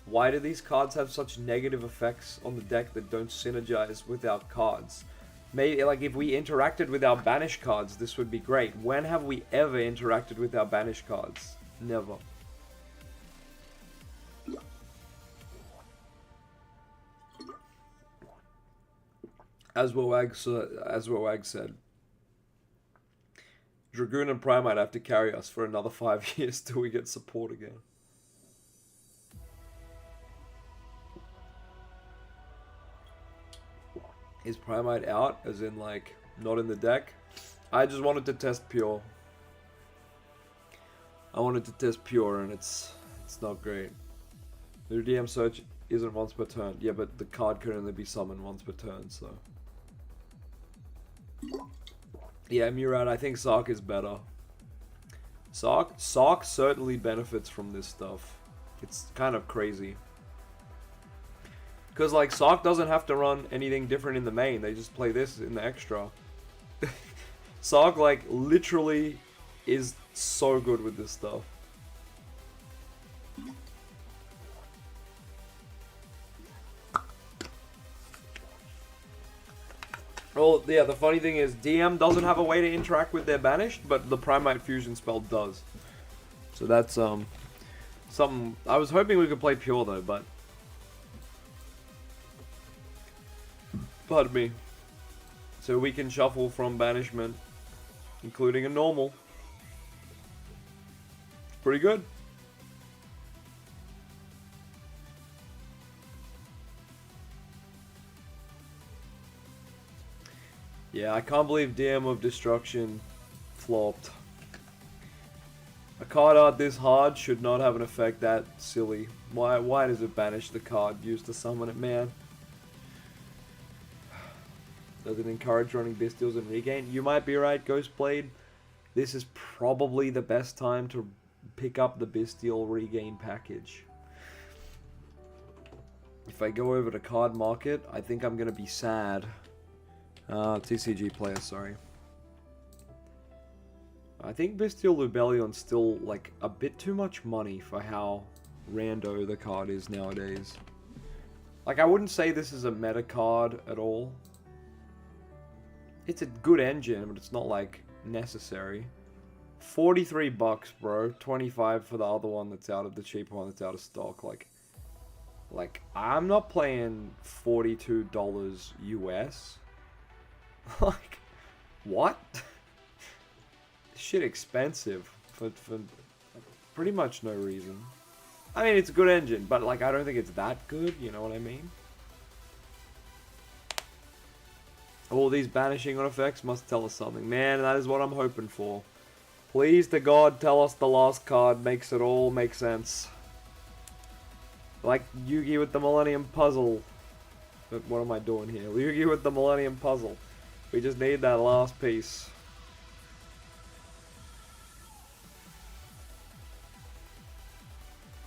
Why do these cards have such negative effects on the deck that don't synergize with our cards? Maybe like if we interacted with our banish cards, this would be great. When have we ever interacted with our banish cards? Never. As Wawag said, Dragoon and Primate have to carry us for another 5 years till we get support again. Is Primate out, as in like, not in the deck? I just wanted to test Pure. I wanted to test Pure and it's not great. The DM search isn't once per turn. Yeah, but the card can only be summoned once per turn, so... Yeah, Murad, I think Sark is better. Sark certainly benefits from this stuff. It's kind of crazy. Because, like, Sark doesn't have to run anything different in the main. They just play this in the extra. Sark, like, literally is so good with this stuff. Well, yeah, the funny thing is, DM doesn't have a way to interact with their banished, but the Primate Fusion spell does. So that's, something... I was hoping we could play Pure, though, but... Pardon me. So we can shuffle from banishment, including a normal. Pretty good. Yeah, I can't believe DM of Destruction flopped. A card art this hard should not have an effect that silly. Why does it banish the card used to summon it, man? Does it encourage running Bestials and Regain? You might be right, Ghostblade. This is probably the best time to pick up the Bestial Regain package. If I go over to Card Market, I think I'm going to be sad. TCG player, sorry. I think Bestial Lubellion's still, like, a bit too much money for how rando the card is nowadays. Like, I wouldn't say this is a meta card at all. It's a good engine, but it's not, like, necessary. 43 bucks, bro. 25 for the other one that's out of the cheaper one that's out of stock. Like, I'm not playing $42 US. Like, what? Shit expensive for pretty much no reason. I mean, it's a good engine, but like, I don't think it's that good, you know what I mean? All these banishing on effects must tell us something. Man, that is what I'm hoping for. Please to God, tell us the last card makes it all make sense. Like Yugi with the Millennium Puzzle. But what am I doing here? Yugi with the Millennium Puzzle. We just need that last piece.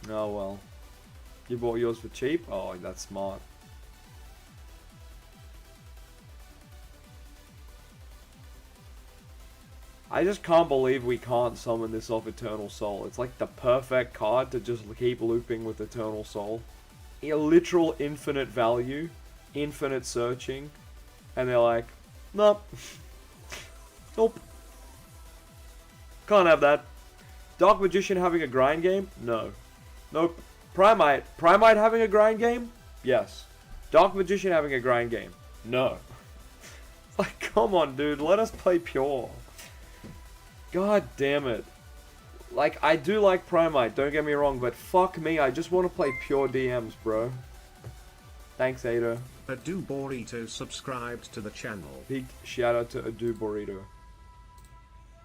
Oh well. You bought yours for cheap? Oh, that's smart. I just can't believe we can't summon this off Eternal Soul. It's like the perfect card to just keep looping with Eternal Soul. A literal infinite value, infinite searching, and they're like, nope. Nope. Can't have that. Dark Magician having a grind game? No. Nope. Primite having a grind game? Yes. Dark Magician having a grind game? No. Like, come on, dude. Let us play pure. God damn it. Like, I do like Primite, don't get me wrong, but fuck me, I just want to play pure DMs, bro. Thanks, Ada. Adu Burrito subscribed to the channel. Big shout out to Adu Burrito.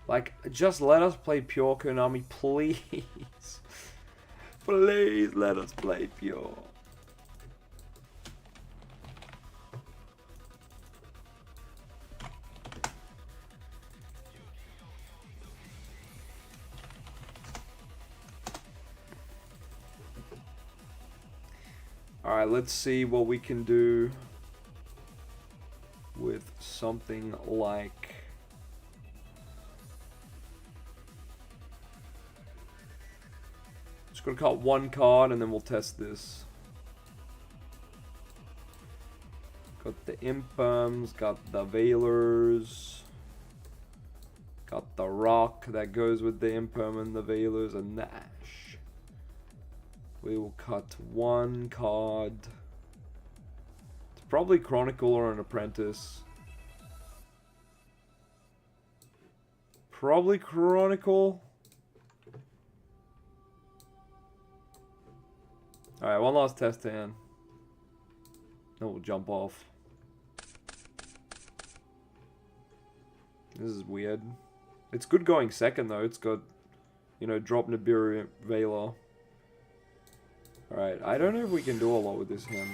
Like, just let us play pure Konami, please. Please let us play pure. Alright, let's see what we can do with something like... Just gonna cut one card and then we'll test this. Got the Imperms, got the Veilers, got the Rock that goes with the Imperm and the Veilers, and Nash. We will cut one card. It's probably Chronicle or an Apprentice. Probably Chronicle. Alright, one last test hand. Then we'll jump off. This is weird. It's good going second though. It's got, you know, drop Nibiru Veiler. Alright, I don't know if we can do a lot with this hand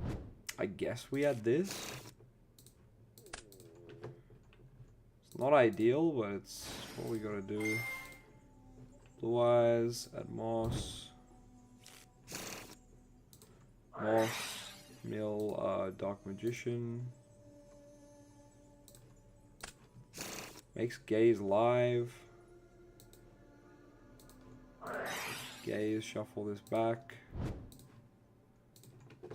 though. I guess we had this. It's not ideal, but it's what we gotta do. Blue Eyes at Moss. Moss. Mill, Dark Magician. Makes Gaze live. Gaze, shuffle this back.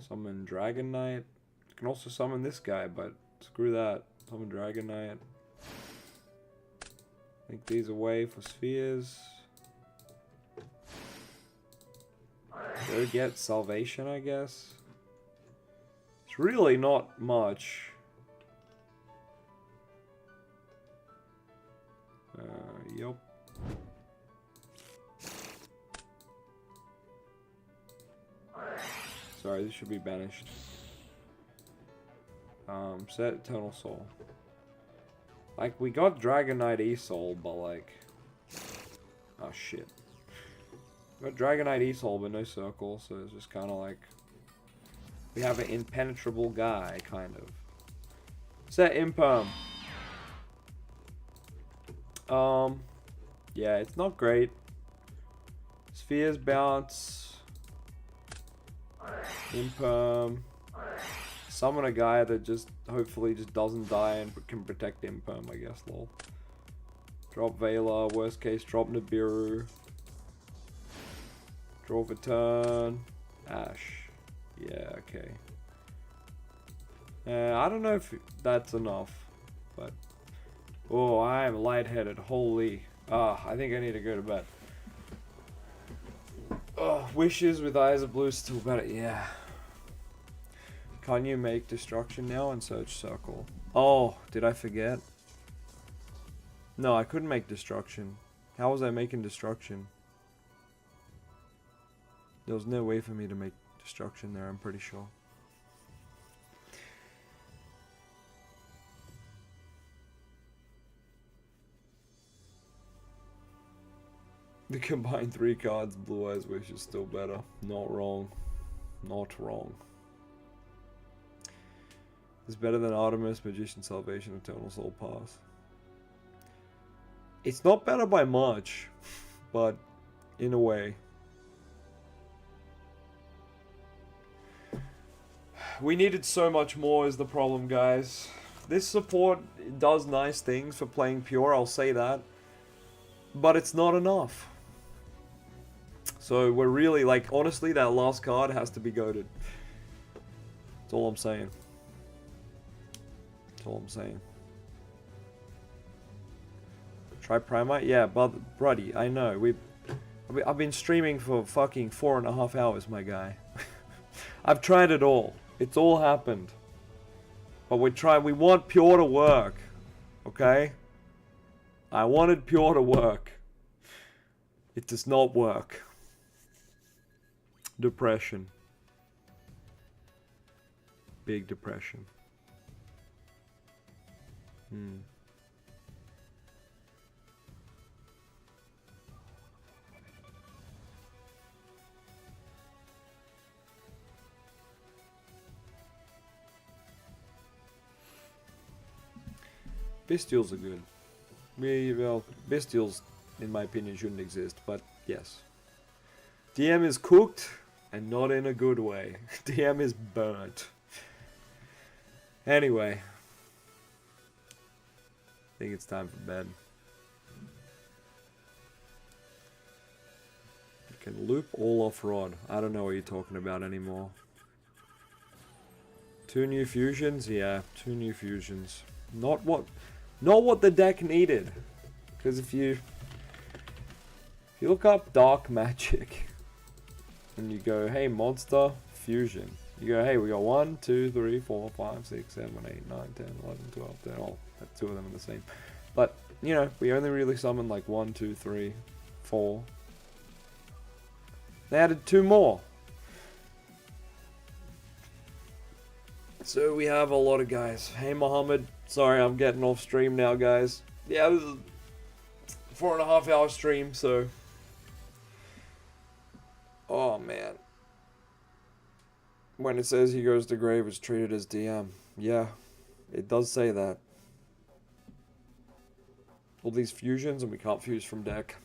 Summon Dragon Knight. You can also summon this guy, but screw that. Summon Dragon Knight. Take these away for spheres. Go get Salvation, I guess. It's really not much. Yup. Sorry, this should be banished. Set Eternal Soul. Like, we got Dragon Knight E-Soul, but like... Oh shit. We got Dragon Knight E-Soul, but no circle, so it's just kind of like... We have an impenetrable guy, kind of. Set Imperm. Yeah, it's not great. Spheres bounce. Imperm. Summon a guy that just hopefully just doesn't die and can protect Imperm, I guess, lol. Drop Veiler, worst case drop Nibiru. Draw for turn. Ash. Yeah, okay. I don't know if that's enough, but... Oh, I am lightheaded, holy. I think I need to go to bed. Oh, Wishes with Eyes of Blue still better, yeah. Can you make Destruction now and search Circle? Oh, did I forget? No, I couldn't make Destruction. How was I making Destruction? There was no way for me to make Destruction there, I'm pretty sure. The combined 3 cards, Blue Eyes Wish is still better. Not wrong. Not wrong. It's better than Artemis, Magician Salvation, Eternal Soul Pass. It's not better by much, but in a way. We needed so much more is the problem, guys. This support does nice things for playing pure, I'll say that. But it's not enough. So we're really, like, honestly, that last card has to be goated. That's all I'm saying. That's all I'm saying. Try Primite? Yeah, but, Bruddy, I know. I've been streaming for fucking 4.5 hours, my guy. I've tried it all. It's all happened. But we want pure to work. Okay? I wanted pure to work. It does not work. Depression. Big depression. Bestials are good. Well, Bestials, in my opinion, shouldn't exist, but yes. DM is cooked, and not in a good way. DM is burnt. Anyway. I think it's time for bed. You can loop all off-rod. I don't know what you're talking about anymore. 2 new fusions? Yeah, 2 new fusions. Not what the deck needed. Because if you look up Dark Magic and you go, hey, monster fusion. You go, hey, we got 1, 2, 3, 4, 5, 6, 7, 8, 9, 10, 11, 12, 13. Oh, that's 2 of them are the same. But, you know, we only really summoned like 1, 2, 3, 4. They added 2 more. So we have a lot of guys. Hey, Mohammed. Sorry, I'm getting off stream now, guys. Yeah, this is a 4.5 hour stream, so. Oh, man. When it says he goes to grave, it's treated as DM. Yeah, it does say that. All these fusions, and we can't fuse from deck.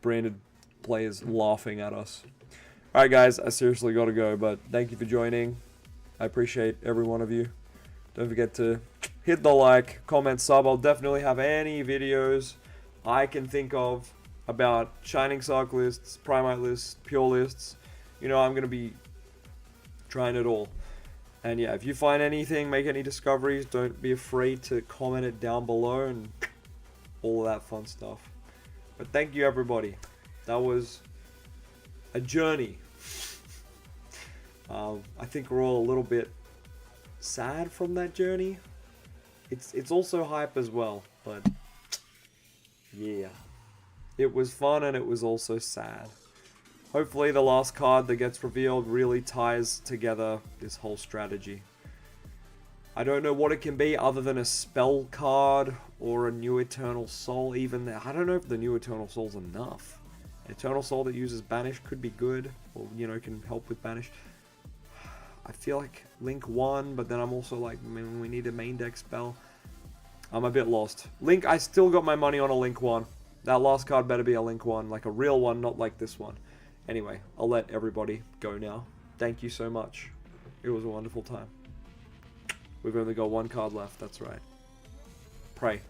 Branded players laughing at us. Alright, guys, I seriously gotta go, but thank you for joining. I appreciate every one of you. Don't forget to hit the like, comment, sub. I'll definitely have any videos I can think of about Shining Sarc lists, Primite lists, Pure lists. You know, I'm going to be trying it all. And yeah, if you find anything, make any discoveries, don't be afraid to comment it down below and all of that fun stuff. But thank you, everybody. That was a journey. I think we're all a little bit sad from that journey. It's also hype as well, but yeah. It was fun and it was also sad. Hopefully the last card that gets revealed really ties together this whole strategy. I don't know what it can be other than a spell card or a new Eternal Soul. Even I don't know if the new Eternal Soul's enough. Eternal Soul that uses Banish could be good, or you know, can help with Banish. I feel like Link 1, but then I'm also like, man, we need a main deck spell. I'm a bit lost. Link, I still got my money on a Link 1. That last card better be a Link 1, like a real one, not like this one. Anyway, I'll let everybody go now. Thank you so much. It was a wonderful time. We've only got 1 card left, that's right. Pray.